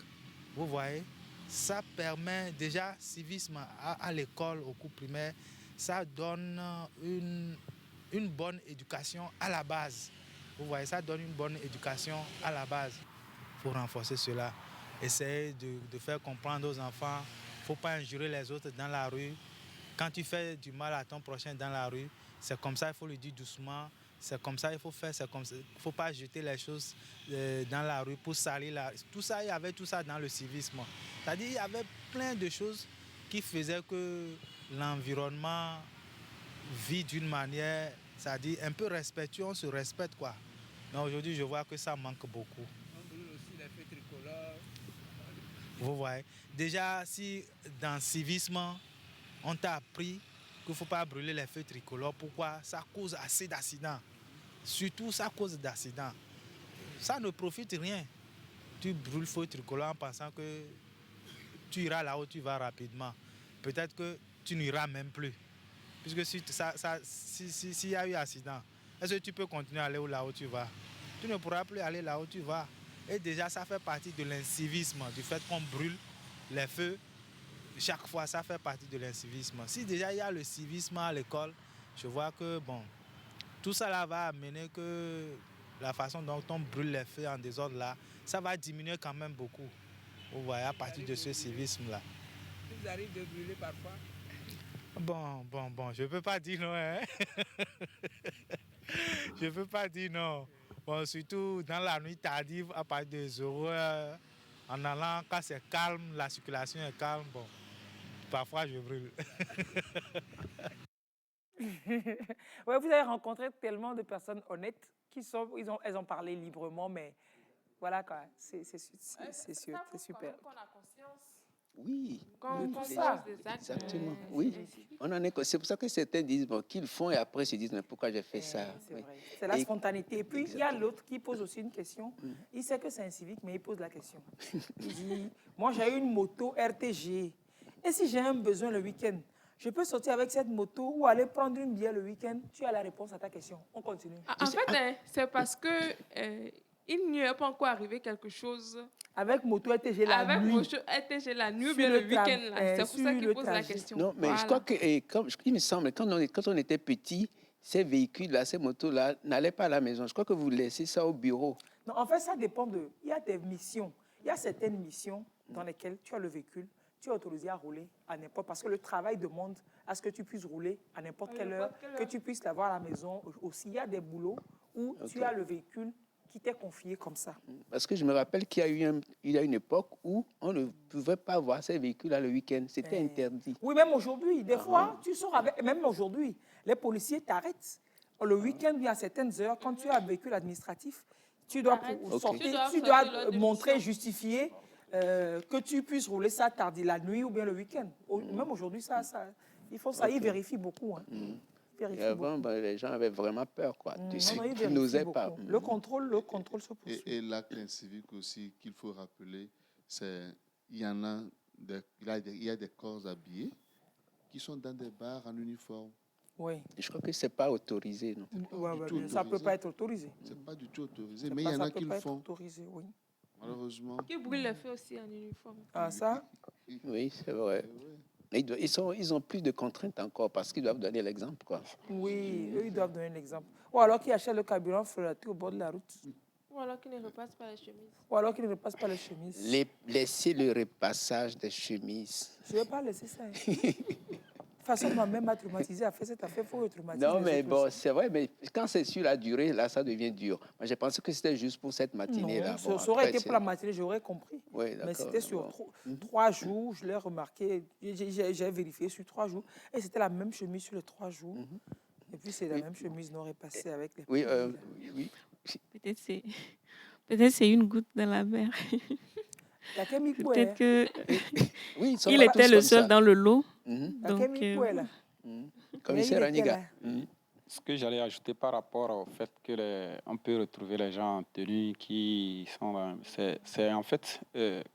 Vous voyez, ça permet déjà, civisme à l'école, au cours primaire, ça donne une bonne éducation à la base. Vous voyez, ça donne une bonne éducation à la base. Il faut renforcer cela. Essayer de faire comprendre aux enfants, il ne faut pas injurer les autres dans la rue. Quand tu fais du mal à ton prochain dans la rue, c'est comme ça, il faut le dire doucement. C'est comme ça, il faut faire, c'est comme ça. Il ne faut pas jeter les choses dans la rue pour salir tout ça, il y avait tout ça dans le civisme. C'est-à-dire il y avait plein de choses qui faisaient que l'environnement vit d'une manière, c'est-à-dire un peu respectueux, on se respecte quoi. Mais aujourd'hui, je vois que ça manque beaucoup. On brûle aussi les feux tricolores. Vous voyez. Déjà, si dans le civisme, on t'a appris qu'il ne faut pas brûler les feux tricolores, pourquoi? Ça cause assez d'accidents. Surtout, ça cause d'accidents. Ça ne profite rien. Tu brûles le feu tricolore en pensant que tu iras là où tu vas rapidement. Peut-être que tu n'iras même plus. Puisque s'il y a eu accident, est-ce que tu peux continuer à aller là où tu vas? Tu ne pourras plus aller là où tu vas. Et déjà, ça fait partie de l'incivisme, du fait qu'on brûle les feux. Chaque fois, ça fait partie de l'incivisme. Si déjà il y a le civisme à l'école, je vois que bon, tout ça là va amener que la façon dont on brûle les feux en désordre là, ça va diminuer quand même beaucoup. Vous voyez, à partir de ce civisme là. Vous arrivez de brûler parfois? Bon, je ne peux pas dire non. Hein? Je ne peux pas dire non. Bon, surtout dans la nuit tardive, à partir de 0 heures, en allant, quand c'est calme, la circulation est calme, bon, parfois je brûle. Ouais, vous avez rencontré tellement de personnes honnêtes elles ont parlé librement, mais voilà quoi, c'est sûr, c'est super. Oui, ça. Exactement. Oui, c'est pour ça que certains disent bon, qu'ils font et après se disent mais pourquoi j'ai fait ça. C'est Oui. vrai. C'est la spontanéité. Et puis, il y a l'autre qui pose aussi une question. Il sait que c'est un civique, mais il pose la question. Il dit, moi j'ai une moto RTG. Et si j'ai un besoin le week-end, je peux sortir avec cette moto ou aller prendre une bière le week-end? Tu as la réponse à ta question. On continue. En fait, c'est parce que il n'y est pas encore arrivé quelque chose. Avec moto RTG la nuit. Avec moto RTG la nuit ou bien le week-end. C'est pour ça qu'il pose la question. Non, mais je crois que, il me semble, quand on était petit, ces véhicules-là, ces motos-là, n'allaient pas à la maison. Je crois que vous laissez ça au bureau. Non, en fait, ça dépend de... Il y a des missions. Il y a certaines missions dans lesquelles tu as le véhicule, tu es autorisé à rouler à n'importe... Parce que le travail demande à ce que tu puisses rouler à n'importe quelle heure, que tu puisses l'avoir à la maison. Aussi, il y a des boulots où tu as le véhicule qui t'est confié comme ça. Parce que je me rappelle qu'il y a une époque où on ne pouvait pas voir ces véhicules-là le week-end. C'était interdit. Oui, même aujourd'hui. Des fois, tu sors avec... Même aujourd'hui, les policiers t'arrêtent. Le week-end, il y a certaines heures, quand tu as un véhicule administratif, tu dois sortir, tu dois montrer, justifier que tu puisses rouler ça tardé la nuit ou bien le week-end. Même aujourd'hui, ils font ça, ils vérifient beaucoup. Hein. Et avant, les gens avaient vraiment peur, quoi. Ils n'osaient pas. Le contrôle se poursuit. Et l'acte civique aussi qu'il faut rappeler, c'est il y a des corps habillés qui sont dans des bars en uniforme. Oui. Je crois que ce n'est pas autorisé. Non. Ça ne peut pas être autorisé. Ce n'est pas du tout autorisé, mais il y en a qui le font. Autorisé, oui. Malheureusement. Qui brûle les feux aussi en uniforme. Ah, ça? Oui, c'est vrai. Ils ont plus de contraintes encore parce qu'ils doivent donner l'exemple, quoi. Oui, eux, ils doivent donner l'exemple. Ou alors qu'ils achètent le carburant frelaté au bord de la route. Ou alors qu'ils ne repassent pas les chemises. Ou alors qu'ils ne repassent pas les chemises. Laisser le repassage des chemises. Je ne vais pas laisser ça. De toute façon, ma mère m'a traumatisé, a fait cette affaire, il faut retraumatiser. Non, mais bon, c'est vrai, mais quand c'est sur la durée, là, ça devient dur. Moi, j'ai pensé que c'était juste pour cette matinée-là. Non, ça aurait été pour la matinée, j'aurais compris. Oui, mais c'était sur 3 jours, je l'ai remarqué, j'ai vérifié sur 3 jours, et c'était la même chemise sur les 3 jours. Et puis c'est la même chemise noire et passée avec les... Oui, oui. Peut-être c'est une goutte dans la mer. T'as qu'un micro, Peut-être que Oui, ils sont il pas était tous le comme seul ça. dans le lot. T'as qu'un micro, là. Commissaire Mais il était Aniga. là. Ce que j'allais ajouter par rapport au fait que on peut retrouver les gens en tenue qui sont là, c'est en fait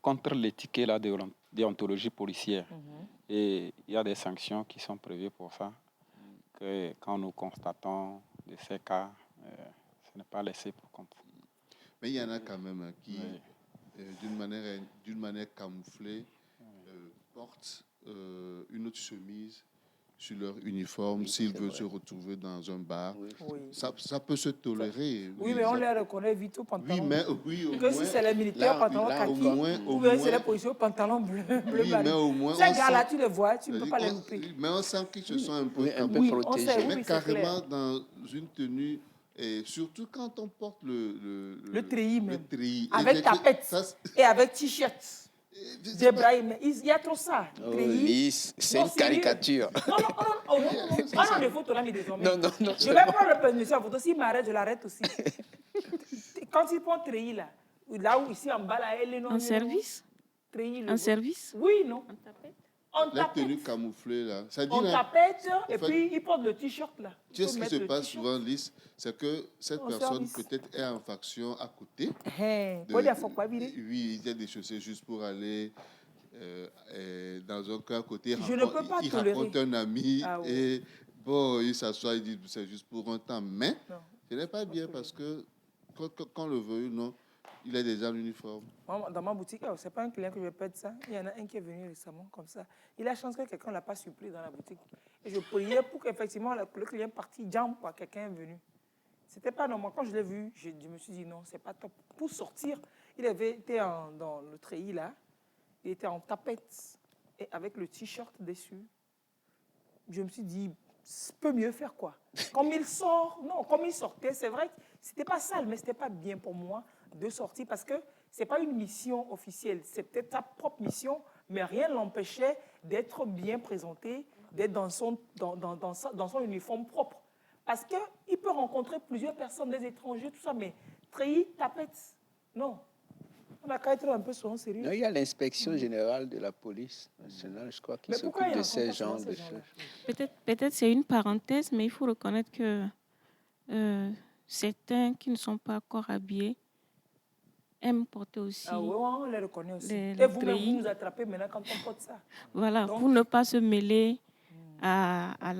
contre l'éthique et la déontologie policière. Et il y a des sanctions qui sont prévues pour ça. Que quand nous constatons de ces cas, ce n'est pas laissé pour compte. Mais il y en a quand même qui, d'une manière camouflée, portent une autre chemise sur leur uniforme s'ils veulent se retrouver dans un bar. Oui. Ça peut se tolérer. Oui, mais on les reconnaît vite au pantalon. Oui, mais au que moins, si c'est les militaires, pantalon kaki, ou bien c'est les policiers au pantalon bleu. Oui, mais au moins, ces gars-là, tu les vois, tu ne peux pas les louper. Mais on sent qu'ils se sont un peu, protégés. mais carrément dans une tenue, et surtout quand on porte le treillis même. treillis. Avec tapette et avec t-shirt. Il y a trop ça. Oui, c'est une caricature. Non, des photos là, mais désormais. Non. Je vais prendre le permission en photo. S'il m'arrête, je l'arrête aussi. Quand il prend treillis là où ici en bas, là, elle est non. En service? Treillis. En service? Oui, non. La tenue camouflée là. On tapette et puis il porte le t-shirt là. Tu sais ce qui se passe souvent, Lys, c'est que cette personne peut-être est en faction à côté. Oui, il y a des chaussées juste pour aller dans un coin à côté. Il raconte un ami et bon, il s'assoit, il dit c'est juste pour un temps. Mais ce n'est pas bien parce que quand le veut ou non, il est déjà en uniforme. Dans ma boutique, ce n'est pas un client que je pète ça. Il y en a un qui est venu récemment comme ça. Il a chance que quelqu'un ne l'a pas surpris dans la boutique. Et je priais pour qu'effectivement le client parti jam, quoi, quelqu'un est venu. Ce n'était pas normal. Quand je l'ai vu, je me suis dit non, ce n'est pas top. Pour sortir, il avait été dans le treillis là. Il était en tapette et avec le t-shirt dessus. Je me suis dit, peut mieux faire quoi? Comme il sort, non, comme il sortait, c'est vrai que ce n'était pas sale, mais ce n'était pas bien pour moi de sortir parce que ce n'est pas une mission officielle. C'est peut-être ta propre mission, mais rien ne l'empêchait d'être bien présenté, d'être dans son uniforme propre. Parce qu'il peut rencontrer plusieurs personnes, des étrangers, tout ça, mais treillis, tapette, non. On a qu'à être un peu souvent sérieux. Non, il y a l'inspection générale de la police nationale, je crois, qui s'occupe de ces genres de choses. Peut-être c'est une parenthèse, mais il faut reconnaître que certains qui ne sont pas encore habillés aiment porter aussi. Ah oui, on les reconnaît aussi. Et vous-même, vous nous attrapez maintenant quand on porte ça. Voilà, pour ne pas se mêler à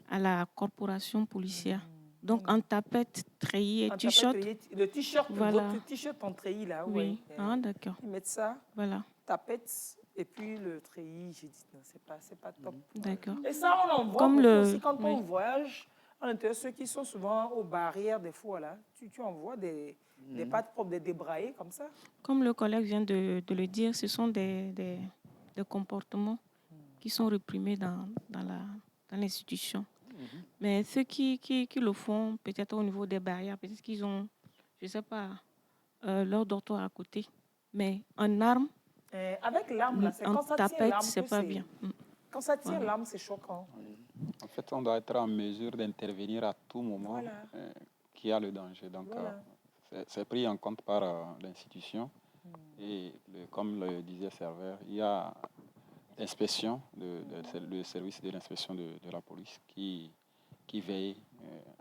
la corporation policière. Donc, en tapette, treillis et t-shirt. Le t-shirt, voilà. Votre t-shirt en treillis, là. Oui, d'accord. Ils mettent ça, voilà. tapette, et puis le treillis. J'ai dit, non, c'est pas top. D'accord. Et ça, on en voit aussi quand on voyage. En intérieur, ceux qui sont souvent aux barrières, des fois, là, tu en vois des pattes propres, des débraillés comme ça. Comme le collègue vient de le dire, ce sont des comportements qui sont réprimés dans l'institution. Mais ceux qui le font, peut-être au niveau des barrières, peut-être qu'ils ont, je ne sais pas, leur dortoir à côté. Mais en arme, avec l'arme, là, en tapette, c'est pas bien. Quand ça tire l'arme, c'est choquant. En fait, on doit être en mesure d'intervenir à tout moment qu'il y a le danger. Donc, c'est pris en compte par l'institution. Et comme le disait Serveur, il y a l'inspection, le service de l'inspection de la police qui veille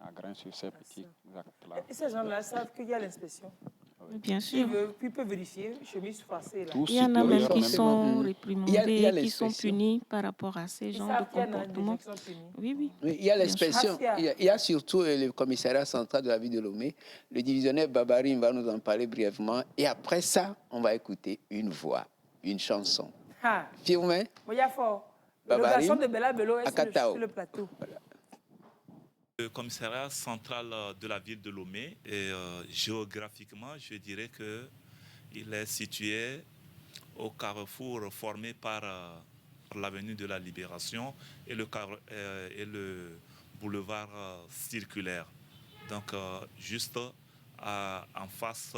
à grain sur ces petits actes-là. Et ces gens-là savent qu'il y a l'inspection. Bien sûr. Puis ils peuvent vérifier, chemise froissée. Là. Il y en a même qui sont réprimandés, qui sont punis par rapport à ces genres de comportements. Oui. Il y a l'inspection. Il y a surtout le commissariat central de la ville de Lomé. Le divisionnaire Babarine va nous en parler brièvement. Et après ça, on va écouter une voix, une chanson. Firmin. Le garçon de Bella Bello est sur le plateau. Voilà. Le commissariat central de la ville de Lomé, géographiquement, je dirais qu'il est situé au carrefour formé par l'avenue de la Libération et le boulevard circulaire. Donc, juste en face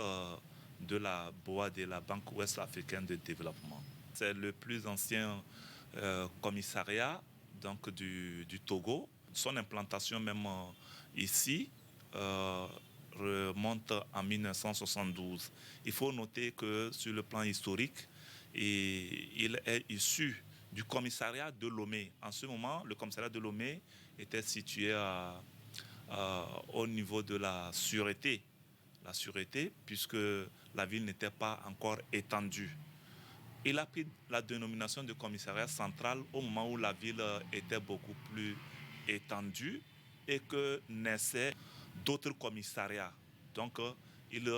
de la BOA de la Banque ouest-africaine de développement. C'est le plus ancien commissariat donc, du Togo. son implantation même ici remonte en 1972. Il faut noter que sur le plan historique, il est issu du commissariat de Lomé. En ce moment, le commissariat de Lomé était situé au niveau de la sûreté, puisque la ville n'était pas encore étendue. Il a pris la dénomination de commissariat central au moment où la ville était beaucoup plus étendue et que naissaient d'autres commissariats. Donc, il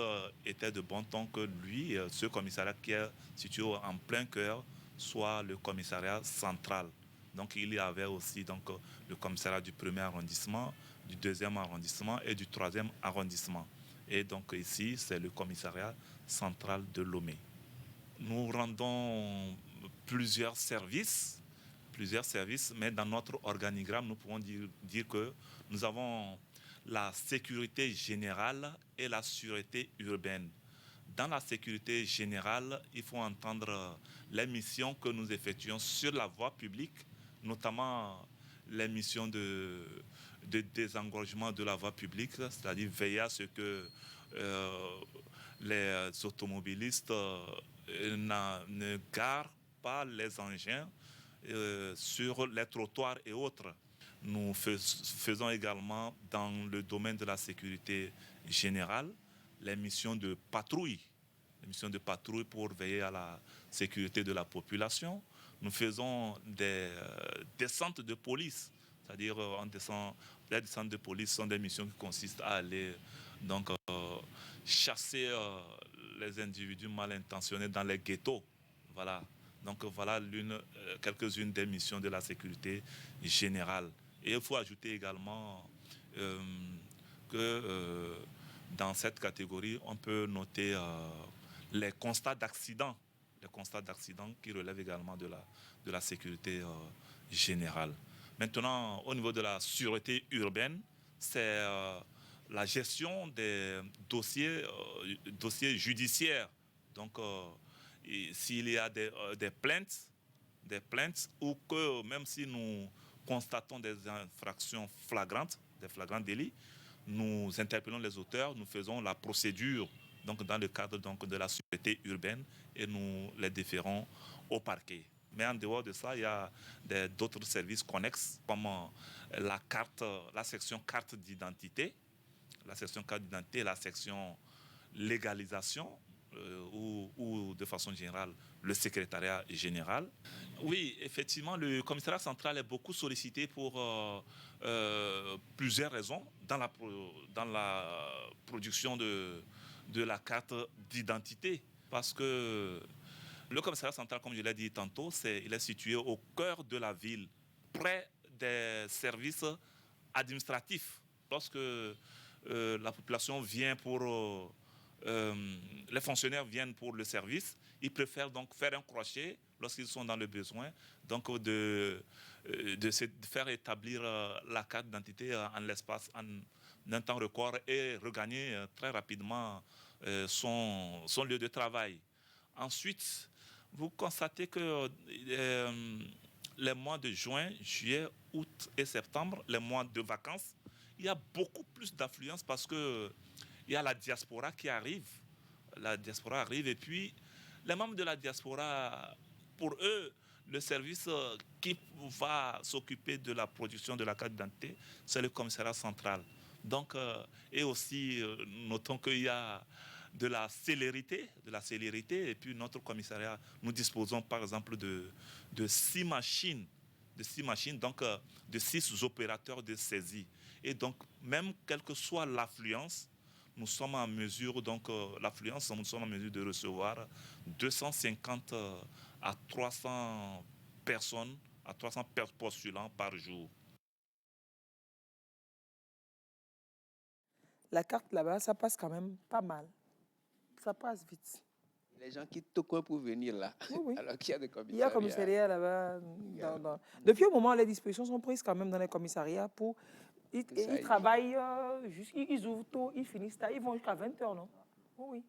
était de bon ton que lui, ce commissariat qui est situé en plein cœur, soit le commissariat central. Donc, il y avait aussi donc, le commissariat du 1er arrondissement, du 2e arrondissement et du 3e arrondissement. Et donc, ici, c'est le commissariat central de Lomé. Nous rendons plusieurs services, mais dans notre organigramme, nous pouvons dire que nous avons la sécurité générale et la sûreté urbaine. Dans la sécurité générale, il faut entendre les missions que nous effectuons sur la voie publique, notamment les missions de désengorgement de la voie publique, c'est-à-dire veiller à ce que les automobilistes ne garent pas les engins sur les trottoirs et autres. Nous faisons également dans le domaine de la sécurité générale les missions de patrouille pour veiller à la sécurité de la population. Nous faisons des descentes de police, c'est-à-dire les descentes de police sont des missions qui consistent à aller donc, chasser les individus mal intentionnés dans les ghettos. Voilà. Donc voilà quelques-unes des missions de la sécurité générale. Et il faut ajouter également que dans cette catégorie, on peut noter les constats d'accidents qui relèvent également de la sécurité générale. Maintenant, au niveau de la sûreté urbaine, c'est la gestion des dossiers judiciaires. Donc, s'il y a des plaintes ou que même si nous constatons des infractions flagrantes, des flagrants délits, nous interpellons les auteurs, nous faisons la procédure donc, dans le cadre donc, de la sûreté urbaine et nous les déférons au parquet. Mais en dehors de ça, il y a d'autres services connexes comme la section carte d'identité, la section légalisation ou de façon générale le secrétariat général. Oui, effectivement, le commissariat central est beaucoup sollicité pour plusieurs raisons dans la production de la carte d'identité. Parce que le commissariat central, comme je l'ai dit tantôt, il est situé au cœur de la ville, près des services administratifs. Lorsque la population vient les fonctionnaires viennent pour le service, ils préfèrent donc faire un crochet lorsqu'ils sont dans le besoin, donc de faire établir la carte d'identité en l'espace, en un temps record et regagner très rapidement son lieu de travail. Ensuite, vous constatez que les mois de juin, juillet, août et septembre, les mois de vacances, il y a beaucoup plus d'affluence parce que il y a la diaspora qui arrive. La diaspora arrive et puis les membres de la diaspora, pour eux, le service qui va s'occuper de la production de la carte d'identité, c'est le commissariat central. Donc, et aussi, notons qu'il y a de la célérité et puis notre commissariat, nous disposons par exemple de 6 machines, donc de 6 opérateurs de saisie. Et donc, même quelle que soit l'affluence, nous sommes en mesure, de recevoir 250 à 300 personnes, à 300 postulants par jour. La carte là-bas, ça passe quand même pas mal. Ça passe vite. Les gens quittent tout coin pour venir là. Oui. Alors qu'il y a des commissariats. Il y a un commissariat là-bas. Depuis un moment, les dispositions sont prises quand même dans les commissariats pour... Ils travaillent, ils ouvrent tôt, ils finissent tard, ils vont jusqu'à 20h, non? Oui.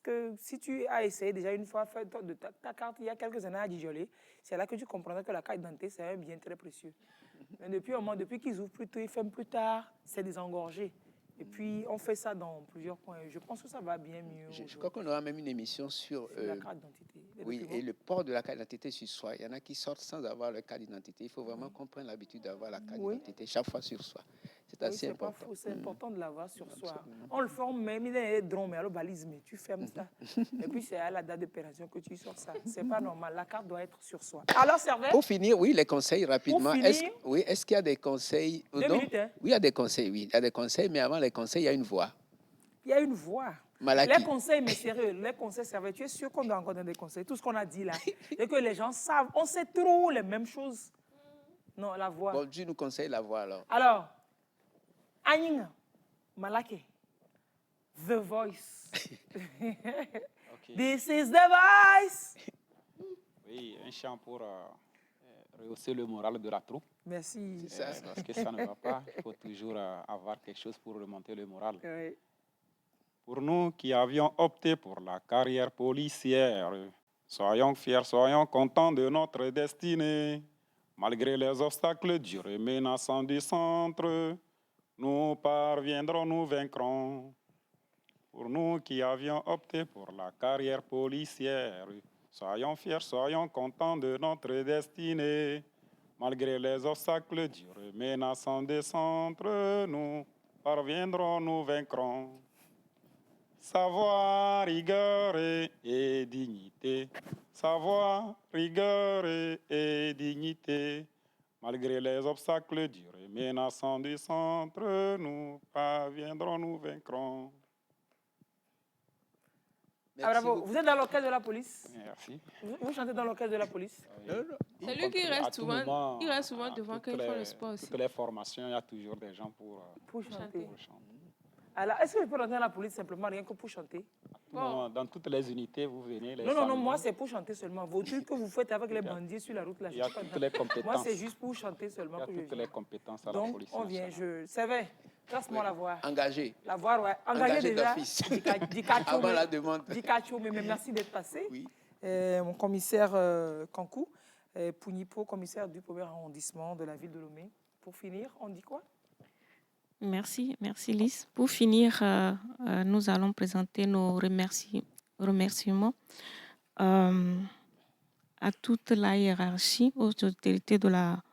que si tu as essayé déjà une fois faire de ta carte il y a quelques années à Dijolé, c'est là que tu comprendras que la carte d'identité, c'est un bien très précieux. Mais depuis qu'ils ouvrent plus tôt, ils ferment plus tard, c'est désengorgé. Et puis, on fait ça dans plusieurs coins. Je pense que ça va bien mieux. Je crois qu'on aura même une émission sur la carte d'identité. Oui, et le port de la carte d'identité sur soi. Il y en a qui sortent sans avoir leur carte d'identité. Il faut vraiment qu'on prenne l'habitude d'avoir la carte d'identité chaque fois sur soi. C'est assez important. C'est important de l'avoir sur soi. On le forme même, il est drôle, mais alors balise, mais tu fermes ça. Et puis, c'est à la date d'opération que tu sors ça. C'est pas normal. La carte doit être sur soi. Alors, Servais? Pour finir, oui, les conseils rapidement. Est-ce qu'il y a des conseils? 2 minutes, hein? Oui, il y a des conseils, oui. Il y a des conseils, mais avant les conseils, il y a une voix. Il y a une voix. Malaki. Les conseils, mais sérieux, les conseils, Servais, tu es sûr qu'on doit encore donner des conseils? Tout ce qu'on a dit là, et que les gens savent, on sait trop les mêmes choses. Non, la voix. Bon, Dieu nous conseille la voix alors. Alors, Anyinga, Malaki, The Voice. This is the voice. Oui, un chant pour rehausser le moral de la troupe. Merci. Parce que ça ne va pas. Il faut toujours avoir quelque chose pour remonter le moral. Oui. Pour nous qui avions opté pour la carrière policière, soyons fiers, soyons contents de notre destinée. Malgré les obstacles durs et menaçants du centre, nous parviendrons, nous vaincrons. Pour nous qui avions opté pour la carrière policière, soyons fiers, soyons contents de notre destinée. Malgré les obstacles durs et menaçants des centres, nous parviendrons, nous vaincrons. Savoir, rigueur et dignité. Savoir, rigueur et dignité. Malgré les obstacles durs et menaçants du centre, nous parviendrons, nous vaincrons. Ah, bravo. Vous êtes dans l'orchestre de la police? Merci. Vous chantez dans l'orchestre de la police? C'est lui qui reste souvent, devant quand il fait le sport aussi. Toutes les formations, il y a toujours des gens pour chanter. Alors, est-ce que je peux rentrer dans la police simplement, rien que pour chanter? Dans toutes les unités, vous venez. Non, moi, c'est pour chanter seulement. Vos trucs que vous faites avec les bandits sur la route, là, il y a toutes les compétences. Moi, c'est juste pour chanter seulement. Il y a toutes les compétences à la police. Donc, on vient, c'est vrai. Trace-moi la voix. Engagé. La voix, ouais. Engagé déjà. Avant la demande. Mais merci d'être passé. Oui. Mon commissaire Kankou, Pounipo, commissaire du premier arrondissement de la ville de Lomé. Pour finir, on dit quoi? Merci Lise. Pour finir, nous allons présenter nos remerciements à toute la hiérarchie, aux autorités de la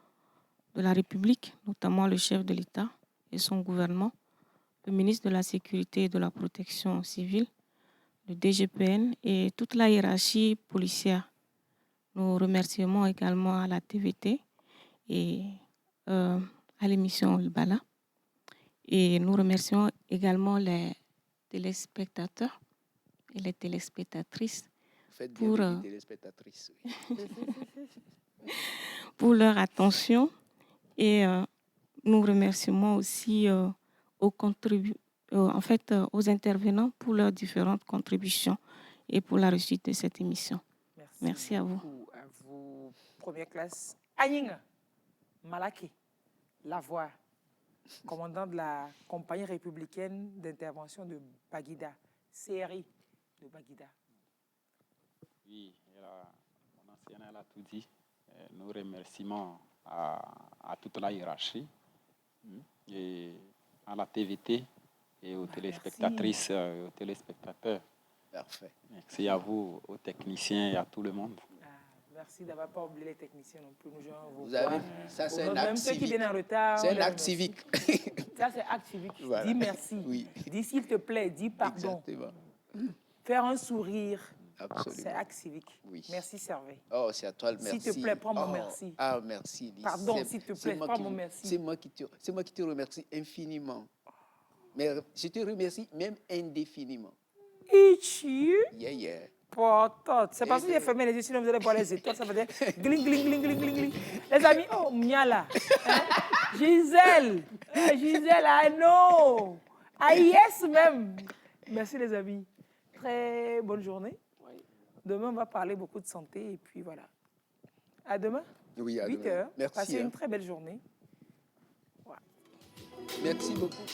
République, notamment le chef de l'État et son gouvernement, le ministre de la Sécurité et de la Protection civile, le DGPN et toute la hiérarchie policière. Nous remercions également à la TVT et à l'émission Bala. Et nous remercions également les téléspectateurs et les téléspectatrices pour leur attention. Et nous remercions aussi aux intervenants pour leurs différentes contributions et pour la réussite de cette émission. Merci à vous. À vous, première classe. Anyinga Malaki, la voix. Commandant de la compagnie républicaine d'intervention de Baguida, CRI de Baguida. Oui, mon ancienne elle a tout dit. Nous remercions à toute la hiérarchie, et à la TVT et aux téléspectatrices et aux téléspectateurs. Parfait. Merci à vous, aux techniciens et à tout le monde. Merci d'avoir pas oublié les techniciens non plus. Vous avez, ça c'est un acte civique. Même ceux qui viennent en retard. C'est un acte civique. Ça c'est acte civique. Voilà. Dis merci. Oui. Dis s'il te plaît, dis pardon. Exactement. Faire un sourire. Absolument. C'est acte civique. Oui. Merci Servais. Oh, c'est à toi le merci. S'il te plaît, prends mon merci. Ah, merci Lise. Pardon, s'il te plaît, prends mon merci. C'est moi qui te remercie infiniment. Mais je te remercie même indéfiniment. Ichi. Yeah. C'est parce que j'ai fermé les yeux, sinon vous allez voir les étoiles, ça veut dire gling, gling, gling, gling, gling, gling. Les amis, oh, Miala. Gisèle, I know. Yes, même. Merci les amis. Très bonne journée. Demain, on va parler beaucoup de santé et puis voilà. À demain. Oui, à 8 demain. heures. Merci. Passez une très belle journée. Merci beaucoup.